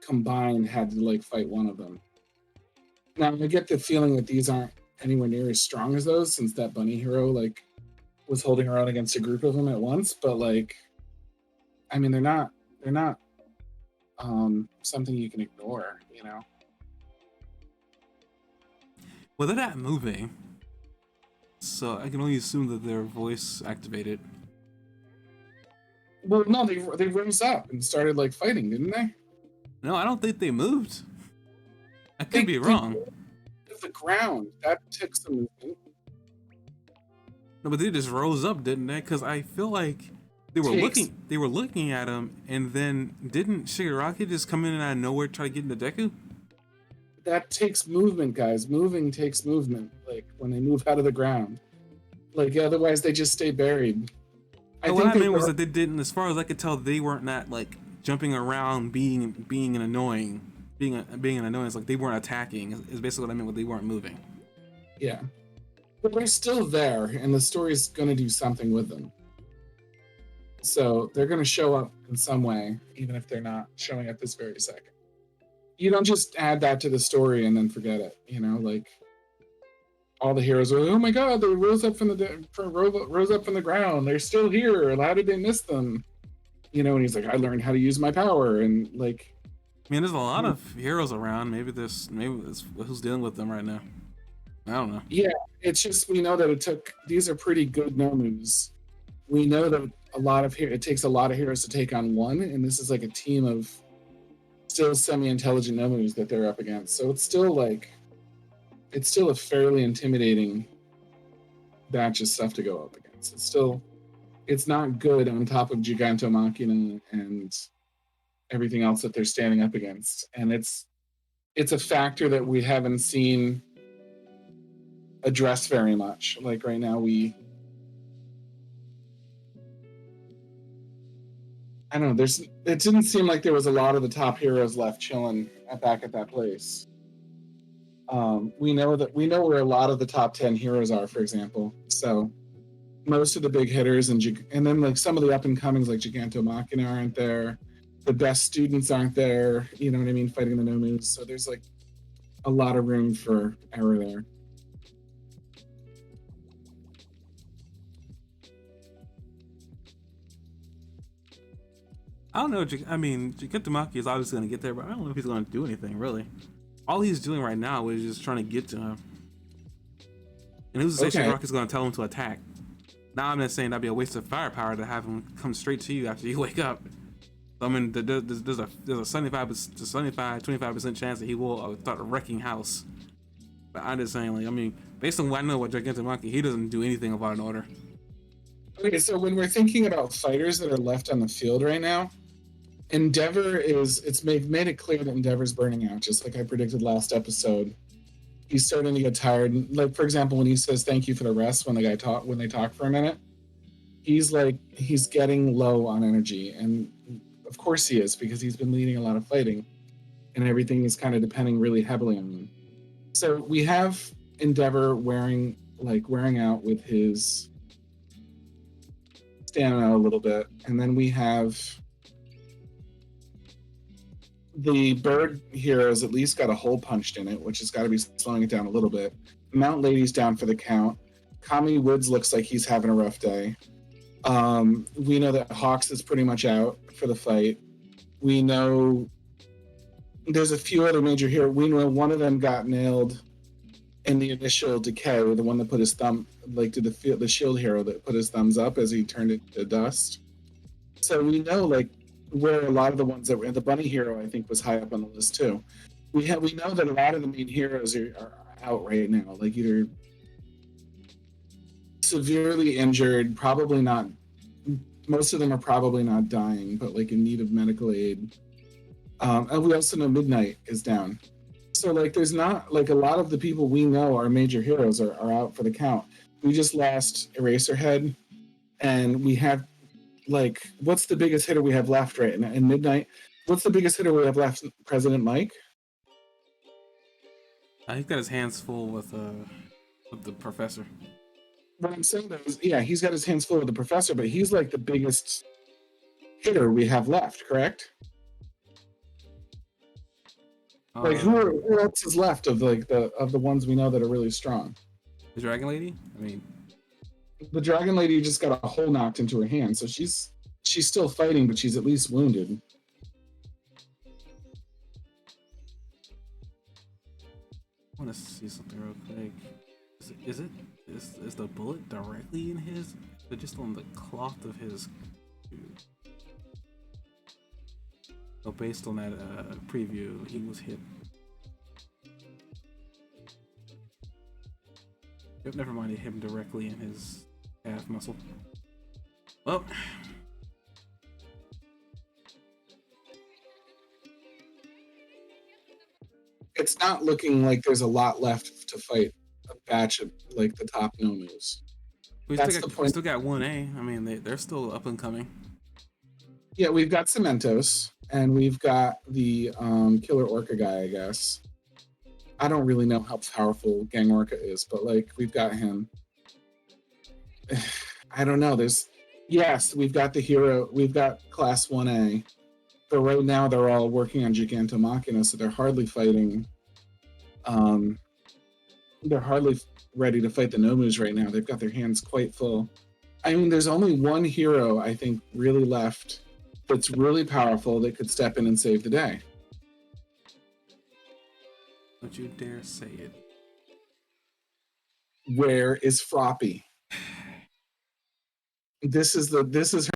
combined had to like fight one of them. Now I get the feeling that these aren't anywhere near as strong as those, since that bunny hero like was holding her own against a group of them at once. But like, I mean, they're not something you can ignore, you know. Well, they're not moving, so I can only assume that they're voice activated. Well, no, they rose up and started like fighting, didn't they? No, I don't think they moved. I could be wrong. the ground. That took some movement. No, but they just rose up, didn't they? Because I feel like Takes they were looking at him, and then didn't Shigaraki just come in and out of nowhere try to get into Deku? that takes movement, guys. Moving takes movement. Like when they move out of the ground. Like otherwise they just stay buried. I No, what think I they meant was were. that they didn't. As far as I could tell, they weren't not like jumping around, being an annoying, being an annoyance. Like they weren't attacking. Is basically what I meant. When they weren't moving. Yeah, but they're still there, and the story's going to do something with them. So they're going to show up in some way, even if they're not showing up this very second. You don't just add that to the story and then forget it. You know, like all the heroes are, oh my god, they rose up from the ground. They're still here. How did they miss them? You know, and he's like, I learned how to use my power, and like, I mean, there's a lot of heroes around. Maybe it's who's dealing with them right now. I don't know. yeah, it's just we know that it took. These are pretty good nomus. We know that it takes a lot of heroes to take on one, and this is like a team of still semi-intelligent nomus that they're up against. So it's still a fairly intimidating batch of stuff to go up against. It's not good on top of Gigantomachina and everything else that they're standing up against, and it's a factor that we haven't seen addressed very much. Like right now, I don't know. It didn't seem like there was a lot of the top heroes left chilling back at that place. We know where a lot of the top 10 heroes are, for example. So most of the big hitters and then like some of the up and comings like Gigantomachina aren't there. The best students aren't there. You know what I mean? Fighting the Nomus. So there's like a lot of room for error there. I don't know. I mean, Gigantomachia is obviously going to get there, but I don't know if he's going to do anything really. All he's doing right now is just trying to get to him. And who's to say Okay. Shigaraki's going to tell him to attack? Now I'm not saying that'd be a waste of firepower to have him come straight to you after you wake up. So, I mean, there's a 75, 25% chance that he will start wrecking house. But I'm just saying, like, I mean, based on what I know about Gigantomachia, he doesn't do anything without an order. Okay, so when we're thinking about fighters that are left on the field right now, Endeavor it's made it clear that Endeavor's burning out, just like I predicted last episode. He's starting to get tired. Like for example, when he says thank you for the rest when they talk for a minute, he's getting low on energy, and of course he is because he's been leading a lot of fighting, and everything is kind of depending really heavily on him. So we have Endeavor wearing out with his stamina a little bit, and then we have the bird hero's at least got a hole punched in it, which has got to be slowing it down a little bit. Mount Lady's down for the count. Kami Woods looks like he's having a rough day. We know that Hawks is pretty much out for the fight. We know there's a few other major heroes. We know one of them got nailed in the initial decay, the one that put his thumb, like to the shield hero that put his thumbs up as he turned it to dust. So we know like where a lot of the ones that were the bunny hero, I think, was high up on the list too. We know that a lot of the main heroes are out right now, like either severely injured, probably not. Most of them are probably not dying, but like in need of medical aid. And we also know Midnight is down. So like there's not like a lot of the people we know are major heroes are out for the count. We just lost Eraserhead, and we have like what's the biggest hitter we have left right now in Midnight? What's the biggest hitter we have left? President Mike? He's got his hands full with the professor. What I'm saying though is, yeah, he's got his hands full with the professor, but he's like the biggest hitter we have left, correct? Like who else is left of like the ones we know that are really strong? The Dragon Lady? I mean, the Dragon Lady just got a hole knocked into her hand, so she's still fighting, but she's at least wounded. I want to see something real quick. Is the bullet directly in his, or just on the cloth of his? So based on that preview, he was hit. Yep, never mind, it hit him directly in his calf muscle. Well, it's not looking like there's a lot left to fight a batch of like the top Nomus. That's the we point. still got 1A. I mean, they're still up and coming. Yeah, we've got Cementos, and we've got the Killer Orca guy, I guess. I don't really know how powerful Gang Orca is, but like we've got him. I don't know. Yes, we've got the hero. We've got Class 1A, but right now they're all working on Gigantomachina, so they're hardly fighting. Um, they're hardly ready to fight the Nomus right now. They've got their hands quite full. I mean, there's only one hero I think really left that's really powerful that could step in and save the day. Don't you dare say it. Where is Froppy? This is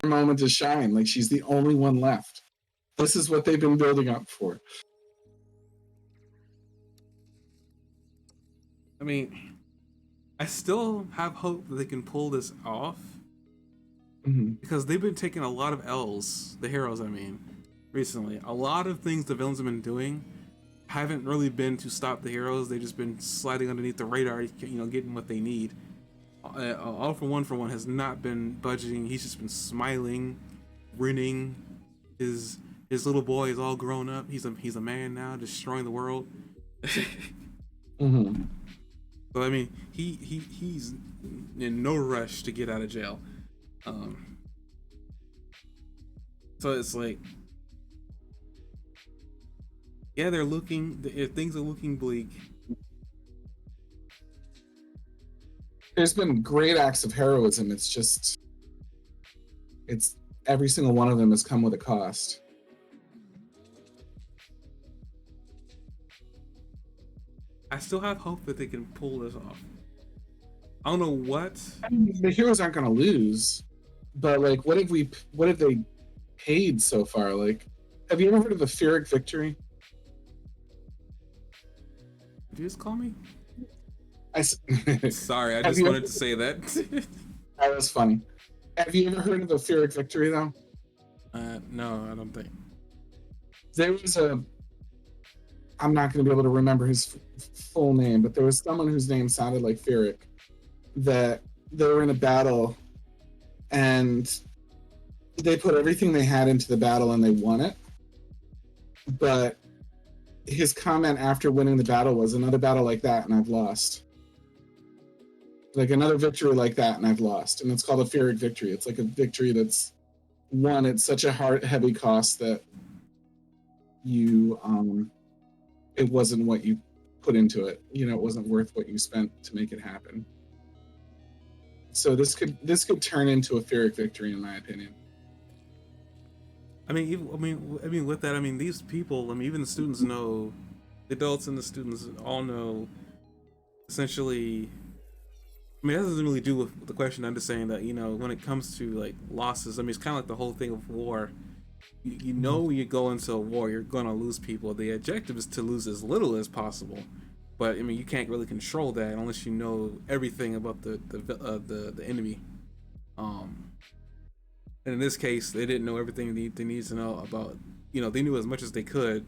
her moment to shine. Like she's the only one left. This is what they've been building up for. I mean, I still have hope that they can pull this off. Mm-hmm. Because they've been taking a lot of L's, the heroes, I mean, recently. A lot of things the villains have been doing haven't really been to stop the heroes. They've just been sliding underneath the radar, getting what they need. All for One has not been budgeting. He's just been smiling, grinning. His little boy is all grown up. He's a man now, destroying the world. Mm-hmm. So I mean, he's in no rush to get out of jail. So it's like, yeah, things are looking bleak. There's been great acts of heroism. It's every single one of them has come with a cost. I still have hope that they can pull this off. I don't know what. I mean, the heroes aren't going to lose, but like, what have they paid so far? Like, have you ever heard of the Pyrrhic victory? Did you just call me? Sorry, I Have just you wanted ever- to say that. That was funny. Have you ever heard of the Pyrrhic victory though? No, I don't think. There was I'm not going to be able to remember his full name, but there was someone whose name sounded like Pyrrhic that they were in a battle and they put everything they had into the battle and they won it. But his comment after winning the battle was, another battle like that and I've lost. Like another victory like that and I've lost. And it's called a Pyrrhic victory. It's like a victory that's won at such a heavy cost that you it wasn't what you put into it. It wasn't worth what you spent to make it happen. So this could turn into a Pyrrhic victory, in my opinion. I mean, with that, I mean, these people, I mean, even the students know, the adults and the students all know, essentially. I mean, that doesn't really do with the question. I'm just saying that, when it comes to like losses, I mean, it's kind of like the whole thing of war. You know, when you go into a war, you're gonna lose people. The objective is to lose as little as possible, but I mean, you can't really control that unless you know everything about the enemy. And in this case, they didn't know everything they needed to know about. They knew as much as they could,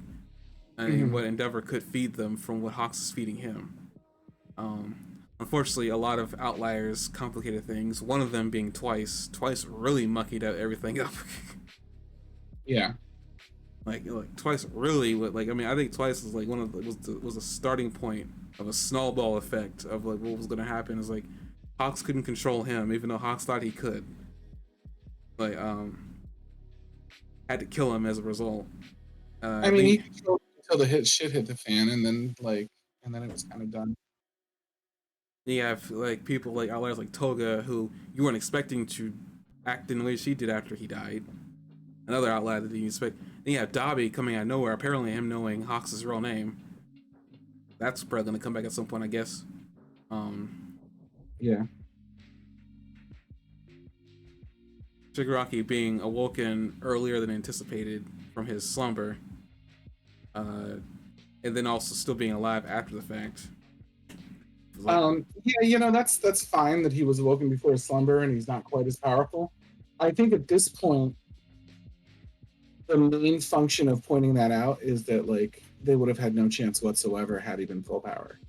and what Endeavor could feed them from what Hawks is feeding him. Unfortunately, a lot of outliers complicated things. One of them being Twice. Twice really muckied out everything up. Yeah. Like Twice really I think Twice was like was a starting point of a snowball effect of like what was gonna happen. Is like Hawks couldn't control him, even though Hawks thought he could. Like had to kill him as a result. I mean, he killed until the shit hit the fan, and then it was kind of done. You have like people like outliers like Toga, who you weren't expecting to act in the way she did after he died. Another outlier that you expect. Then you have Dobby coming out of nowhere, apparently him knowing Hawks' real name. That's probably gonna come back at some point, I guess. Yeah. Shigaraki being awoken earlier than anticipated from his slumber, and then also still being alive after the fact. like, Yeah, that's fine that he was awoken before his slumber and he's not quite as powerful. I think at this point, the main function of pointing that out is that like they would have had no chance whatsoever had he been full power.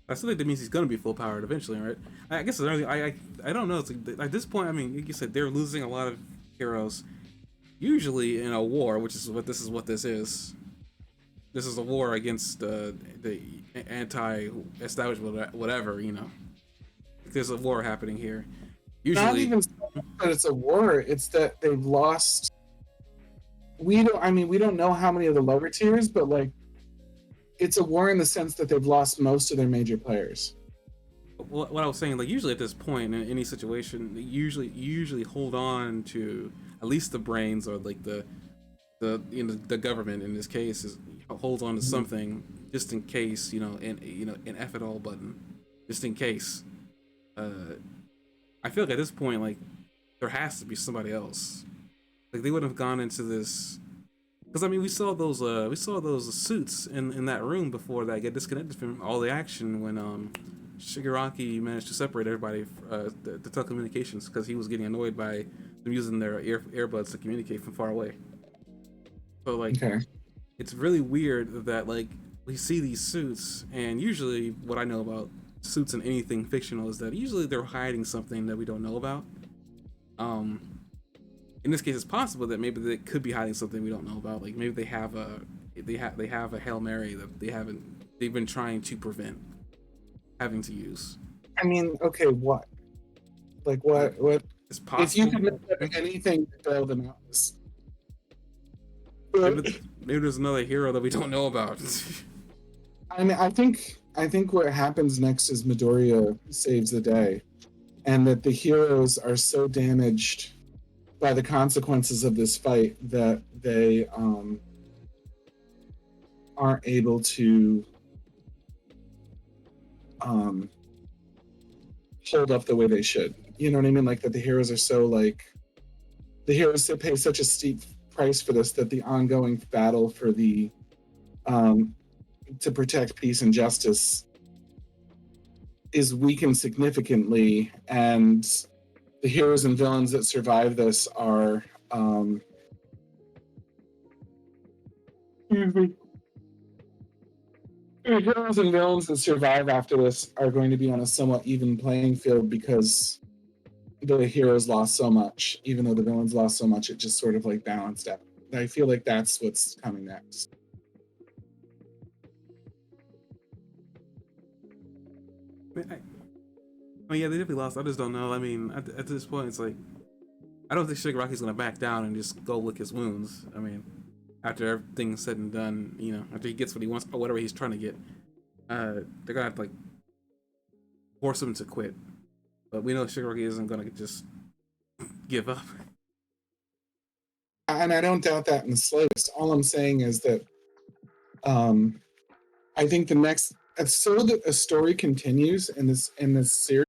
I still think that means he's gonna be full powered eventually, right? I guess it's I don't know. It's like, at this point, I mean, like you said, they're losing a lot of heroes. Usually in a war, which is what this is. This is a war against the anti-establishment, whatever, you know. There's a war happening here. Not Usually, even that it's a war; it's that they've lost. We don't. I mean, we don't know how many of the lower tiers, but like, it's a war in the sense that they've lost most of their major players. what I was saying, like usually at this point in any situation, you usually hold on to at least the brains, or like the government in this case is holds on to something just in case, an F it all button, just in case. Uh, I feel like at this point, like there has to be somebody else. Like they would have gone into this because I mean we saw those suits in that room before that get disconnected from all the action when Shigaraki managed to separate everybody, the telecommunications, because he was getting annoyed by them using their earbuds to communicate from far away. So like Okay. it's really weird that like we see these suits, and usually what I know about suits in anything fictional is that usually they're hiding something that we don't know about. Um, in this case, it's possible that maybe they could be hiding something we don't know about. Like maybe they have a Hail Mary that they've been trying to prevent having to use. I mean, okay, what? Like, Uh, what? it's If you possible. could make up anything to bail them out, Maybe maybe there's another hero that we don't know about. I mean, I think what happens next is Midoriya saves the day, and that the heroes are so damaged by the consequences of this fight that they aren't able to um, hold up the way they should. You know what I mean? Like that the heroes are so like the heroes pay such a steep price for this that the ongoing battle for the um, to protect peace and justice is weakened significantly, and the heroes and villains that survive this are excuse me. The heroes and villains that survive after this are going to be on a somewhat even playing field because the heroes lost so much, even though the villains lost so much, it just sort of like balanced out. I feel like that's what's coming next. I mean, yeah, they definitely lost. I just don't know. I mean, at this point, it's like I don't think Shigaraki's gonna back down and just go lick his wounds. I mean, after everything's said and done, after he gets what he wants or whatever he's trying to get, they're gonna have to like force him to quit. But we know Shigaraki isn't gonna just give up. And I don't doubt that in the slightest. All I'm saying is that um, I think the next, so that a story continues in this series.